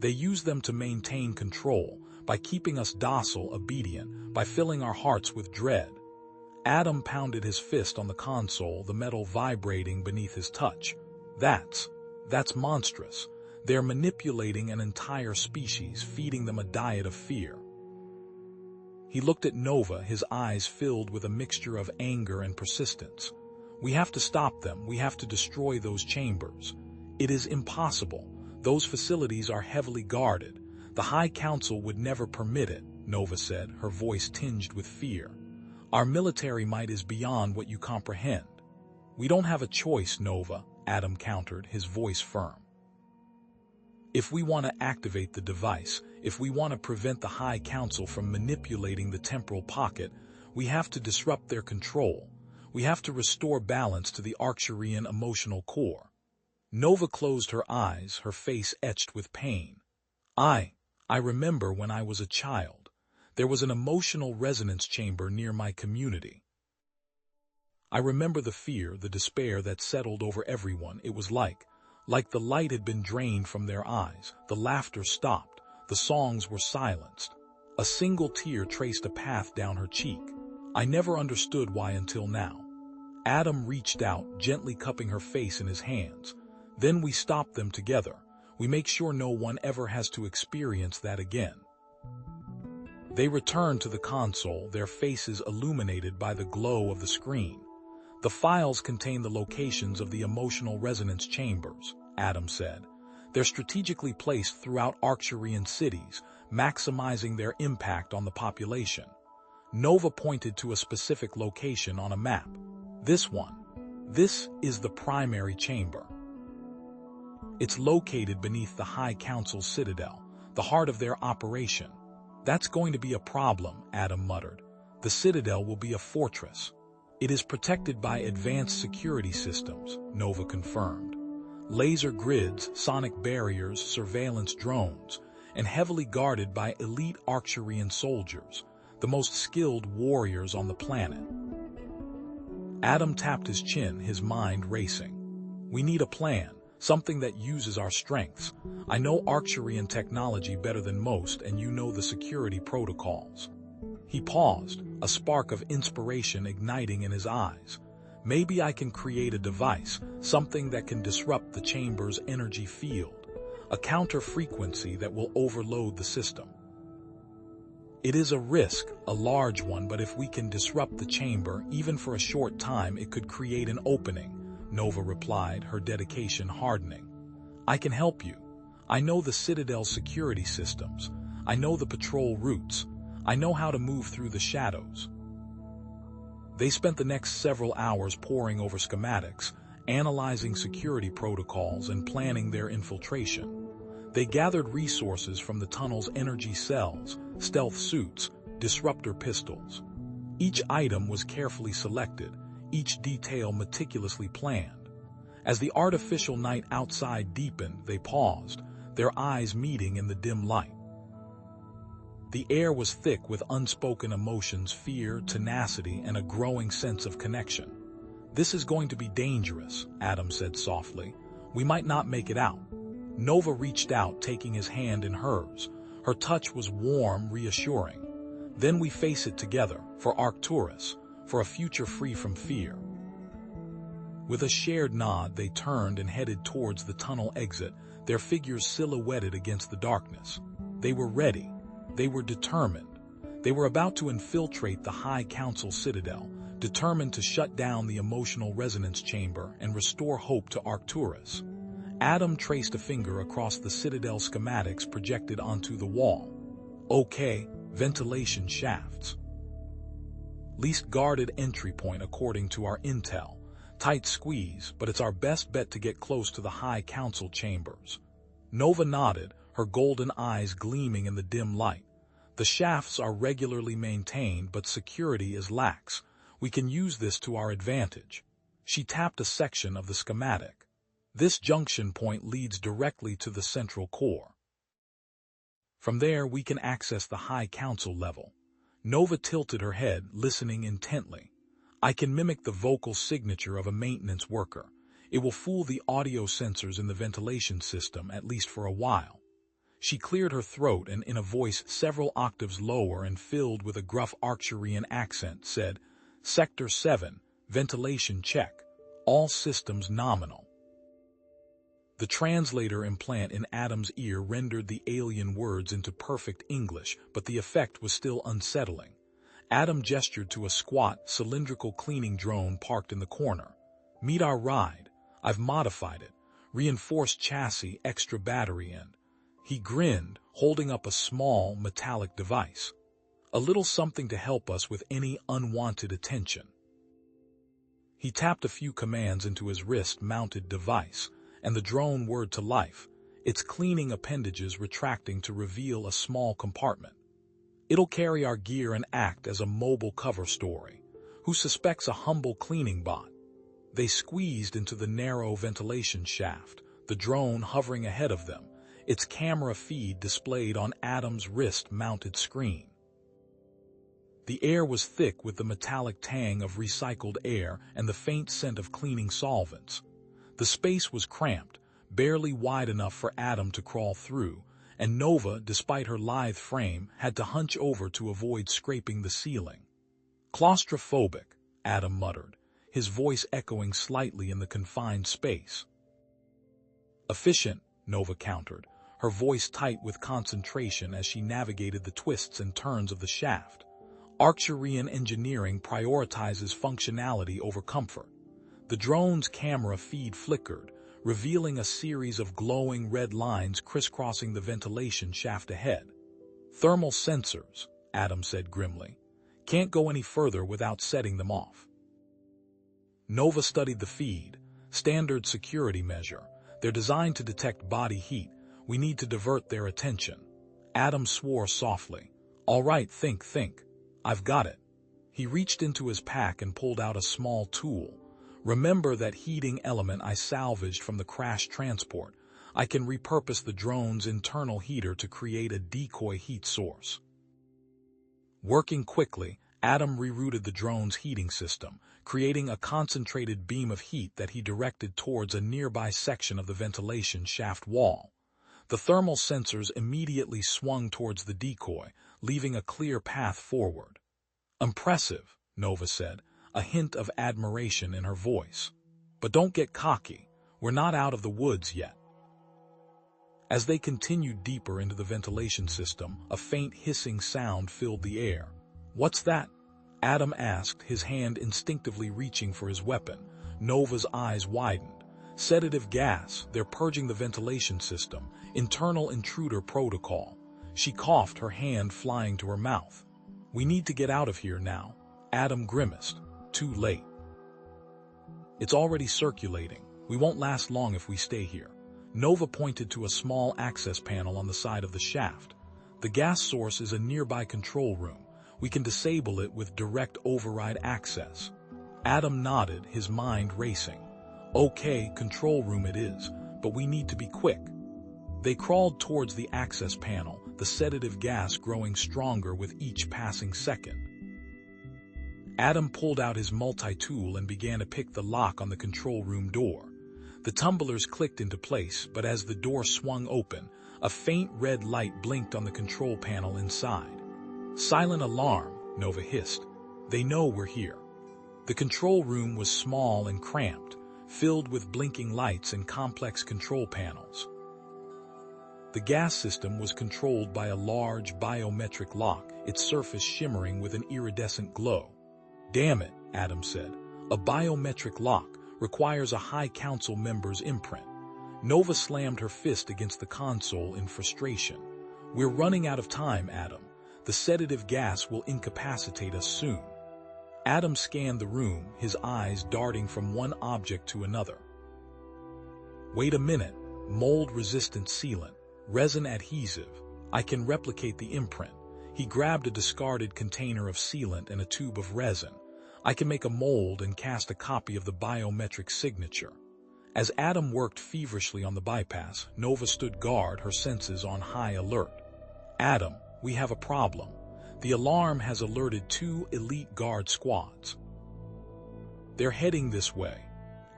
They use them to maintain control, by keeping us docile, obedient, by filling our hearts with dread. Adam pounded his fist on the console, the metal vibrating beneath his touch. That's monstrous. They're manipulating an entire species, feeding them a diet of fear. He looked at Nova, his eyes filled with a mixture of anger and persistence. We have to stop them. We have to destroy those chambers. It is impossible. Those facilities are heavily guarded. The High Council would never permit it, Nova said, her voice tinged with fear. Our military might is beyond what you comprehend. We don't have a choice, Nova, Adam countered, his voice firm. If we want to activate the device, if we want to prevent the High Council from manipulating the temporal pocket, we have to disrupt their control. We have to restore balance to the Arcturian emotional core. Nova closed her eyes, her face etched with pain. I remember when I was a child. There was an emotional resonance chamber near my community. I remember the fear, the despair that settled over everyone. It was like the light had been drained from their eyes. The laughter stopped. The songs were silenced. A single tear traced a path down her cheek. I never understood why until now. Adam reached out, gently cupping her face in his hands. Then we stop them together. We make sure no one ever has to experience that again. They returned to the console, their faces illuminated by the glow of the screen. The files contain the locations of the emotional resonance chambers, Adam said. They're strategically placed throughout Arcturian cities, maximizing their impact on the population. Nova pointed to a specific location on a map. This one. This is the primary chamber. It's located beneath the High Council's citadel, the heart of their operation. That's going to be a problem, Adam muttered. The citadel will be a fortress. It is protected by advanced security systems, Nova confirmed. Laser grids, sonic barriers, surveillance drones, and heavily guarded by elite Arcturian soldiers, the most skilled warriors on the planet. Adam tapped his chin, his mind racing. We need a plan, something that uses our strengths. I know Arcturian technology better than most, and you know the security protocols. He paused, a spark of inspiration igniting in his eyes. Maybe I can create a device, something that can disrupt the chamber's energy field, a counter frequency that will overload the system. It is a risk, a large one, but if we can disrupt the chamber, even for a short time, it could create an opening, Nova replied, her dedication hardening. I can help you. I know the Citadel's security systems. I know the patrol routes. I know how to move through the shadows. They spent the next several hours poring over schematics, analyzing security protocols, and planning their infiltration. They gathered resources from the tunnel's energy cells, stealth suits, disruptor pistols. Each item was carefully selected, each detail meticulously planned. As the artificial night outside deepened, they paused, their eyes meeting in the dim light. The air was thick with unspoken emotions, fear, tenacity, and a growing sense of connection. This is going to be dangerous, Adam said softly. We might not make it out. Nova reached out, taking his hand in hers. Her touch was warm, reassuring. Then we face it together, for Arcturus, for a future free from fear. With a shared nod, they turned and headed towards the tunnel exit, their figures silhouetted against the darkness. They were ready. They were determined. They were about to infiltrate the High Council citadel, determined to shut down the emotional resonance chamber and restore hope to Arcturus. Adam traced a finger across the citadel schematics projected onto the wall. Okay, ventilation shafts. Least guarded entry point according to our intel. Tight squeeze, but it's our best bet to get close to the High Council chambers. Nova nodded, her golden eyes gleaming in the dim light. The shafts are regularly maintained, but security is lax. We can use this to our advantage. She tapped a section of the schematic. This junction point leads directly to the central core. From there, we can access the High Council level. Nova tilted her head, listening intently. I can mimic the vocal signature of a maintenance worker. It will fool the audio sensors in the ventilation system, at least for a while. She cleared her throat and, in a voice several octaves lower and filled with a gruff Arcturian accent, said, "Sector 7, ventilation check. All systems nominal." The translator implant in Adam's ear rendered the alien words into perfect English, but the effect was still unsettling. Adam gestured to a squat, cylindrical cleaning drone parked in the corner. "Meet our ride. I've modified it. Reinforced chassis, extra battery and..." He grinned, holding up a small, metallic device. "A little something to help us with any unwanted attention." He tapped a few commands into his wrist-mounted device, and the drone whirred to life, its cleaning appendages retracting to reveal a small compartment. "It'll carry our gear and act as a mobile cover story. Who suspects a humble cleaning bot?" They squeezed into the narrow ventilation shaft, the drone hovering ahead of them, its camera feed displayed on Adam's wrist-mounted screen. The air was thick with the metallic tang of recycled air and the faint scent of cleaning solvents. The space was cramped, barely wide enough for Adam to crawl through, and Nova, despite her lithe frame, had to hunch over to avoid scraping the ceiling. "Claustrophobic," Adam muttered, his voice echoing slightly in the confined space. "Efficient," Nova countered, her voice tight with concentration as she navigated the twists and turns of the shaft. "Arcturian engineering prioritizes functionality over comfort." The drone's camera feed flickered, revealing a series of glowing red lines crisscrossing the ventilation shaft ahead. "Thermal sensors," Adam said grimly. "Can't go any further without setting them off." Nova studied the feed. "Standard security measure. They're designed to detect body heat. We need to divert their attention." Adam swore softly. "All right, think. I've got it." He reached into his pack and pulled out a small tool. "Remember that heating element I salvaged from the crashed transport? I can repurpose the drone's internal heater to create a decoy heat source." Working quickly, Adam rerouted the drone's heating system, creating a concentrated beam of heat that he directed towards a nearby section of the ventilation shaft wall. The thermal sensors immediately swung towards the decoy, leaving a clear path forward. "Impressive," Nova said, a hint of admiration in her voice. "But don't get cocky. We're not out of the woods yet." As they continued deeper into the ventilation system, a faint hissing sound filled the air. "What's that?" Adam asked, his hand instinctively reaching for his weapon. Nova's eyes widened. "Sedative gas. They're purging the ventilation system. Internal intruder protocol." She coughed, her hand flying to her mouth. "We need to get out of here now." Adam grimaced. "Too late. It's already circulating. We won't last long if we stay here." Nova pointed to a small access panel on the side of the shaft. "The gas source is a nearby control room. We can disable it with direct override access." Adam nodded, his mind racing. "Okay, control room it is, but we need to be quick." They crawled towards the access panel, the sedative gas growing stronger with each passing second. Adam pulled out his multi-tool and began to pick the lock on the control room door. The tumblers clicked into place, but as the door swung open, a faint red light blinked on the control panel inside. "Silent alarm," Nova hissed. "They know we're here." The control room was small and cramped, filled with blinking lights and complex control panels. The gas system was controlled by a large biometric lock, its surface shimmering with an iridescent glow. "Damn it," Adam said. "A biometric lock requires a High Council member's imprint." Nova slammed her fist against the console in frustration. "We're running out of time, Adam. The sedative gas will incapacitate us soon." Adam scanned the room, his eyes darting from one object to another. Wait a minute, mold-resistant sealant, resin adhesive. I can replicate the imprint. He grabbed a discarded container of sealant and a tube of resin. I can make a mold and cast a copy of the biometric signature. As Adam worked feverishly on the bypass, Nova stood guard, her senses on high alert. Adam, we have a problem. The alarm has alerted 2 elite guard squads. They're heading this way.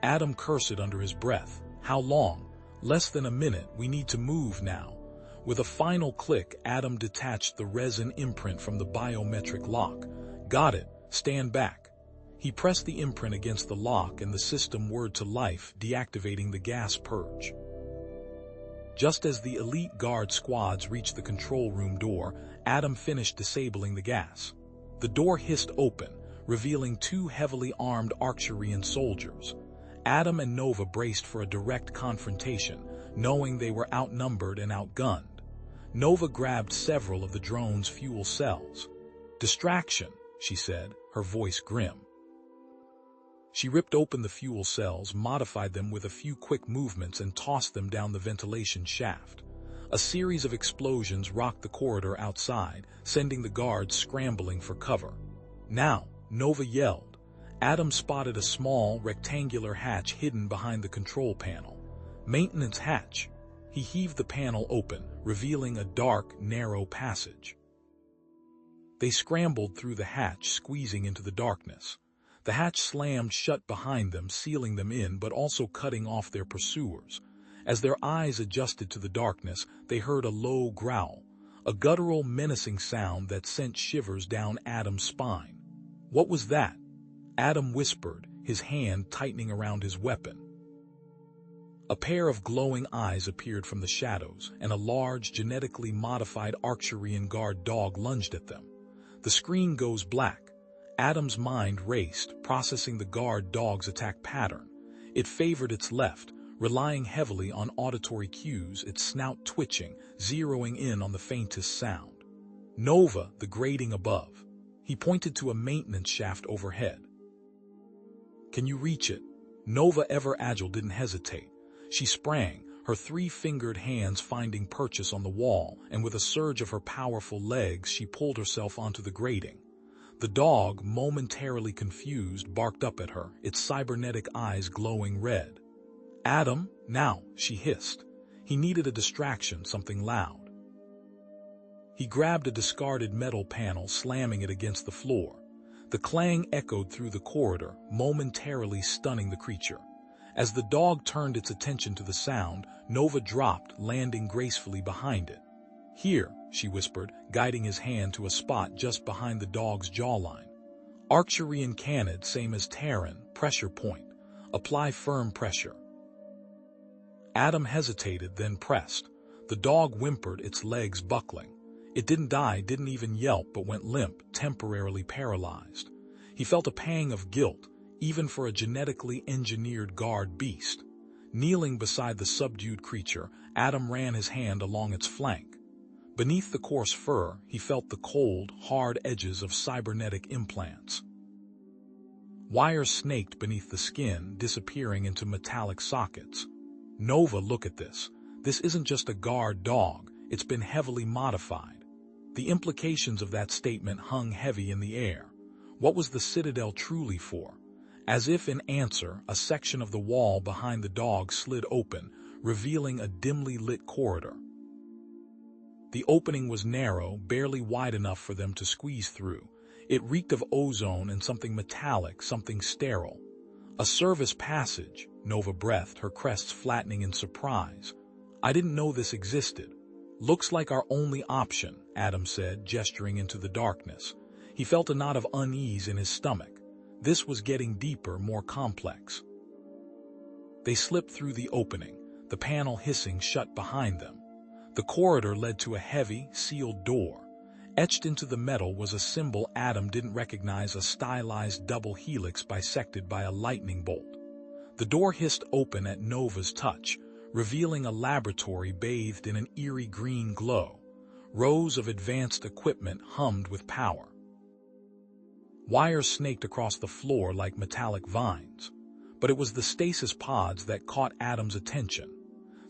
Adam cursed under his breath. How long? Less than a minute. We need to move now. With a final click, Adam detached the resin imprint from the biometric lock. Got it. Stand back. He pressed the imprint against the lock and the system whirred to life, deactivating the gas purge. Just as the elite guard squads reached the control room door, Adam finished disabling the gas. The door hissed open, revealing 2 heavily armed Arcturian soldiers. Adam and Nova braced for a direct confrontation, knowing they were outnumbered and outgunned. Nova grabbed several of the drone's fuel cells. Distraction, she said, her voice grim. She ripped open the fuel cells, modified them with a few quick movements, and tossed them down the ventilation shaft. A series of explosions rocked the corridor outside, sending the guards scrambling for cover. Now, Nova yelled. Adam spotted a small, rectangular hatch hidden behind the control panel. Maintenance hatch. He heaved the panel open, revealing a dark, narrow passage. They scrambled through the hatch, squeezing into the darkness. The hatch slammed shut behind them, sealing them in but also cutting off their pursuers. As their eyes adjusted to the darkness, they heard a low growl, a guttural, menacing sound that sent shivers down Adam's spine. What was that? Adam whispered, his hand tightening around his weapon. A pair of glowing eyes appeared from the shadows, and a large, genetically modified Arcturian guard dog lunged at them. The screen goes black. Adam's mind raced, processing the guard dog's attack pattern. It favored its left, relying heavily on auditory cues, its snout twitching, zeroing in on the faintest sound. Nova, the grating above. He pointed to a maintenance shaft overhead. Can you reach it? Nova, ever agile, didn't hesitate. She sprang, her 3-fingered hands finding purchase on the wall, and with a surge of her powerful legs, she pulled herself onto the grating. The dog, momentarily confused, barked up at her, its cybernetic eyes glowing red. Adam, now, she hissed. He needed a distraction, something loud. He grabbed a discarded metal panel, slamming it against the floor. The clang echoed through the corridor, momentarily stunning the creature. As the dog turned its attention to the sound, Nova dropped, landing gracefully behind it. Here, she whispered, guiding his hand to a spot just behind the dog's jawline. Arcturian canid, same as Terran, pressure point. Apply firm pressure. Adam hesitated, then pressed. The dog whimpered, its legs buckling. It didn't die, didn't even yelp, but went limp, temporarily paralyzed. He felt a pang of guilt, even for a genetically engineered guard beast. Kneeling beside the subdued creature, Adam ran his hand along its flank. Beneath the coarse fur, he felt the cold, hard edges of cybernetic implants. Wires snaked beneath the skin, disappearing into metallic sockets. Nova, look at this. This isn't just a guard dog, it's been heavily modified. The implications of that statement hung heavy in the air. What was the Citadel truly for? As if in answer, a section of the wall behind the dog slid open, revealing a dimly lit corridor. The opening was narrow, barely wide enough for them to squeeze through. It reeked of ozone and something metallic, something sterile. A service passage, Nova breathed, her crests flattening in surprise. I didn't know this existed. Looks like our only option, Adam said, gesturing into the darkness. He felt a knot of unease in his stomach. This was getting deeper, more complex. They slipped through the opening, the panel hissing shut behind them. The corridor led to a heavy, sealed door. Etched into the metal was a symbol Adam didn't recognize, a stylized double helix bisected by a lightning bolt. The door hissed open at Nova's touch, revealing a laboratory bathed in an eerie green glow. Rows of advanced equipment hummed with power. Wires snaked across the floor like metallic vines. But it was the stasis pods that caught Adam's attention.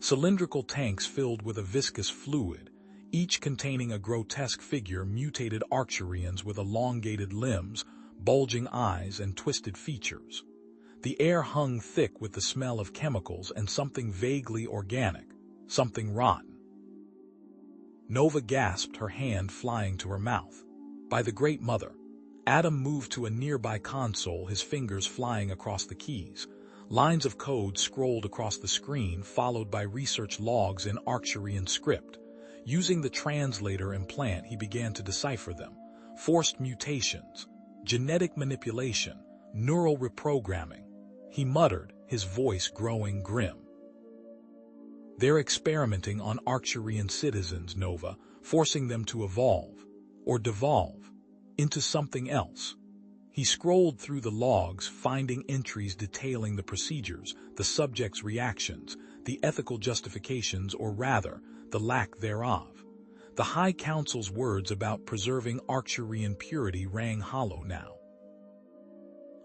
Cylindrical tanks filled with a viscous fluid, each containing a grotesque figure, mutated Arcturians with elongated limbs, bulging eyes, and twisted features. The air hung thick with the smell of chemicals and something vaguely organic, something rotten. Nova gasped, her hand flying to her mouth. By the Great Mother! Adam moved to a nearby console, his fingers flying across the keys. Lines of code scrolled across the screen, followed by research logs in Arcturian script. Using the translator implant, he began to decipher them. Forced mutations, genetic manipulation, neural reprogramming. He muttered, his voice growing grim. They're experimenting on Arcturian citizens, Nova, forcing them to evolve, or devolve, into something else. He scrolled through the logs, finding entries detailing the procedures, the subject's reactions, the ethical justifications, or rather, the lack thereof. The High Council's words about preserving Arcturian purity rang hollow now.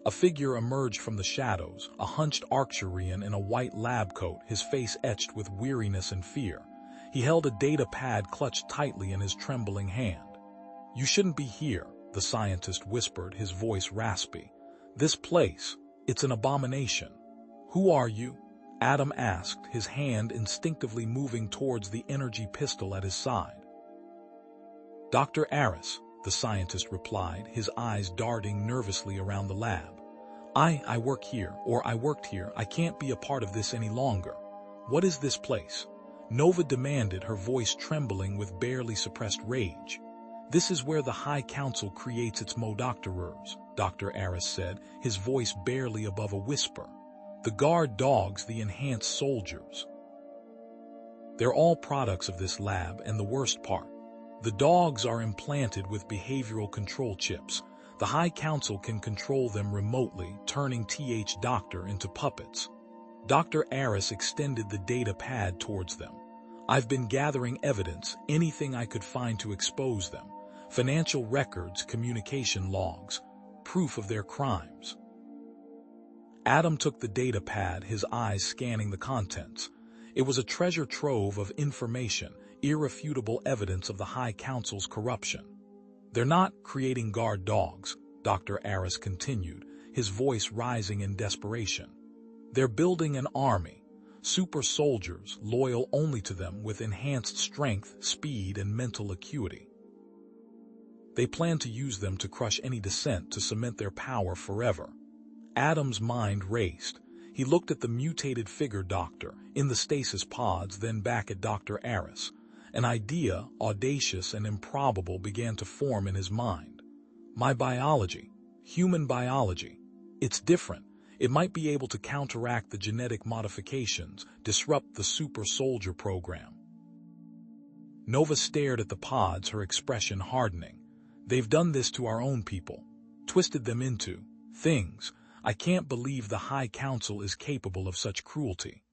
A figure emerged from the shadows, a hunched Arcturian in a white lab coat, his face etched with weariness and fear. He held a data pad clutched tightly in his trembling hand. "You shouldn't be here," the scientist whispered, his voice raspy. "This place, it's an abomination." "Who are you?" Adam asked, his hand instinctively moving towards the energy pistol at his side. "Dr. Aris," the scientist replied, his eyes darting nervously around the lab. I work here, or I worked here. I can't be a part of this any longer." "What is this place?" Nova demanded, her voice trembling with barely suppressed rage. "This is where the High Council creates its modoctorers," Dr. Aris said, his voice barely above a whisper. "The guard dogs, the enhanced soldiers. They're all products of this lab, and the worst part, the dogs are implanted with behavioral control chips. The High Council can control them remotely, turning Doctor into puppets." Dr. Aris extended the data pad towards them. "I've been gathering evidence, anything I could find to expose them. Financial records, communication logs, proof of their crimes." Adam took the data pad, his eyes scanning the contents. It was a treasure trove of information, irrefutable evidence of the High Council's corruption. "They're not creating guard dogs," Dr. Aris continued, his voice rising in desperation. "They're building an army, super soldiers loyal only to them, with enhanced strength, speed, and mental acuity. They plan to use them to crush any dissent, to cement their power forever." Adam's mind raced. He looked at the mutated figure doctor in the stasis pods, then back at Dr. Aris. An idea, audacious and improbable, began to form in his mind. "My biology, human biology. It's different. It might be able to counteract the genetic modifications, disrupt the super soldier program." Nova stared at the pods, her expression hardening. "They've done this to our own people, twisted them into things. I can't believe the High Council is capable of such cruelty."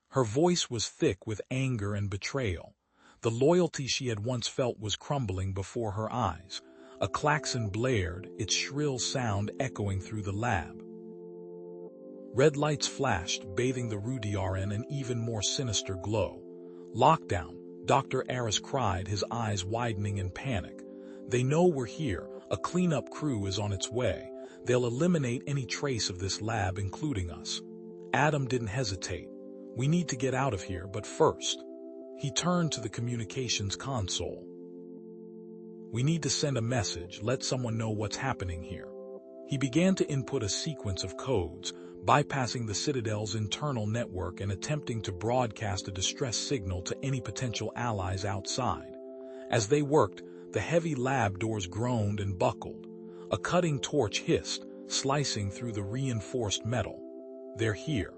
Her voice was thick with anger and betrayal. The loyalty she had once felt was crumbling before her eyes. A klaxon blared, its shrill sound echoing through the lab. Red lights flashed, bathing the Rudiar in an even more sinister glow. "Lockdown," Dr. Aris cried, his eyes widening in panic. "They know we're here. A cleanup crew is on its way. They'll eliminate any trace of this lab, including us." Adam didn't hesitate. "We need to get out of here, but first..." He turned to the communications console. "We need to send a message, let someone know what's happening here." He began to input a sequence of codes, bypassing the Citadel's internal network and attempting to broadcast a distress signal to any potential allies outside. As they worked, the heavy lab doors groaned and buckled. A cutting torch hissed, slicing through the reinforced metal. "They're here,"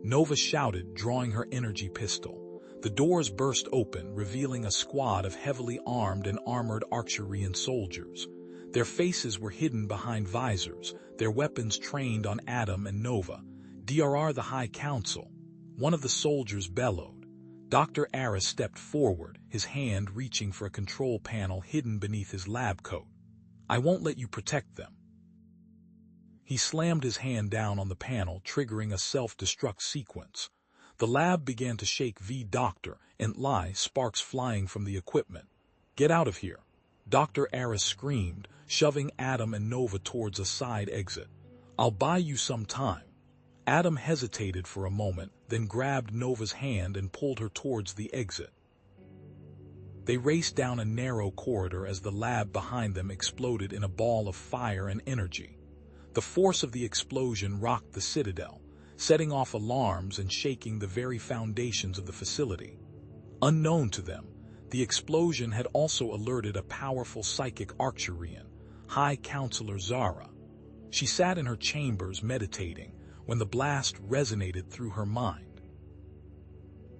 Nova shouted, drawing her energy pistol. The doors burst open, revealing a squad of heavily armed and armored Arcturian soldiers. Their faces were hidden behind visors, their weapons trained on Adam and Nova. "DRR the High Council," one of the soldiers bellowed. Dr. Aris stepped forward, his hand reaching for a control panel hidden beneath his lab coat. I won't let you protect them. He slammed his hand down on the panel, triggering a self-destruct sequence. The lab began to shake. Doctor, and sparks flying from the equipment. Get out of here. Dr. Aris screamed, shoving Adam and Nova towards a side exit. I'll buy you some time. Adam hesitated for a moment, then grabbed Nova's hand and pulled her towards the exit. They raced down a narrow corridor as the lab behind them exploded in a ball of fire and energy. The force of the explosion rocked the citadel, setting off alarms and shaking the very foundations of the facility. Unknown to them, the explosion had also alerted a powerful psychic Arcturian, High Counselor Zara. She sat in her chambers meditating when the blast resonated through her mind.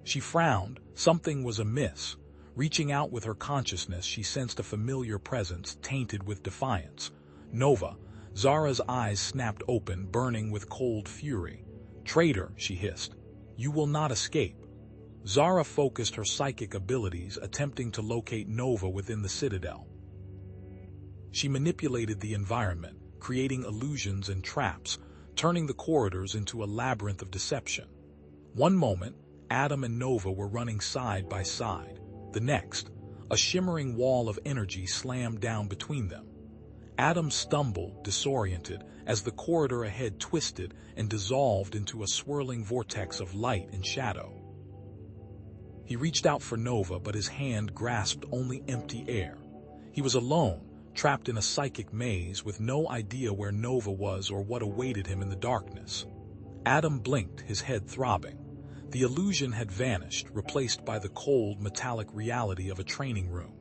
She frowned. Something was amiss. Reaching out with her consciousness, she sensed a familiar presence tainted with defiance. Nova. Zara's eyes snapped open, burning with cold fury. Traitor, she hissed. You will not escape. Zara focused her psychic abilities, attempting to locate Nova within the citadel. She manipulated the environment, creating illusions and traps, turning the corridors into a labyrinth of deception. One moment, Adam and Nova were running side by side. The next, a shimmering wall of energy slammed down between them. Adam stumbled, disoriented, as the corridor ahead twisted and dissolved into a swirling vortex of light and shadow. He reached out for Nova, but his hand grasped only empty air. He was alone, trapped in a psychic maze with no idea where Nova was or what awaited him in the darkness. Adam blinked, his head throbbing. The illusion had vanished, replaced by the cold, metallic reality of a training room.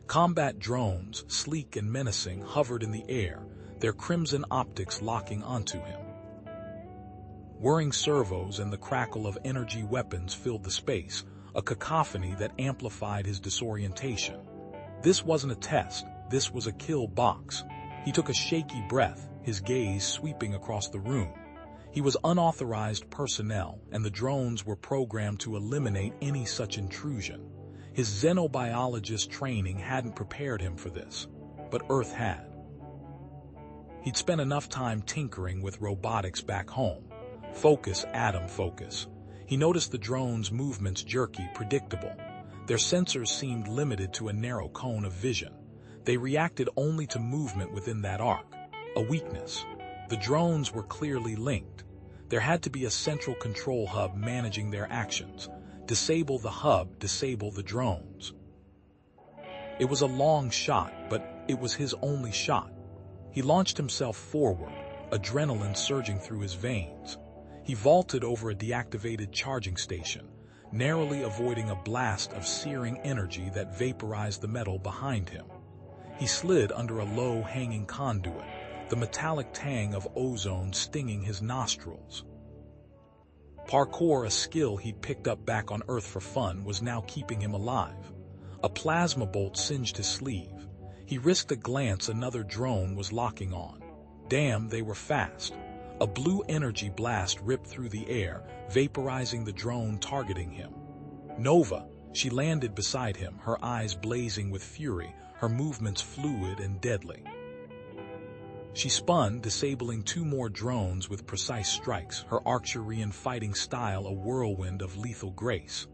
Combat drones, sleek and menacing, hovered in the air, their crimson optics locking onto him. Whirring servos and the crackle of energy weapons filled the space, a cacophony that amplified his disorientation. This wasn't a test, this was a kill box. He took a shaky breath, his gaze sweeping across the room. He was unauthorized personnel, and the drones were programmed to eliminate any such intrusion. His xenobiologist training hadn't prepared him for this, but Earth had. He'd spent enough time tinkering with robotics back home. Focus, Adam, focus. He noticed the drones' movements jerky, predictable. Their sensors seemed limited to a narrow cone of vision. They reacted only to movement within that arc, a weakness. The drones were clearly linked. There had to be a central control hub managing their actions. Disable the hub, disable the drones. It was a long shot, but it was his only shot. He launched himself forward, adrenaline surging through his veins. He vaulted over a deactivated charging station, narrowly avoiding a blast of searing energy that vaporized the metal behind him. He slid under a low-hanging conduit, the metallic tang of ozone stinging his nostrils. Parkour, a skill he'd picked up back on Earth for fun, was now keeping him alive. A plasma bolt singed his sleeve. He risked a glance. Another drone was locking on. Damn, they were fast. A blue energy blast ripped through the air, vaporizing the drone targeting him. Nova, she landed beside him, her eyes blazing with fury, her movements fluid and deadly. She spun, disabling two more drones with precise strikes, her Arcturian fighting style a whirlwind of lethal grace.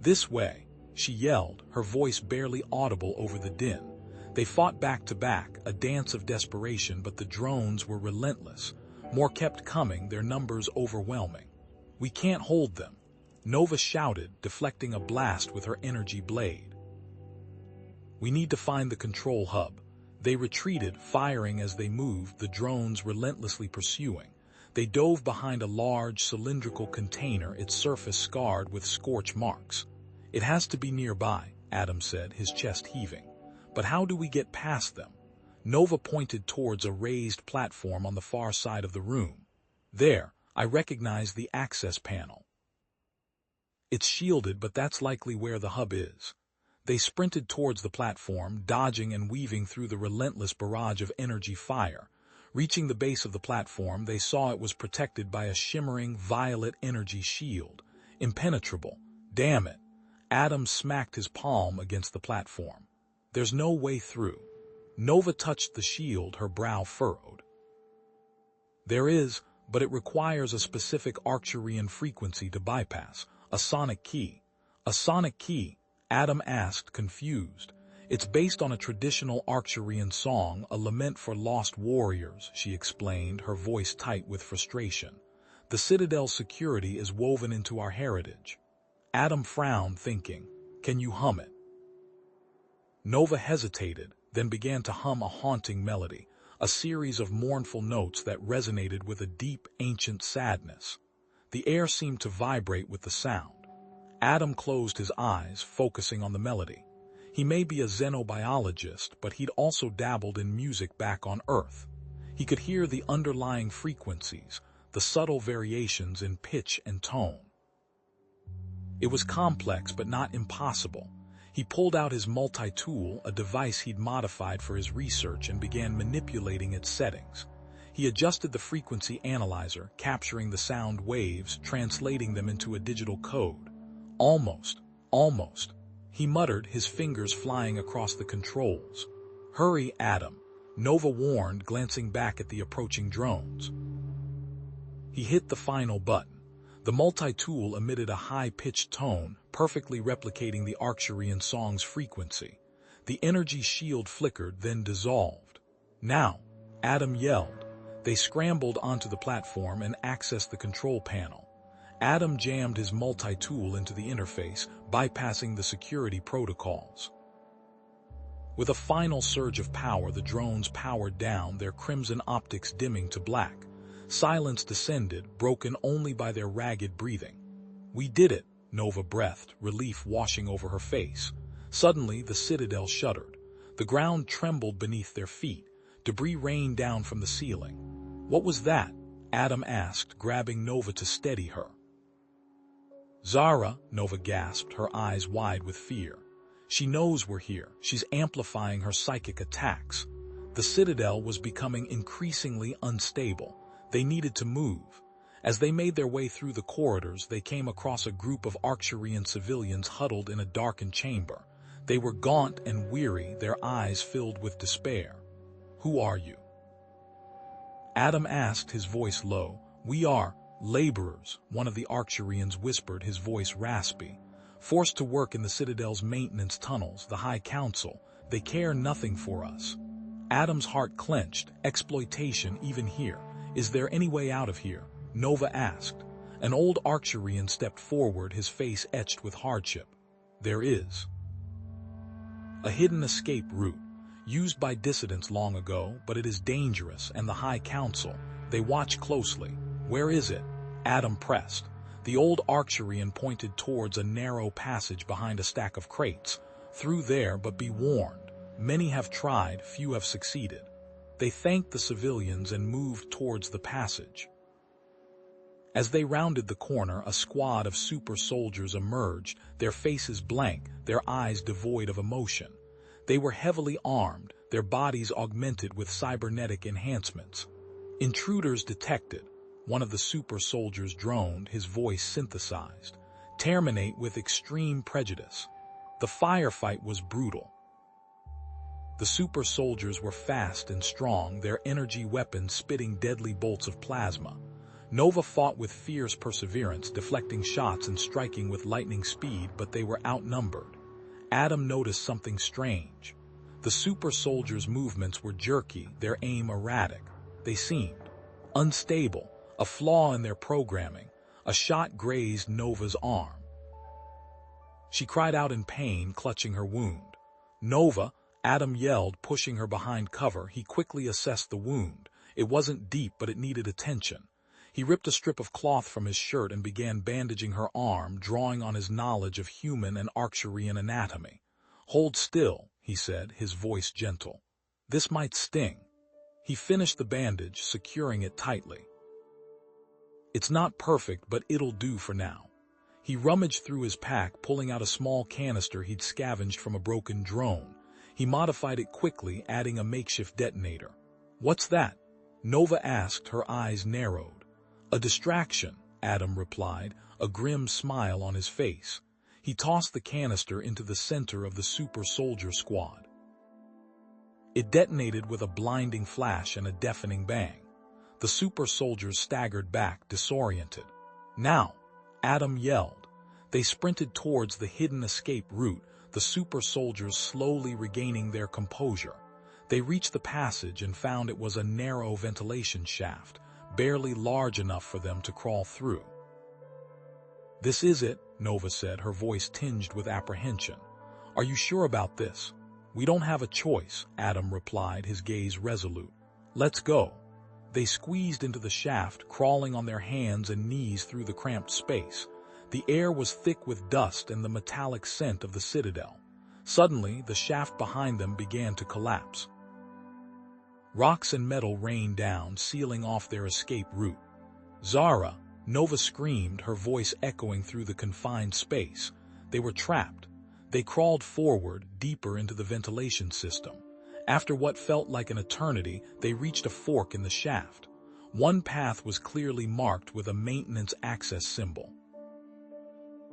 This way, she yelled, her voice barely audible over the din. They fought back to back, a dance of desperation, but the drones were relentless. More kept coming, their numbers overwhelming. We can't hold them, Nova shouted, deflecting a blast with her energy blade. We need to find the control hub. They retreated, firing as they moved, the drones relentlessly pursuing. They dove behind a large cylindrical container, its surface scarred with scorch marks. It has to be nearby, Adam said, his chest heaving. But how do we get past them? Nova pointed towards a raised platform on the far side of the room. There, I recognize the access panel. It's shielded, but that's likely where the hub is. They sprinted towards the platform, dodging and weaving through the relentless barrage of energy fire. Reaching the base of the platform, they saw it was protected by a shimmering violet energy shield. Impenetrable. Damn it. Adam smacked his palm against the platform. There's no way through. Nova touched the shield, her brow furrowed. There is, but it requires a specific Arcturian frequency to bypass. A sonic key. A sonic key? Adam asked, confused. It's based on a traditional Arcturian song, a lament for lost warriors, she explained, her voice tight with frustration. The Citadel's security is woven into our heritage. Adam frowned, thinking, can you hum it? Nova hesitated, then began to hum a haunting melody, a series of mournful notes that resonated with a deep, ancient sadness. The air seemed to vibrate with the sound. Adam closed his eyes, focusing on the melody. He may be a xenobiologist, but he'd also dabbled in music back on Earth. He could hear the underlying frequencies, the subtle variations in pitch and tone. It was complex but not impossible. He pulled out his multi-tool, a device he'd modified for his research, and began manipulating its settings. He adjusted the frequency analyzer, capturing the sound waves, translating them into a digital code. Almost. He muttered, his fingers flying across the controls. Hurry, Adam, Nova warned, glancing back at the approaching drones. He hit the final button. The multi-tool emitted a high-pitched tone, perfectly replicating the Arcturian song's frequency. The energy shield flickered, then dissolved. Now, Adam yelled. They scrambled onto the platform and accessed the control panel. Adam jammed his multi-tool into the interface, bypassing the security protocols. With a final surge of power, the drones powered down, their crimson optics dimming to black. Silence descended, broken only by their ragged breathing. We did it, Nova breathed, relief washing over her face. Suddenly, the Citadel shuddered. The ground trembled beneath their feet. Debris rained down from the ceiling. What was that? Adam asked, grabbing Nova to steady her. Zara, Nova gasped, her eyes wide with fear. She knows we're here. She's amplifying her psychic attacks. The Citadel was becoming increasingly unstable. They needed to move. As they made their way through the corridors, they came across a group of Arcturian civilians huddled in a darkened chamber. They were gaunt and weary, their eyes filled with despair. Who are you? Adam asked, his voice low. We are laborers, one of the Arcturians whispered, his voice raspy. Forced to work in the Citadel's maintenance tunnels, the High Council. They care nothing for us. Adam's heart clenched. Exploitation, even here. Is there any way out of here? Nova asked. An old Arcturian stepped forward, his face etched with hardship. There is. A hidden escape route, used by dissidents long ago, but it is dangerous, and the High Council, they watch closely. Where is it? Adam pressed. The old Arcturian pointed towards a narrow passage behind a stack of crates. Through there, but be warned. Many have tried, few have succeeded. They thanked the civilians and moved towards the passage. As they rounded the corner, a squad of super soldiers emerged, their faces blank, their eyes devoid of emotion. They were heavily armed, their bodies augmented with cybernetic enhancements. Intruders detected. One of the super soldiers droned, his voice synthesized. Terminate with extreme prejudice. The firefight was brutal. The super soldiers were fast and strong, their energy weapons spitting deadly bolts of plasma. Nova fought with fierce perseverance, deflecting shots and striking with lightning speed, but they were outnumbered. Adam noticed something strange. The super soldiers' movements were jerky, their aim erratic. They seemed unstable, a flaw in their programming. A shot grazed Nova's arm. She cried out in pain, clutching her wound. Nova, Adam yelled, pushing her behind cover. He quickly assessed the wound. It wasn't deep, but it needed attention. He ripped a strip of cloth from his shirt and began bandaging her arm, drawing on his knowledge of human and Arcturian anatomy. Hold still, he said, his voice gentle. This might sting. He finished the bandage, securing it tightly. It's not perfect, but it'll do for now. He rummaged through his pack, pulling out a small canister he'd scavenged from a broken drone. He modified it quickly, adding a makeshift detonator. What's that? Nova asked, her eyes narrowed. A distraction, Adam replied, a grim smile on his face. He tossed the canister into the center of the super soldier squad. It detonated with a blinding flash and a deafening bang. The super soldiers staggered back, disoriented. "Now!" Adam yelled. They sprinted towards the hidden escape route, the super soldiers slowly regaining their composure. They reached the passage and found it was a narrow ventilation shaft, barely large enough for them to crawl through. "This is it," Nova said, her voice tinged with apprehension. "Are you sure about this?" "We don't have a choice," Adam replied, his gaze resolute. "Let's go." They squeezed into the shaft, crawling on their hands and knees through the cramped space. The air was thick with dust and the metallic scent of the citadel. Suddenly, the shaft behind them began to collapse. Rocks and metal rained down, sealing off their escape route. "Zara!" Nova screamed, her voice echoing through the confined space. They were trapped. They crawled forward, deeper into the ventilation system. After what felt like an eternity, they reached a fork in the shaft. One path was clearly marked with a maintenance access symbol.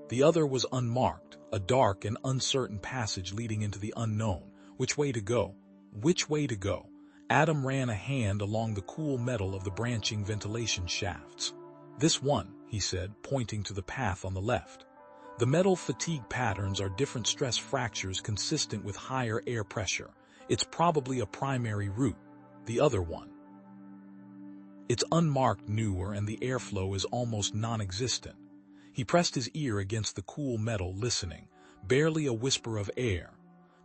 The other was unmarked, a dark and uncertain passage leading into the unknown. Which way to go? Which way to go? Adam ran a hand along the cool metal of the branching ventilation shafts. "This one," he said, pointing to the path on the left. The metal fatigue patterns are different stress fractures consistent with higher air pressure. It's probably a primary route. The other one. It's unmarked, newer, and the airflow is almost non-existent. He pressed his ear against the cool metal, listening. Barely a whisper of air.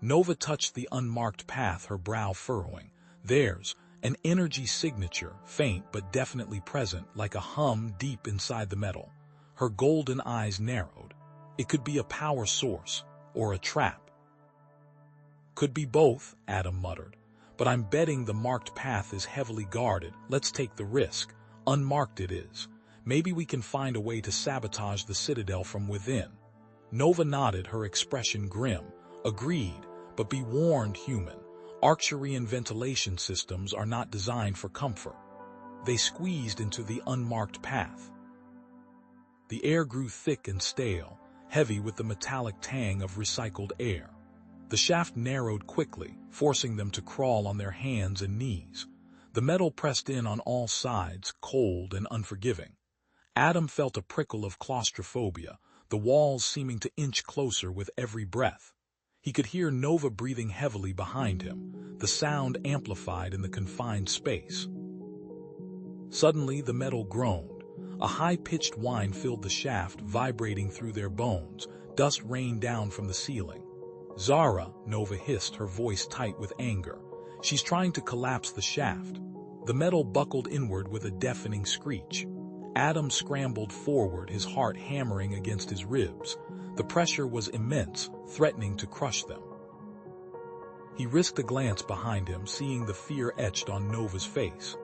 Nova touched the unmarked path, her brow furrowing. There's an energy signature, faint but definitely present, like a hum deep inside the metal. Her golden eyes narrowed. It could be a power source, or a trap. "Could be both," Adam muttered. "But I'm betting the marked path is heavily guarded. Let's take the risk. Unmarked it is. Maybe we can find a way to sabotage the citadel from within." Nova nodded, her expression grim. "Agreed, but be warned, human. Arcturian ventilation systems are not designed for comfort." They squeezed into the unmarked path. The air grew thick and stale, heavy with the metallic tang of recycled air. The shaft narrowed quickly, forcing them to crawl on their hands and knees. The metal pressed in on all sides, cold and unforgiving. Adam felt a prickle of claustrophobia, the walls seeming to inch closer with every breath. He could hear Nova breathing heavily behind him, the sound amplified in the confined space. Suddenly, the metal groaned. A high-pitched whine filled the shaft, vibrating through their bones. Dust rained down from the ceiling. "Zara," Nova hissed, her voice tight with anger. "She's trying to collapse the shaft." The metal buckled inward with a deafening screech. Adam scrambled forward, his heart hammering against his ribs. The pressure was immense, threatening to crush them. He risked a glance behind him, seeing the fear etched on Nova's face.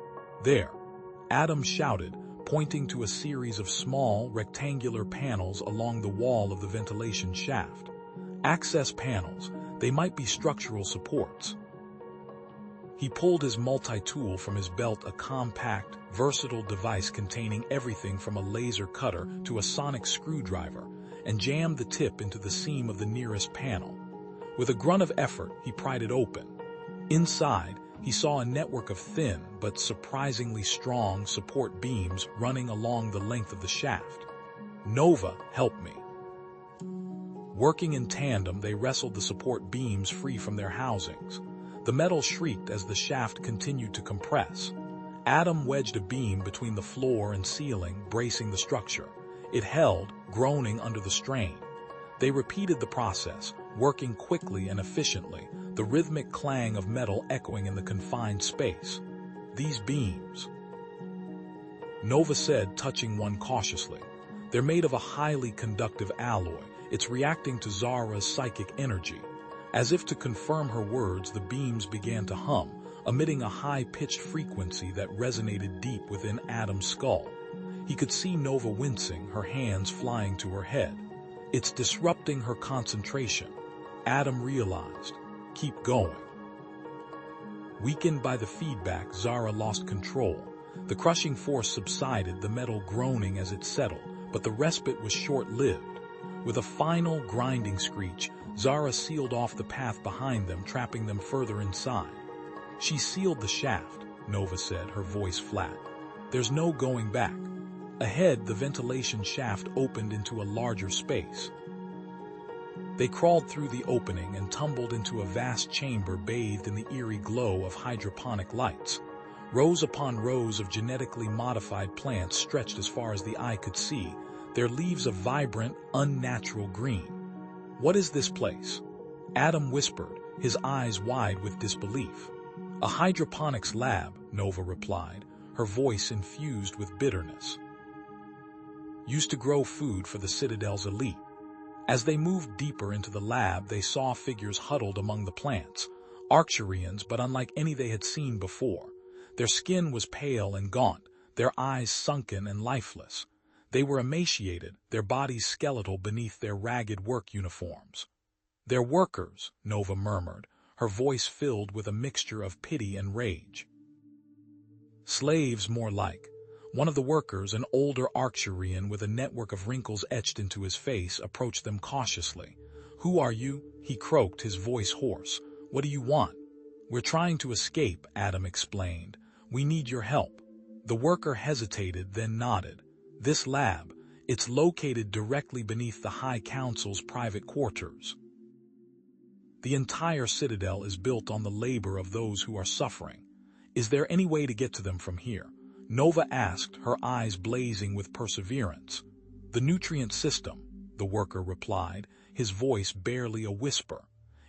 "There!" Adam shouted, pointing to a series of small, rectangular panels along the wall of the ventilation shaft. Access panels, they might be structural supports. He pulled his multi-tool from his belt, a compact, versatile device containing everything from a laser cutter to a sonic screwdriver, and jammed the tip into the seam of the nearest panel. With a grunt of effort, he pried it open. Inside, he saw a network of thin but surprisingly strong support beams running along the length of the shaft. "Nova, help me." Working in tandem, they wrestled the support beams free from their housings. The metal shrieked as the shaft continued to compress. Adam wedged a beam between the floor and ceiling, bracing the structure. It held, groaning under the strain. They repeated the process, working quickly and efficiently, the rhythmic clang of metal echoing in the confined space. "These beams," Nova said, touching one cautiously. "They're made of a highly conductive alloy. It's reacting to Zara's psychic energy." As if to confirm her words, the beams began to hum, emitting a high-pitched frequency that resonated deep within Adam's skull. He could see Nova wincing, her hands flying to her head. "It's disrupting her concentration," Adam realized. "Keep going." Weakened by the feedback, Zara lost control. The crushing force subsided, the metal groaning as it settled, but the respite was short-lived. With a final, grinding screech, Zara sealed off the path behind them, trapping them further inside. She sealed the shaft, Nova said, her voice flat. There's no going back. Ahead, the ventilation shaft opened into a larger space. They crawled through the opening and tumbled into a vast chamber bathed in the eerie glow of hydroponic lights. Rows upon rows of genetically modified plants stretched as far as the eye could see, their leaves a vibrant, unnatural green. What is this place? Adam whispered, his eyes wide with disbelief. A hydroponics lab, Nova replied, her voice infused with bitterness. Used to grow food for the Citadel's elite. As they moved deeper into the lab, they saw figures huddled among the plants, Arcturians but unlike any they had seen before. Their skin was pale and gaunt, their eyes sunken and lifeless. They were emaciated, their bodies skeletal beneath their ragged work uniforms. They're workers, Nova murmured, her voice filled with a mixture of pity and rage. Slaves, more like. One of the workers, an older Arcturian with a network of wrinkles etched into his face, approached them cautiously. Who are you? He croaked, his voice hoarse. What do you want? We're trying to escape, Adam explained. We need your help. The worker hesitated, then nodded. This lab, it's located directly beneath the High Council's private quarters. The entire Citadel is built on the labor of those who are suffering. Is there any way to get to them from here? Nova asked, her eyes blazing with perseverance. The nutrient system, the worker replied, his voice barely a whisper.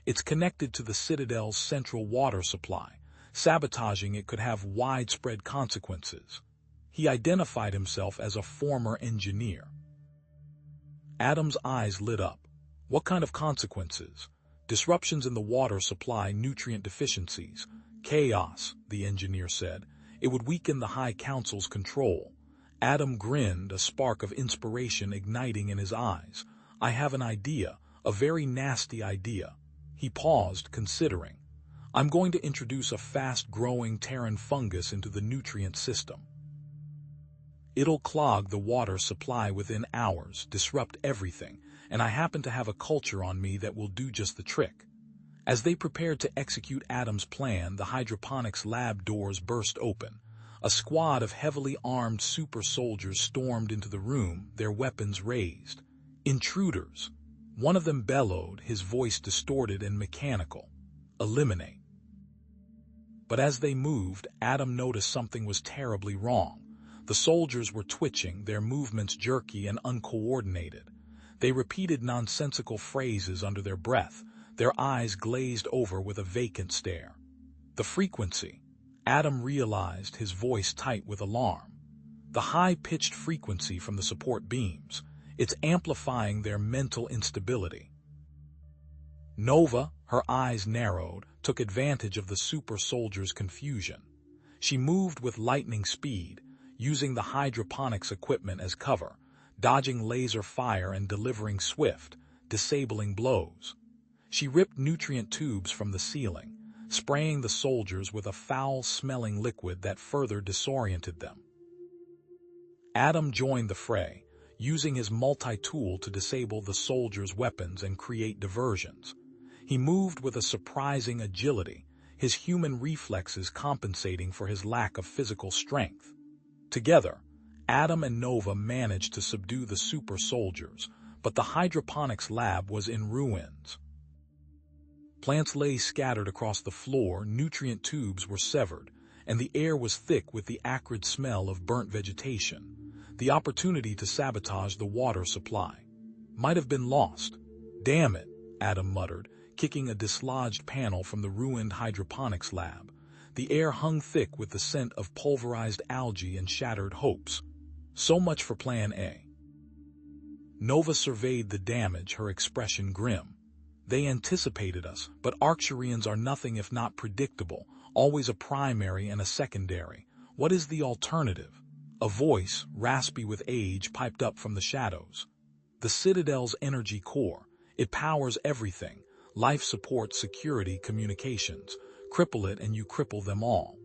It's connected to the Citadel's central water supply. Sabotaging it could have widespread consequences. He identified himself as a former engineer. Adam's eyes lit up. What kind of consequences? Disruptions in the water supply, nutrient deficiencies. Chaos, the engineer said. It would weaken the High Council's control. Adam grinned, a spark of inspiration igniting in his eyes. I have an idea, a very nasty idea. He paused, considering. I'm going to introduce a fast-growing Terran fungus into the nutrient system. It'll clog the water supply within hours, disrupt everything, and I happen to have a culture on me that will do just the trick. As they prepared to execute Adam's plan, the hydroponics lab doors burst open. A squad of heavily armed super soldiers stormed into the room, their weapons raised. Intruders. One of them bellowed, his voice distorted and mechanical. Eliminate. But as they moved, Adam noticed something was terribly wrong. The soldiers were twitching, their movements jerky and uncoordinated. They repeated nonsensical phrases under their breath, their eyes glazed over with a vacant stare. The frequency. Adam realized, his voice tight with alarm. The high-pitched frequency from the support beams. It's amplifying their mental instability. Nova, her eyes narrowed, took advantage of the super soldier's confusion. She moved with lightning speed, using the hydroponics equipment as cover, dodging laser fire and delivering swift, disabling blows. She ripped nutrient tubes from the ceiling, spraying the soldiers with a foul-smelling liquid that further disoriented them. Adam joined the fray, using his multi-tool to disable the soldiers' weapons and create diversions. He moved with a surprising agility, his human reflexes compensating for his lack of physical strength. Together, Adam and Nova managed to subdue the super soldiers, but the hydroponics lab was in ruins. Plants lay scattered across the floor, nutrient tubes were severed, and the air was thick with the acrid smell of burnt vegetation. The opportunity to sabotage the water supply might have been lost. Damn it, Adam muttered, kicking a dislodged panel from the ruined hydroponics lab. The air hung thick with the scent of pulverized algae and shattered hopes. So much for Plan A. Nova surveyed the damage, her expression grim. They anticipated us, but Arcturians are nothing if not predictable, always a primary and a secondary. What is the alternative? A voice, raspy with age, piped up from the shadows. The Citadel's energy core. It powers everything. Life support, security, communications. Cripple it and you cripple them all.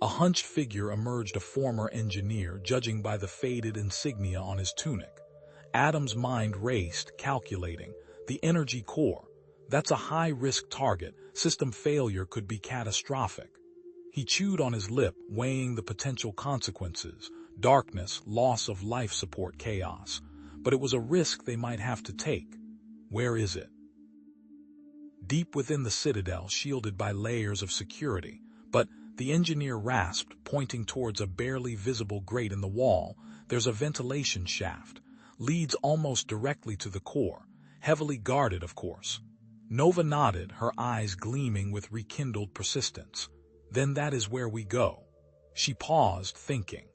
A hunched figure emerged, a former engineer, judging by the faded insignia on his tunic. Adam's mind raced, calculating. The energy core. That's a high-risk target. System failure could be catastrophic. He chewed on his lip, weighing the potential consequences: darkness, loss of life support, chaos. But it was a risk they might have to take. Where is it? Deep within the citadel, shielded by layers of security. But the engineer rasped, pointing towards a barely visible grate in the wall. There's a ventilation shaft. Leads almost directly to the core. Heavily guarded, of course. Nova nodded, her eyes gleaming with rekindled persistence. Then that is where we go. She paused, thinking.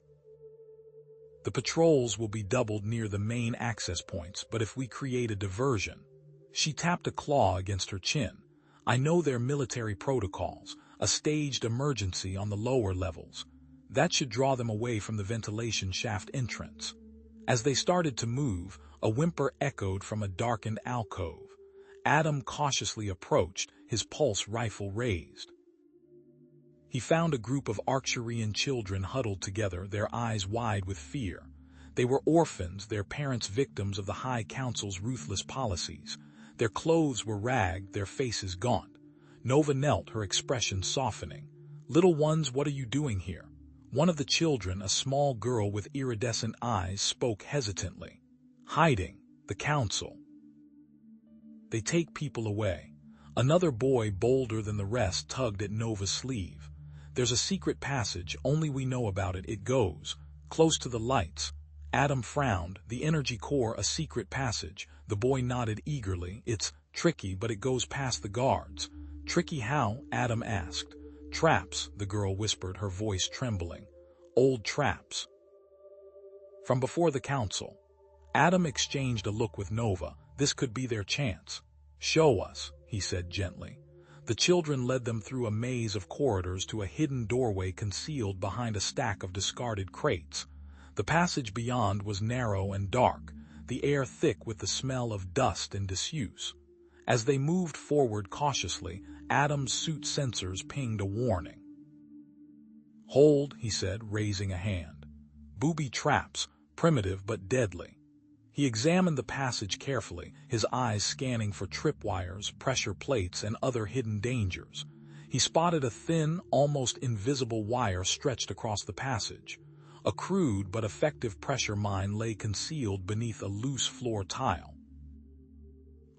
The patrols will be doubled near the main access points, but if we create a diversion... She tapped a claw against her chin. I know their military protocols, a staged emergency on the lower levels. That should draw them away from the ventilation shaft entrance. As they started to move, a whimper echoed from a darkened alcove. Adam cautiously approached, his pulse rifle raised. He found a group of Arcturian children huddled together, their eyes wide with fear. They were orphans, their parents victims of the High Council's ruthless policies. Their clothes were ragged, their faces gaunt. Nova knelt, her expression softening. "Little ones, what are you doing here?" One of the children, a small girl with iridescent eyes, spoke hesitantly. "Hiding. The council. They take people away." Another boy, bolder than the rest, tugged at Nova's sleeve. "There's a secret passage, only we know about it. It goes close to the lights." Adam frowned. "The energy core, a secret passage." The boy nodded eagerly. "It's tricky, but it goes past the guards." "Tricky how?" Adam asked. "Traps," the girl whispered, her voice trembling. "Old traps. From before the council." Adam exchanged a look with Nova. This could be their chance. "Show us," he said gently. The children led them through a maze of corridors to a hidden doorway concealed behind a stack of discarded crates. The passage beyond was narrow and dark, the air thick with the smell of dust and disuse. As they moved forward cautiously, Adam's suit sensors pinged a warning. "Hold," he said, raising a hand. "Booby traps, primitive but deadly." He examined the passage carefully, his eyes scanning for tripwires, pressure plates, and other hidden dangers. He spotted a thin, almost invisible wire stretched across the passage. A crude but effective pressure mine lay concealed beneath a loose floor tile.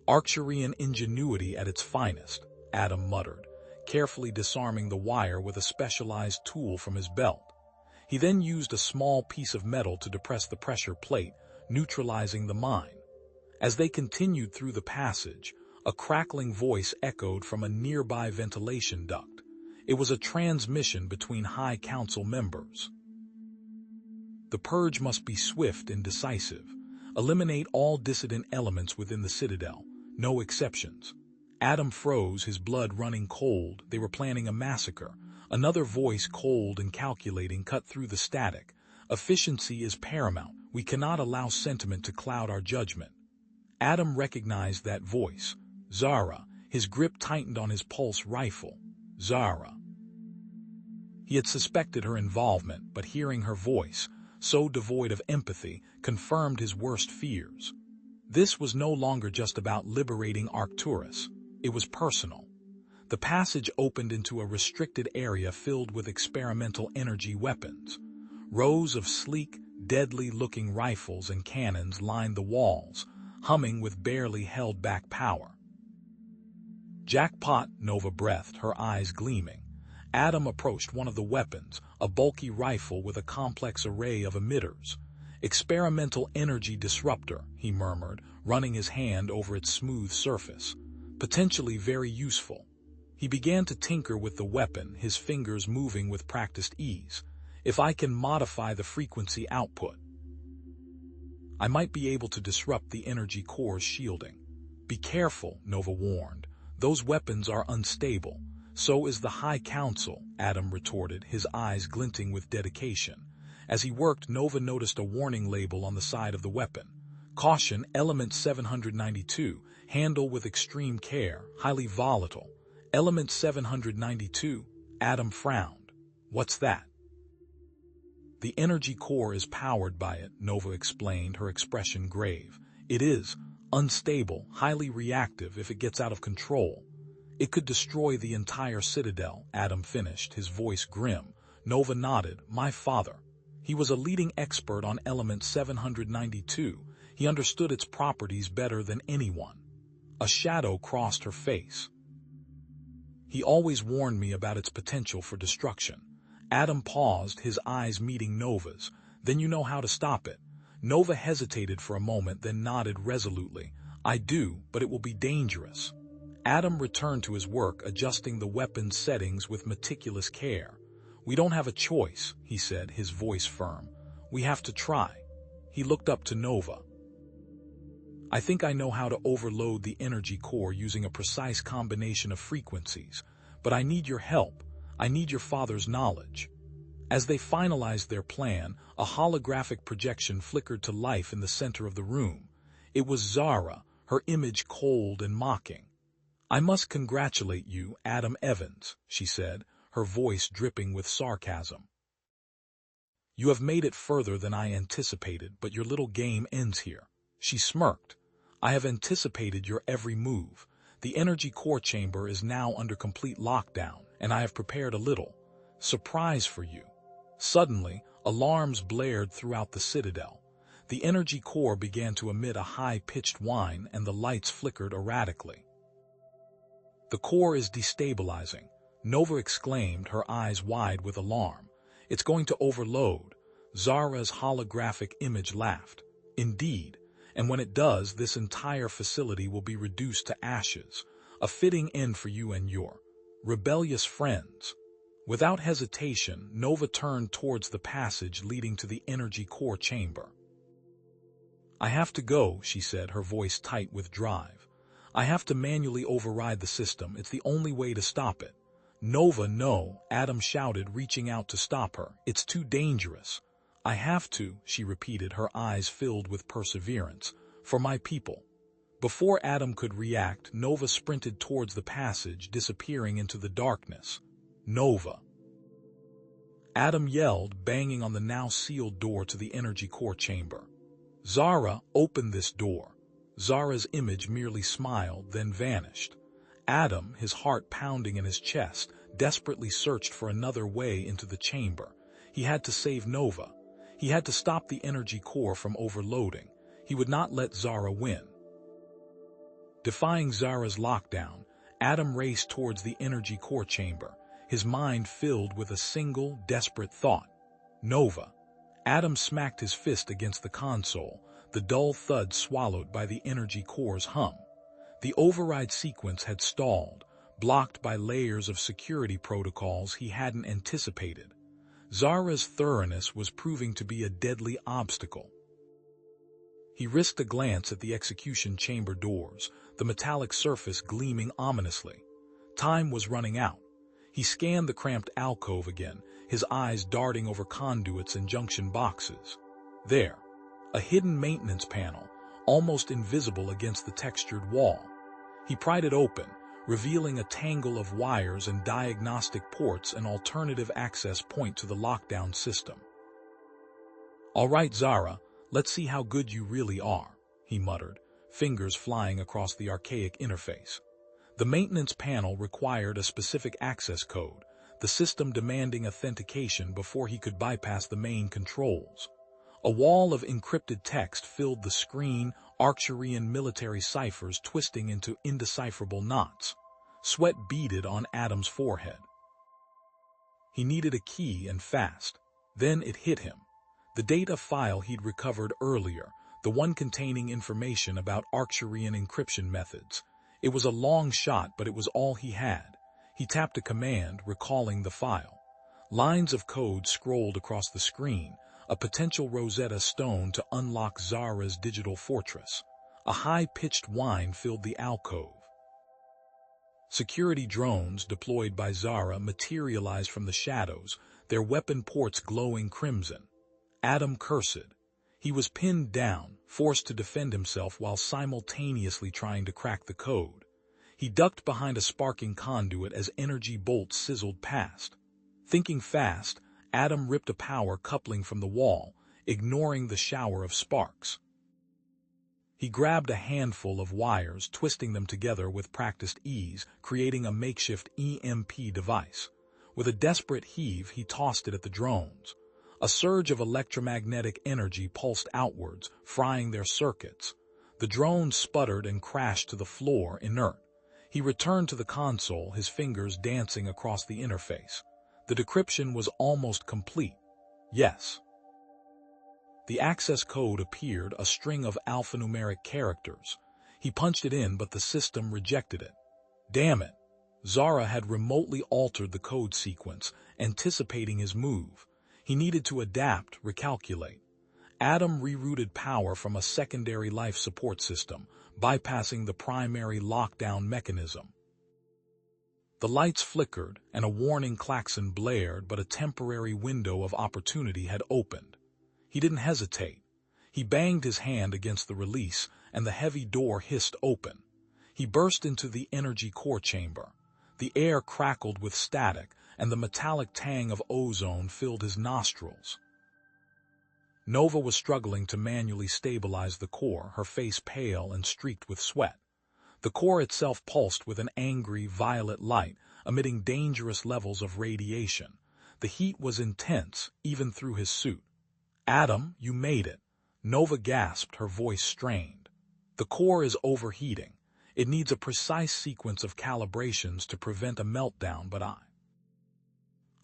"Arcturian ingenuity at its finest," Adam muttered, carefully disarming the wire with a specialized tool from his belt. He then used a small piece of metal to depress the pressure plate, neutralizing the mine. As they continued through the passage, a crackling voice echoed from a nearby ventilation duct. It was a transmission between High Council members. "The purge must be swift and decisive. Eliminate all dissident elements within the Citadel, no exceptions." Adam froze, his blood running cold. They were planning a massacre. Another voice, cold and calculating, cut through the static. "Efficiency is paramount. We cannot allow sentiment to cloud our judgment." Adam recognized that voice. Zara. His grip tightened on his pulse rifle. Zara. He had suspected her involvement, but hearing her voice, so devoid of empathy, confirmed his worst fears. This was no longer just about liberating Arcturus. It was personal. The passage opened into a restricted area filled with experimental energy weapons. Rows of sleek, deadly-looking rifles and cannons lined the walls, humming with barely held-back power. "Jackpot," Nova breathed, her eyes gleaming. Adam approached one of the weapons, a bulky rifle with a complex array of emitters. "Experimental energy disruptor," he murmured, running his hand over its smooth surface. "Potentially very useful." He began to tinker with the weapon, his fingers moving with practiced ease. "If I can modify the frequency output, I might be able to disrupt the energy core's shielding." "Be careful," Nova warned. "Those weapons are unstable." "So is the High Council," Adam retorted, his eyes glinting with dedication. As he worked, Nova noticed a warning label on the side of the weapon. "Caution, element 792, handle with extreme care, highly volatile." Element 792, Adam frowned. "What's that?" "The energy core is powered by it," Nova explained, her expression grave. "It is unstable, highly reactive if it gets out of control. It could destroy the entire citadel, Adam finished, his voice grim. Nova nodded. My father. He was a leading expert on element 792. He understood its properties better than anyone. A shadow crossed her face. He always warned me about its potential for destruction. Adam paused, his eyes meeting Nova's. Then you know how to stop it. Nova hesitated for a moment, then nodded resolutely. I do, but it will be dangerous. Adam returned to his work, adjusting the weapon's settings with meticulous care. We don't have a choice, he said, his voice firm. We have to try. He looked up to Nova. I think I know how to overload the energy core using a precise combination of frequencies, but I need your help. I need your father's knowledge. As they finalized their plan, a holographic projection flickered to life in the center of the room. It was Zara, her image cold and mocking. I must congratulate you, Adam Evans, she said, her voice dripping with sarcasm. You have made it further than I anticipated, but your little game ends here. She smirked. I have anticipated your every move. The energy core chamber is now under complete lockdown, and I have prepared a little surprise for you. Suddenly, alarms blared throughout the citadel. The energy core began to emit a high-pitched whine, and the lights flickered erratically. The core is destabilizing, Nova exclaimed, her eyes wide with alarm. It's going to overload. Zara's holographic image laughed. Indeed, and when it does, this entire facility will be reduced to ashes, a fitting end for you and your rebellious friends. Without hesitation, Nova turned towards the passage leading to the energy core chamber. I have to go, she said, her voice tight with drive. I have to manually override the system. It's the only way to stop it. Nova, no, Adam shouted, reaching out to stop her. It's too dangerous. I have to, she repeated, her eyes filled with perseverance. For my people. Before Adam could react, Nova sprinted towards the passage, disappearing into the darkness. Nova! Adam yelled, banging on the now sealed door to the energy core chamber. Zara, open this door. Zara's image merely smiled, then vanished. Adam, his heart pounding in his chest, desperately searched for another way into the chamber. He had to save Nova. He had to stop the energy core from overloading. He would not let Zara win. Defying Zara's lockdown, Adam raced towards the energy core chamber, his mind filled with a single, desperate thought. Nova. Adam smacked his fist against the console, the dull thud swallowed by the energy core's hum. The override sequence had stalled, blocked by layers of security protocols he hadn't anticipated. Zara's thoroughness was proving to be a deadly obstacle. He risked a glance at the execution chamber doors, the metallic surface gleaming ominously. Time was running out. He scanned the cramped alcove again, his eyes darting over conduits and junction boxes. There, a hidden maintenance panel, almost invisible against the textured wall. He pried it open, revealing a tangle of wires and diagnostic ports, an alternative access point to the lockdown system. All right, Zara, let's see how good you really are, he muttered, fingers flying across the archaic interface. The maintenance panel required a specific access code, the system demanding authentication before he could bypass the main controls. A wall of encrypted text filled the screen, Arcturian military ciphers twisting into indecipherable knots. Sweat beaded on Adam's forehead. He needed a key, and fast. Then it hit him. The data file he'd recovered earlier, the one containing information about Arcturian encryption methods. It was a long shot, but it was all he had. He tapped a command, recalling the file. Lines of code scrolled across the screen, a potential Rosetta Stone to unlock Zara's digital fortress. A high-pitched whine filled the alcove. Security drones deployed by Zara materialized from the shadows, their weapon ports glowing crimson. Adam cursed. He was pinned down, forced to defend himself while simultaneously trying to crack the code. He ducked behind a sparking conduit as energy bolts sizzled past. Thinking fast, Adam ripped a power coupling from the wall, ignoring the shower of sparks. He grabbed a handful of wires, twisting them together with practiced ease, creating a makeshift EMP device. With a desperate heave, he tossed it at the drones. A surge of electromagnetic energy pulsed outwards, frying their circuits. The drones sputtered and crashed to the floor, inert. He returned to the console, his fingers dancing across the interface. The decryption was almost complete. Yes. The access code appeared, a string of alphanumeric characters. He punched it in, but the system rejected it. Damn it! Zara had remotely altered the code sequence, anticipating his move. He needed to adapt, recalculate. Adam rerouted power from a secondary life support system, bypassing the primary lockdown mechanism. The lights flickered, and a warning klaxon blared, but a temporary window of opportunity had opened. He didn't hesitate. He banged his hand against the release, and the heavy door hissed open. He burst into the energy core chamber. The air crackled with static, and the metallic tang of ozone filled his nostrils. Nova was struggling to manually stabilize the core, her face pale and streaked with sweat. The core itself pulsed with an angry violet light, emitting dangerous levels of radiation. The heat was intense, even through his suit. "Adam, you made it," Nova gasped, her voice strained. "The core is overheating. It needs a precise sequence of calibrations to prevent a meltdown, but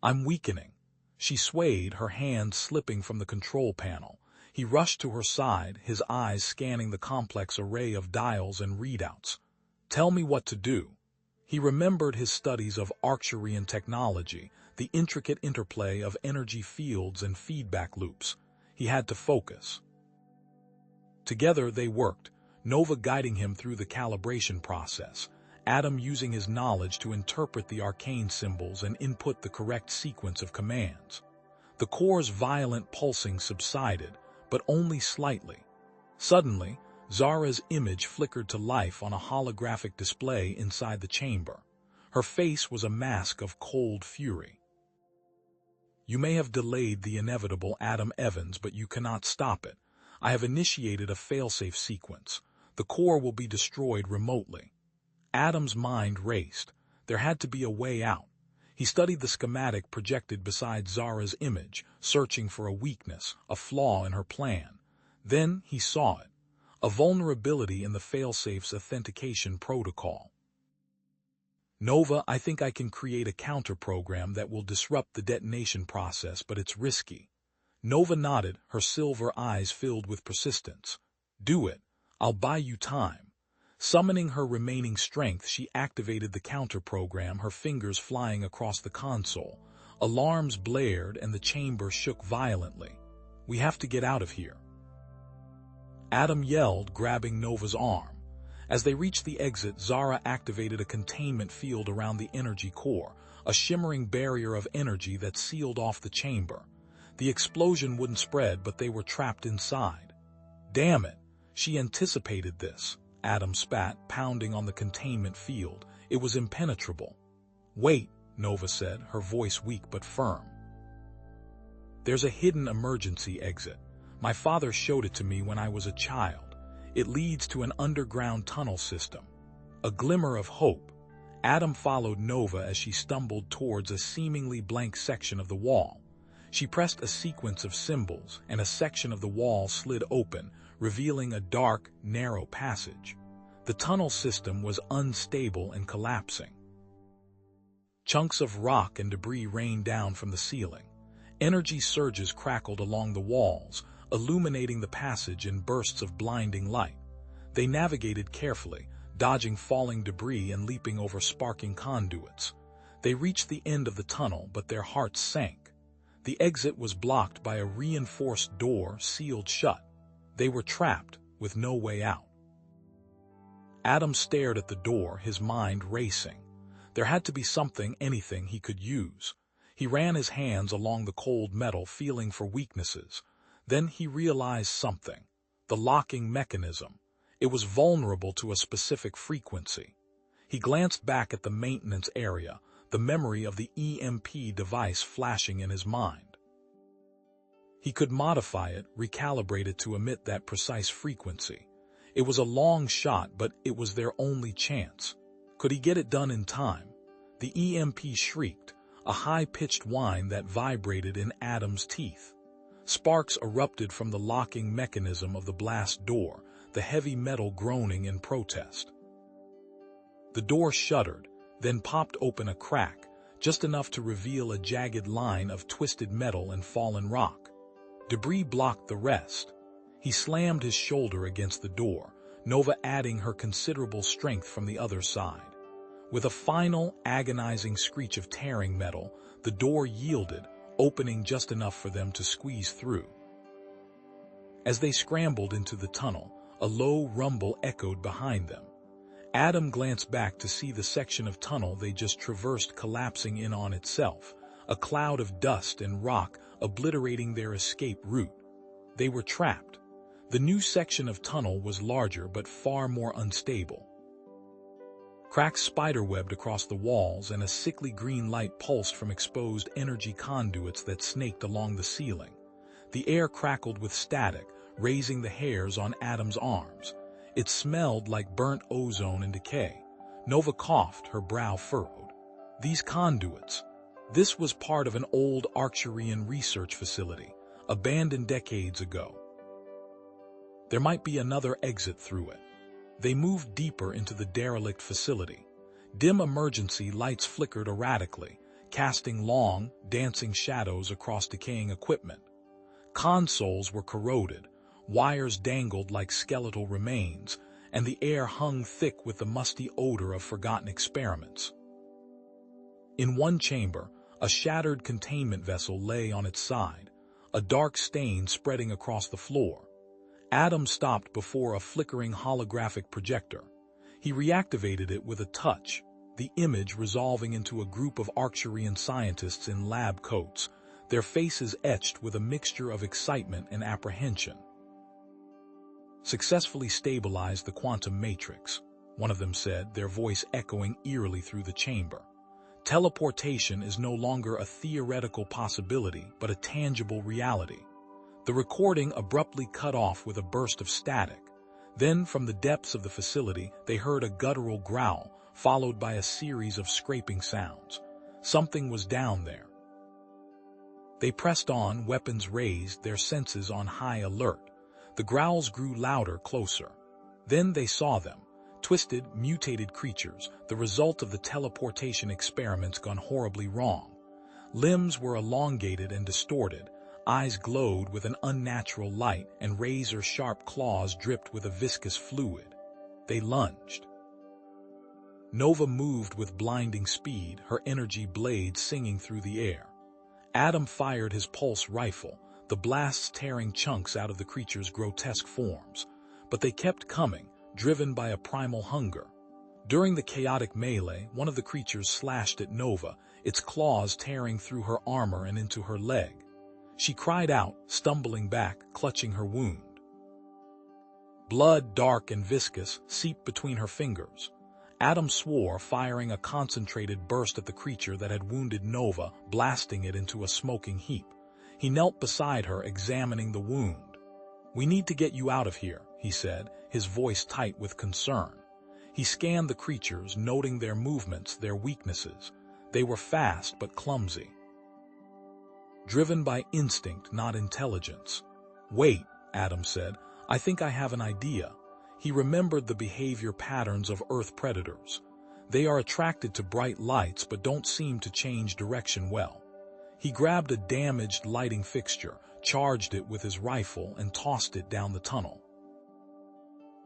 I'm weakening." She swayed, her hand slipping from the control panel. He rushed to her side, his eyes scanning the complex array of dials and readouts. "Tell me what to do." He remembered his studies of Arcturian technology, the intricate interplay of energy fields and feedback loops. He had to focus. Together they worked, Nova guiding him through the calibration process, Adam using his knowledge to interpret the arcane symbols and input the correct sequence of commands. The core's violent pulsing subsided, but only slightly. Suddenly, Zara's image flickered to life on a holographic display inside the chamber. Her face was a mask of cold fury. "You may have delayed the inevitable, Adam Evans, but you cannot stop it. I have initiated a failsafe sequence. The core will be destroyed remotely." Adam's mind raced. There had to be a way out. He studied the schematic projected beside Zara's image, searching for a weakness, a flaw in her plan. Then he saw it. A vulnerability in the failsafe's authentication protocol. "Nova, I think I can create a counter-program that will disrupt the detonation process, but it's risky." Nova nodded, her silver eyes filled with persistence. "Do it. I'll buy you time." Summoning her remaining strength, she activated the counter-program, her fingers flying across the console. Alarms blared and the chamber shook violently. "We have to get out of here," Adam yelled, grabbing Nova's arm. As they reached the exit, Zara activated a containment field around the energy core, a shimmering barrier of energy that sealed off the chamber. The explosion wouldn't spread, but they were trapped inside. "Damn it, she anticipated this," Adam spat, pounding on the containment field. It was impenetrable. "Wait," Nova said, her voice weak but firm. "There's a hidden emergency exit. My father showed it to me when I was a child. It leads to an underground tunnel system." A glimmer of hope. Adam followed Nova as she stumbled towards a seemingly blank section of the wall. She pressed a sequence of symbols, and a section of the wall slid open, revealing a dark, narrow passage. The tunnel system was unstable and collapsing. Chunks of rock and debris rained down from the ceiling. Energy surges crackled along the walls, illuminating the passage in bursts of blinding light. They navigated carefully, dodging falling debris and leaping over sparking conduits. They reached the end of the tunnel, but their hearts sank. The exit was blocked by a reinforced door sealed shut. They were trapped, with no way out. Adam stared at the door, his mind racing. There had to be something, anything he could use. He ran his hands along the cold metal, feeling for weaknesses. Then he realized something. The locking mechanism. It was vulnerable to a specific frequency. He glanced back at the maintenance area, the memory of the EMP device flashing in his mind. He could modify it, recalibrate it to emit that precise frequency. It was a long shot, but it was their only chance. Could he get it done in time? The EMP shrieked, a high-pitched whine that vibrated in Adam's teeth. Sparks erupted from the locking mechanism of the blast door, the heavy metal groaning in protest. The door shuddered, then popped open a crack, just enough to reveal a jagged line of twisted metal and fallen rock. Debris blocked the rest. He slammed his shoulder against the door, Nova adding her considerable strength from the other side. With a final, agonizing screech of tearing metal, the door yielded, opening just enough for them to squeeze through. As they scrambled into the tunnel, a low rumble echoed behind them. Adam glanced back to see the section of tunnel they just traversed collapsing in on itself, a cloud of dust and rock obliterating their escape route. They were trapped. The new section of tunnel was larger but far more unstable. Cracks spiderwebbed across the walls, and a sickly green light pulsed from exposed energy conduits that snaked along the ceiling. The air crackled with static, raising the hairs on Adam's arms. It smelled like burnt ozone and decay. Nova coughed, her brow furrowed. These conduits. This was part of an old Arcturian research facility, abandoned decades ago. There might be another exit through it. They moved deeper into the derelict facility. Dim emergency lights flickered erratically, casting long, dancing shadows across decaying equipment. Consoles were corroded, wires dangled like skeletal remains, and the air hung thick with the musty odor of forgotten experiments. In one chamber, a shattered containment vessel lay on its side, a dark stain spreading across the floor. Adam stopped before a flickering holographic projector. He reactivated it with a touch, the image resolving into a group of Arcturian scientists in lab coats, their faces etched with a mixture of excitement and apprehension. "Successfully stabilized the quantum matrix," one of them said, their voice echoing eerily through the chamber. "Teleportation is no longer a theoretical possibility, but a tangible reality." The recording abruptly cut off with a burst of static. Then, from the depths of the facility, they heard a guttural growl, followed by a series of scraping sounds. Something was down there. They pressed on, weapons raised, their senses on high alert. The growls grew louder, closer. Then they saw them, twisted, mutated creatures, the result of the teleportation experiments gone horribly wrong. Limbs were elongated and distorted, eyes glowed with an unnatural light, and razor-sharp claws dripped with a viscous fluid. They lunged. Nova moved with blinding speed, her energy blades singing through the air. Adam fired his pulse rifle, the blasts tearing chunks out of the creature's grotesque forms. But they kept coming, driven by a primal hunger. During the chaotic melee, one of the creatures slashed at Nova, its claws tearing through her armor and into her leg. She cried out, stumbling back, clutching her wound. Blood, dark and viscous, seeped between her fingers. Adam swore, firing a concentrated burst at the creature that had wounded Nova, blasting it into a smoking heap. He knelt beside her, examining the wound. "We need to get you out of here," he said, his voice tight with concern. He scanned the creatures, noting their movements, their weaknesses. They were fast but clumsy. Driven by instinct, not intelligence. "Wait," Adam said, "I think I have an idea." He remembered the behavior patterns of Earth predators. They are attracted to bright lights but don't seem to change direction well. He grabbed a damaged lighting fixture, charged it with his rifle, and tossed it down the tunnel.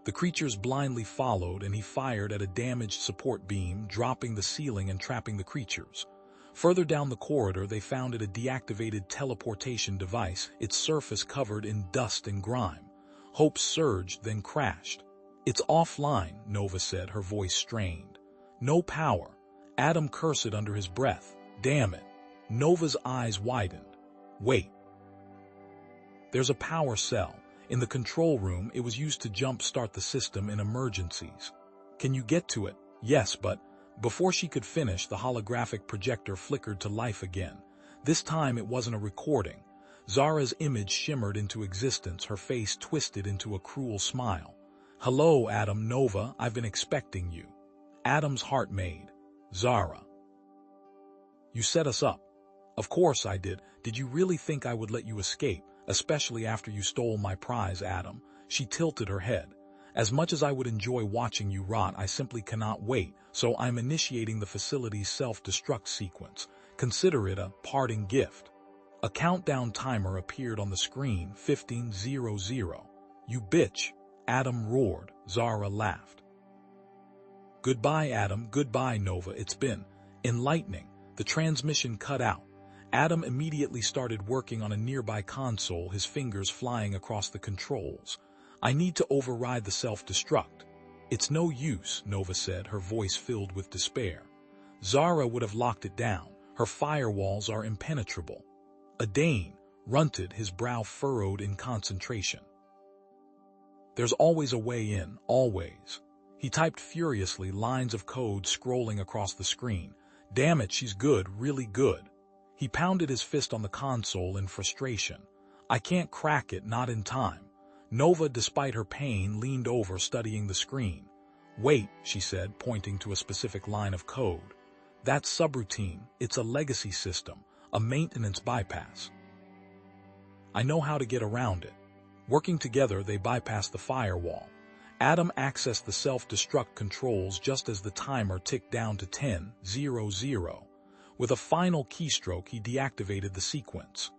The creatures blindly followed, and he fired at a damaged support beam, dropping the ceiling and trapping the creatures. Further down the corridor, they found it a deactivated teleportation device, its surface covered in dust and grime. Hope surged, then crashed. "It's offline," Nova said, her voice strained. "No power." Adam cursed under his breath. "Damn it." Nova's eyes widened. "Wait. There's a power cell. In the control room, it was used to jump-start the system in emergencies. Can you get to it?" "Yes, but..." Before she could finish, the holographic projector flickered to life again. This time it wasn't a recording. Zara's image shimmered into existence, her face twisted into a cruel smile. Hello, Adam. Nova, I've been expecting you. Adam's heart made. Zara. You set us up. Of course I did. Did you really think I would let you escape, especially after you stole my prize, Adam? She tilted her head. As much as I would enjoy watching you rot, I simply cannot wait, so I'm initiating the facility's self-destruct sequence. Consider it a parting gift. A countdown timer appeared on the screen, 15:00. You bitch, Adam roared. Zara laughed. Goodbye, Adam. Goodbye, Nova. It's been enlightening. The transmission cut out. Adam immediately started working on a nearby console, his fingers flying across the controls. I need to override the self-destruct. It's no use, Nova said, her voice filled with despair. Zara would have locked it down. Her firewalls are impenetrable. Adane grunted, his brow furrowed in concentration. There's always a way in, always. He typed furiously, lines of code scrolling across the screen. Damn it, she's good, really good. He pounded his fist on the console in frustration. I can't crack it, not in time. Nova, despite her pain, leaned over, studying the screen. Wait, she said, pointing to a specific line of code. That's subroutine. It's a legacy system, a maintenance bypass. I know how to get around it. Working together, they bypassed the firewall. Adam accessed the self-destruct controls just as the timer ticked down to 10:00. With a final keystroke, he deactivated the sequence.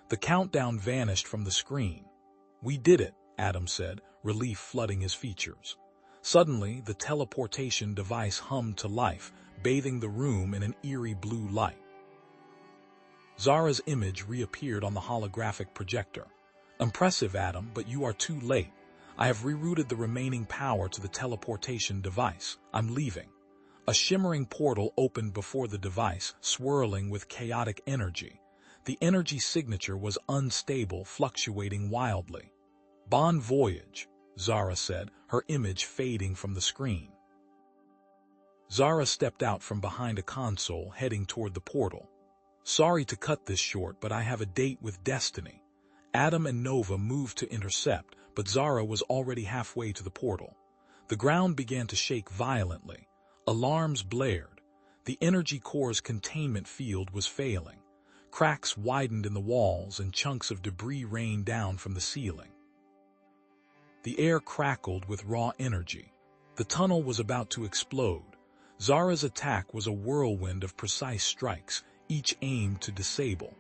The countdown vanished from the screen. We did it, Adam said, relief flooding his features. Suddenly, the teleportation device hummed to life, bathing the room in an eerie blue light. Zara's image reappeared on the holographic projector. Impressive, Adam, but you are too late. I have rerouted the remaining power to the teleportation device. I'm leaving. A shimmering portal opened before the device, swirling with chaotic energy. The energy signature was unstable, fluctuating wildly. Bon voyage, Zara said, her image fading from the screen. Zara stepped out from behind a console, heading toward the portal. Sorry to cut this short, but I have a date with destiny. Adam and Nova moved to intercept, but Zara was already halfway to the portal. The ground began to shake violently. Alarms blared. The energy core's containment field was failing. Cracks widened in the walls and chunks of debris rained down from the ceiling. The air crackled with raw energy. The tunnel was about to explode. Zara's attack was a whirlwind of precise strikes, each aimed to disable.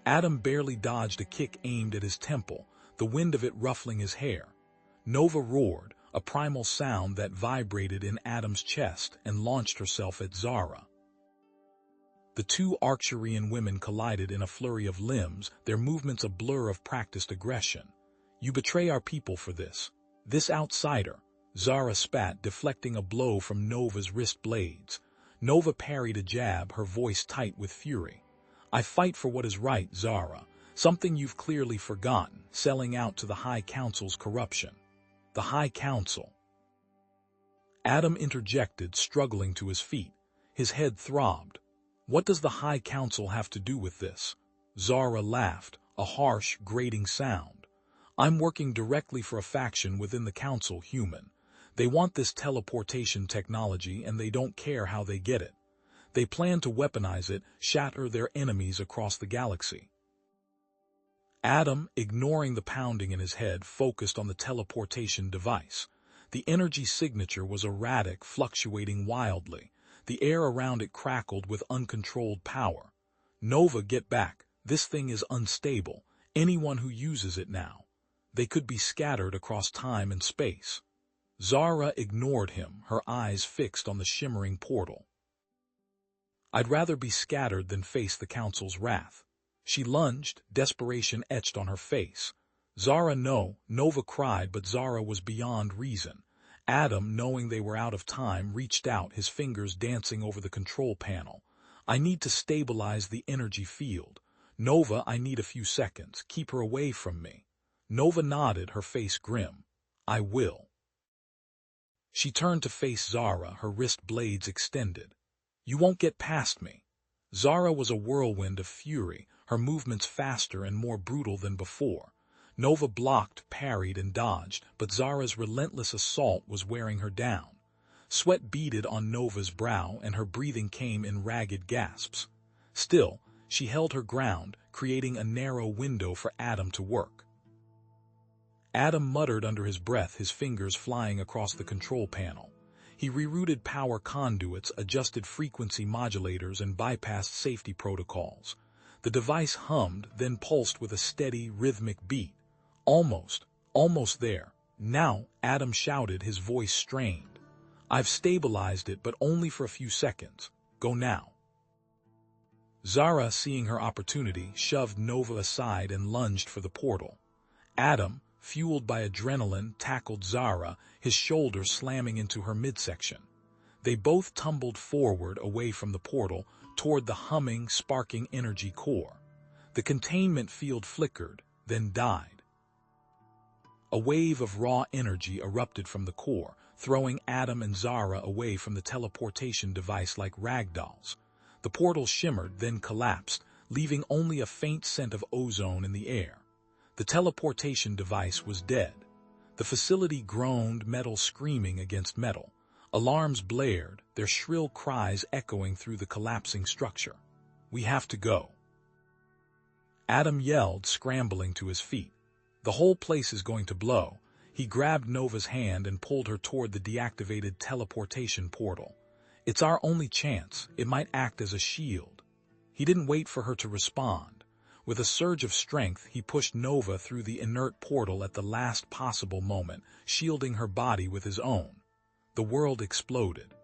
Adam barely dodged a kick aimed at his temple, the wind of it ruffling his hair. Nova roared, a primal sound that vibrated in Adam's chest, and launched herself at Zara. The two Arcturian women collided in a flurry of limbs, their movements a blur of practiced aggression. You betray our people for this. This outsider, Zara spat, deflecting a blow from Nova's wrist blades. Nova parried a jab, her voice tight with fury. I fight for what is right, Zara, something you've clearly forgotten, selling out to the High Council's corruption. The High Council. Adam interjected, struggling to his feet. His head throbbed. What does the High Council have to do with this? Zara laughed, a harsh, grating sound. I'm working directly for a faction within the Council, human. They want this teleportation technology, and they don't care how they get it. They plan to weaponize it, shatter their enemies across the galaxy. Adam, ignoring the pounding in his head, focused on the teleportation device. The energy signature was erratic, fluctuating wildly. The air around it crackled with uncontrolled power. Nova, get back. This thing is unstable. Anyone who uses it now. They could be scattered across time and space. Zara ignored him, her eyes fixed on the shimmering portal. I'd rather be scattered than face the Council's wrath. She lunged, desperation etched on her face. Zara, no, Nova cried, but Zara was beyond reason. Adam, knowing they were out of time, reached out, his fingers dancing over the control panel. I need to stabilize the energy field. Nova, I need a few seconds. Keep her away from me. Nova nodded, her face grim. I will. She turned to face Zara, her wrist blades extended. You won't get past me. Zara was a whirlwind of fury, her movements faster and more brutal than before. Nova blocked, parried, and dodged, but Zara's relentless assault was wearing her down. Sweat beaded on Nova's brow, and her breathing came in ragged gasps. Still, she held her ground, creating a narrow window for Adam to work. Adam muttered under his breath, his fingers flying across the control panel. He rerouted power conduits, adjusted frequency modulators, and bypassed safety protocols. The device hummed, then pulsed with a steady, rhythmic beat. Almost there. Now, Adam shouted, his voice strained. I've stabilized it, but only for a few seconds. Go now. Zara, seeing her opportunity, shoved Nova aside and lunged for the portal. Adam, fueled by adrenaline, tackled Zara, his shoulder slamming into her midsection. They both tumbled forward away from the portal, toward the humming, sparking energy core. The containment field flickered, then died. A wave of raw energy erupted from the core, throwing Adam and Zara away from the teleportation device like ragdolls. The portal shimmered, then collapsed, leaving only a faint scent of ozone in the air. The teleportation device was dead. The facility groaned, metal screaming against metal. Alarms blared, their shrill cries echoing through the collapsing structure. We have to go. Adam yelled, scrambling to his feet. The whole place is going to blow. He grabbed Nova's hand and pulled her toward the deactivated teleportation portal. It's our only chance. It might act as a shield. He didn't wait for her to respond. With a surge of strength, he pushed Nova through the inert portal at the last possible moment, shielding her body with his own. The world exploded.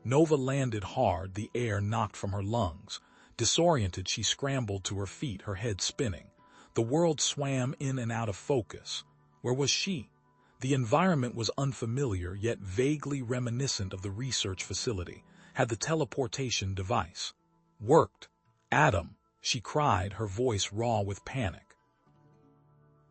Nova landed hard, the air knocked from her lungs. Disoriented, she scrambled to her feet, her head spinning. The world swam in and out of focus. Where was she? The environment was unfamiliar, yet vaguely reminiscent of the research facility. Had the teleportation device worked? Adam, she cried, her voice raw with panic.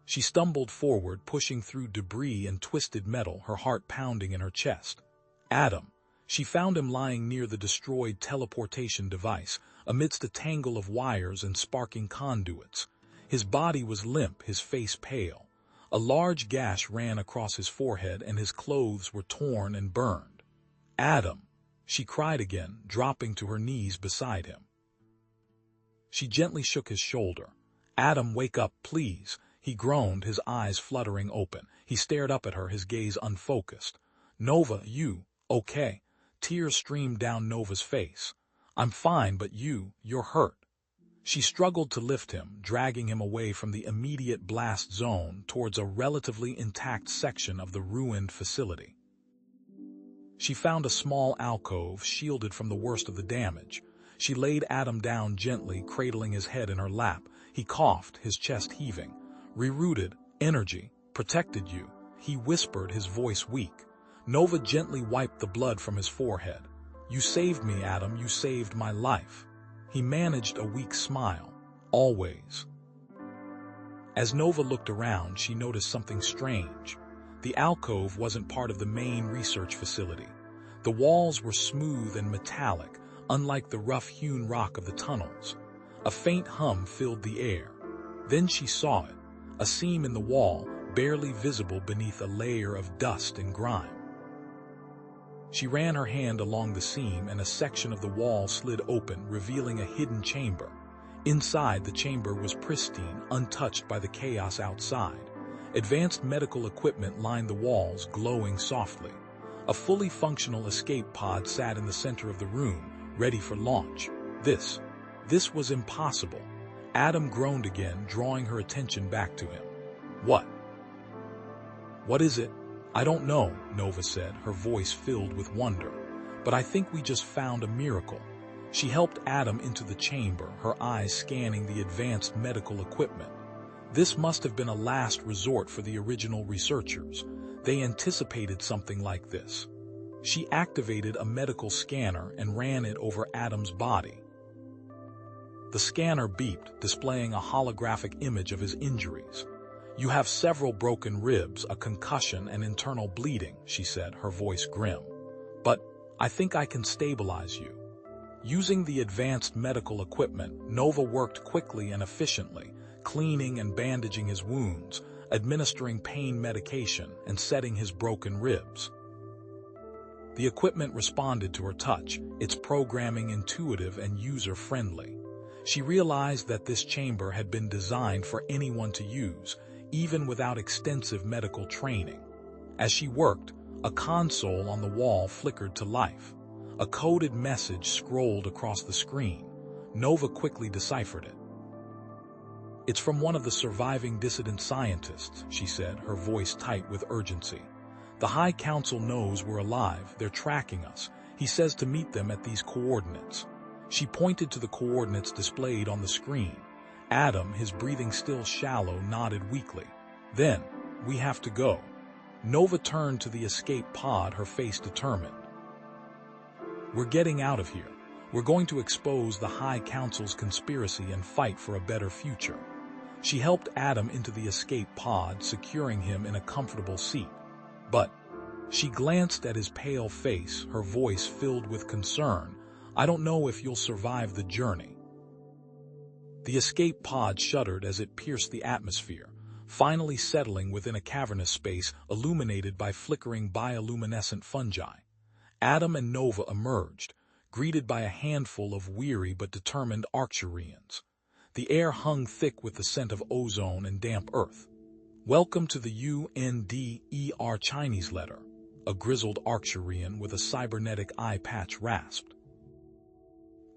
She stumbled forward, pushing through debris and twisted metal, her heart pounding in her chest. Adam. She found him lying near the destroyed teleportation device, amidst a tangle of wires and sparking conduits. His body was limp, his face pale. A large gash ran across his forehead, and his clothes were torn and burned. Adam, she cried again, dropping to her knees beside him. She gently shook his shoulder. Adam, wake up, please. He groaned, his eyes fluttering open. He stared up at her, his gaze unfocused. Nova, you, okay? Tears streamed down Nova's face. I'm fine, but you're hurt. She struggled to lift him, dragging him away from the immediate blast zone towards a relatively intact section of the ruined facility. She found a small alcove, shielded from the worst of the damage. She laid Adam down gently, cradling his head in her lap. He coughed, his chest heaving. Rerouted, energy, protected you, he whispered, his voice weak. Nova gently wiped the blood from his forehead. You saved me, Adam, you saved my life. He managed a weak smile. Always. As Nova looked around, she noticed something strange. The alcove wasn't part of the main research facility. The walls were smooth and metallic, unlike the rough-hewn rock of the tunnels. A faint hum filled the air. Then she saw it, a seam in the wall, barely visible beneath a layer of dust and grime. She ran her hand along the seam, and a section of the wall slid open, revealing a hidden chamber. Inside, the chamber was pristine, untouched by the chaos outside. Advanced medical equipment lined the walls, glowing softly. A fully functional escape pod sat in the center of the room, ready for launch. This was impossible. Adam groaned again, drawing her attention back to him. What is it? I don't know, Nova said, her voice filled with wonder. But I think we just found a miracle. She helped Adam into the chamber, her eyes scanning the advanced medical equipment. This must have been a last resort for the original researchers. They anticipated something like this. She activated a medical scanner and ran it over Adam's body. The scanner beeped, displaying a holographic image of his injuries. You have several broken ribs, a concussion, and internal bleeding, she said, her voice grim. But I think I can stabilize you. Using the advanced medical equipment, Nova worked quickly and efficiently, cleaning and bandaging his wounds, administering pain medication, and setting his broken ribs. The equipment responded to her touch, its programming intuitive and user-friendly. She realized that this chamber had been designed for anyone to use, even without extensive medical training. As she worked, a console on the wall flickered to life. A coded message scrolled across the screen. Nova quickly deciphered it. "It's from one of the surviving dissident scientists," she said, her voice tight with urgency. "The High Council knows we're alive, they're tracking us. He says to meet them at these coordinates." She pointed to the coordinates displayed on the screen. Adam, his breathing still shallow, nodded weakly. "Then, we have to go." Nova turned to the escape pod, her face determined. "We're getting out of here. We're going to expose the High Council's conspiracy and fight for a better future." She helped Adam into the escape pod, securing him in a comfortable seat. "But," she glanced at his pale face, her voice filled with concern, "I don't know if you'll survive the journey." The escape pod shuddered as it pierced the atmosphere, finally settling within a cavernous space illuminated by flickering bioluminescent fungi. Adam and Nova emerged, greeted by a handful of weary but determined Arcturians. The air hung thick with the scent of ozone and damp earth. "Welcome to the UNDER Chinese letter," a grizzled Arcturian with a cybernetic eye patch rasped.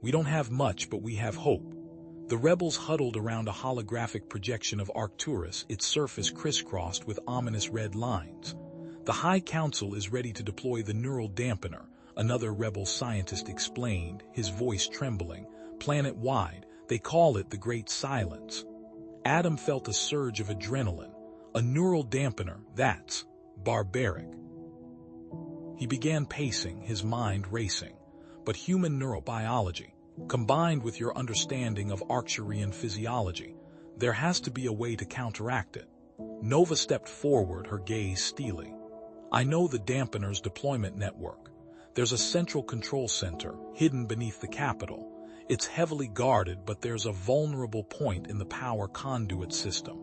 "We don't have much, but we have hope." The rebels huddled around a holographic projection of Arcturus, its surface crisscrossed with ominous red lines. "The High Council is ready to deploy the neural dampener," another rebel scientist explained, his voice trembling. "Planet-wide, they call it the Great Silence." Adam felt a surge of adrenaline. A neural dampener, that's barbaric. He began pacing, his mind racing. But human neurobiology, combined with your understanding of Arcturian physiology, there has to be a way to counteract it. Nova stepped forward, her gaze steely. "I know the dampener's deployment network. There's a central control center, hidden beneath the capital. It's heavily guarded, but there's a vulnerable point in the power conduit system.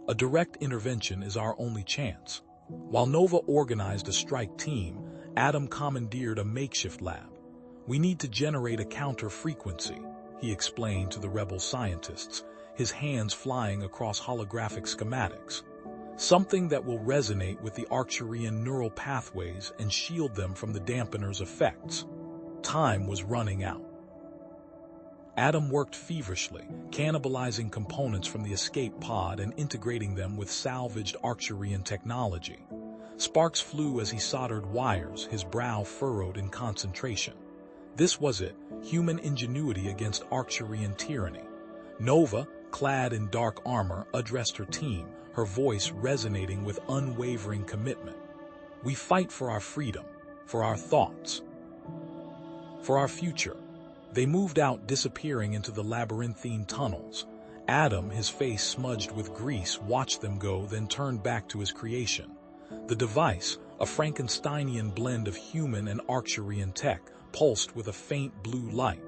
A direct intervention is our only chance." While Nova organized a strike team, Adam commandeered a makeshift lab. "We need to generate a counter-frequency," he explained to the rebel scientists, his hands flying across holographic schematics. "Something that will resonate with the Arcturian neural pathways and shield them from the dampener's effects." Time was running out. Adam worked feverishly, cannibalizing components from the escape pod and integrating them with salvaged Arcturian technology. Sparks flew as he soldered wires, his brow furrowed in concentration. This was it, human ingenuity against Arcturian tyranny. Nova, clad in dark armor, addressed her team, her voice resonating with unwavering commitment. "We fight for our freedom, for our thoughts, for our future." They moved out, disappearing into the labyrinthine tunnels. Adam, his face smudged with grease, watched them go, then turned back to his creation. The device, a Frankensteinian blend of human and Arcturian tech, pulsed with a faint blue light.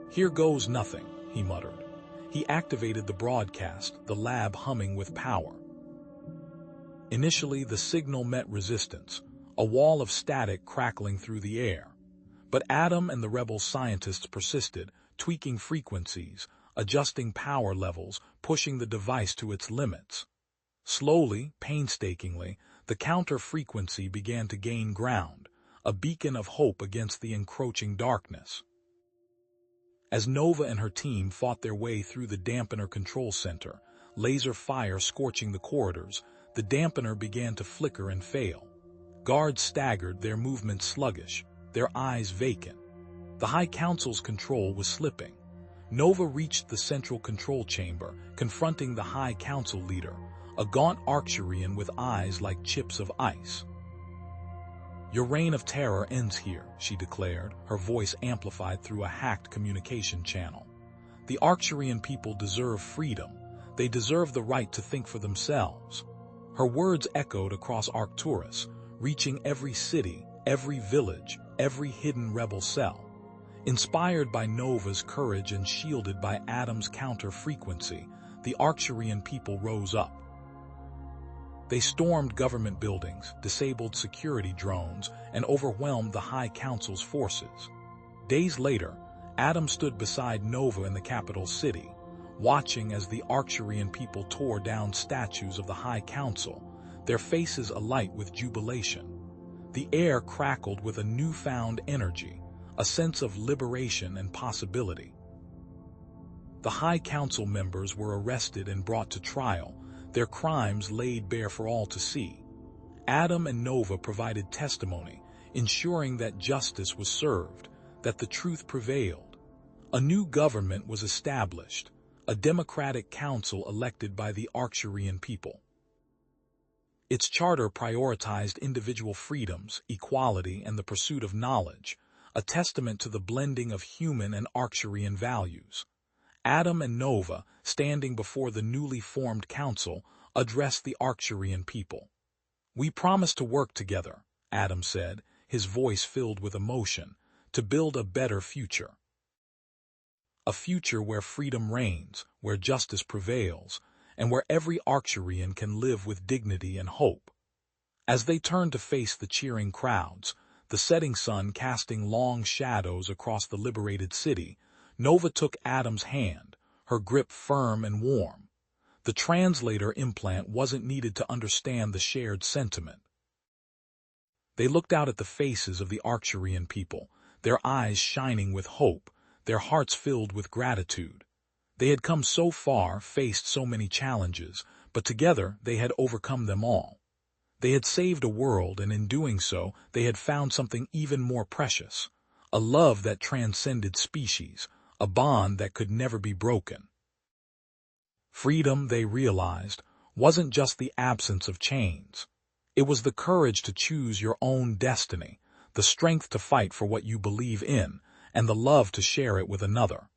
"Here goes nothing," he muttered. He activated the broadcast, the lab humming with power. Initially, the signal met resistance, a wall of static crackling through the air. But Adam and the rebel scientists persisted, tweaking frequencies, adjusting power levels, pushing the device to its limits. Slowly, painstakingly, the counter-frequency began to gain ground, a beacon of hope against the encroaching darkness. As Nova and her team fought their way through the dampener control center, laser fire scorching the corridors, the dampener began to flicker and fail. Guards staggered, their movements sluggish, their eyes vacant. The High Council's control was slipping. Nova reached the central control chamber, confronting the High Council leader, a gaunt Arcturian with eyes like chips of ice. "Your reign of terror ends here," she declared, her voice amplified through a hacked communication channel. "The Arcturian people deserve freedom. They deserve the right to think for themselves." Her words echoed across Arcturus, reaching every city, every village, every hidden rebel cell. Inspired by Nova's courage and shielded by Adam's counter-frequency, the Arcturian people rose up. They stormed government buildings, disabled security drones, and overwhelmed the High Council's forces. Days later, Adam stood beside Nova in the capital city, watching as the Arcturian people tore down statues of the High Council, their faces alight with jubilation. The air crackled with a newfound energy, a sense of liberation and possibility. The High Council members were arrested and brought to trial, their crimes laid bare for all to see. Adam and Nova provided testimony, ensuring that justice was served, that the truth prevailed. A new government was established, a democratic council elected by the Arcturian people. Its charter prioritized individual freedoms, equality, and the pursuit of knowledge, a testament to the blending of human and Arcturian values. Adam and Nova, standing before the newly formed council, addressed the Arcturian people. "We promise to work together," Adam said, his voice filled with emotion, "to build a better future. A future where freedom reigns, where justice prevails, and where every Arcturian can live with dignity and hope." As they turned to face the cheering crowds, the setting sun casting long shadows across the liberated city, Nova took Adam's hand, her grip firm and warm. The translator implant wasn't needed to understand the shared sentiment. They looked out at the faces of the Arcturian people, their eyes shining with hope, their hearts filled with gratitude. They had come so far, faced so many challenges, but together they had overcome them all. They had saved a world, and in doing so, they had found something even more precious, a love that transcended species, a bond that could never be broken. Freedom, they realized, wasn't just the absence of chains. It was the courage to choose your own destiny, the strength to fight for what you believe in, and the love to share it with another.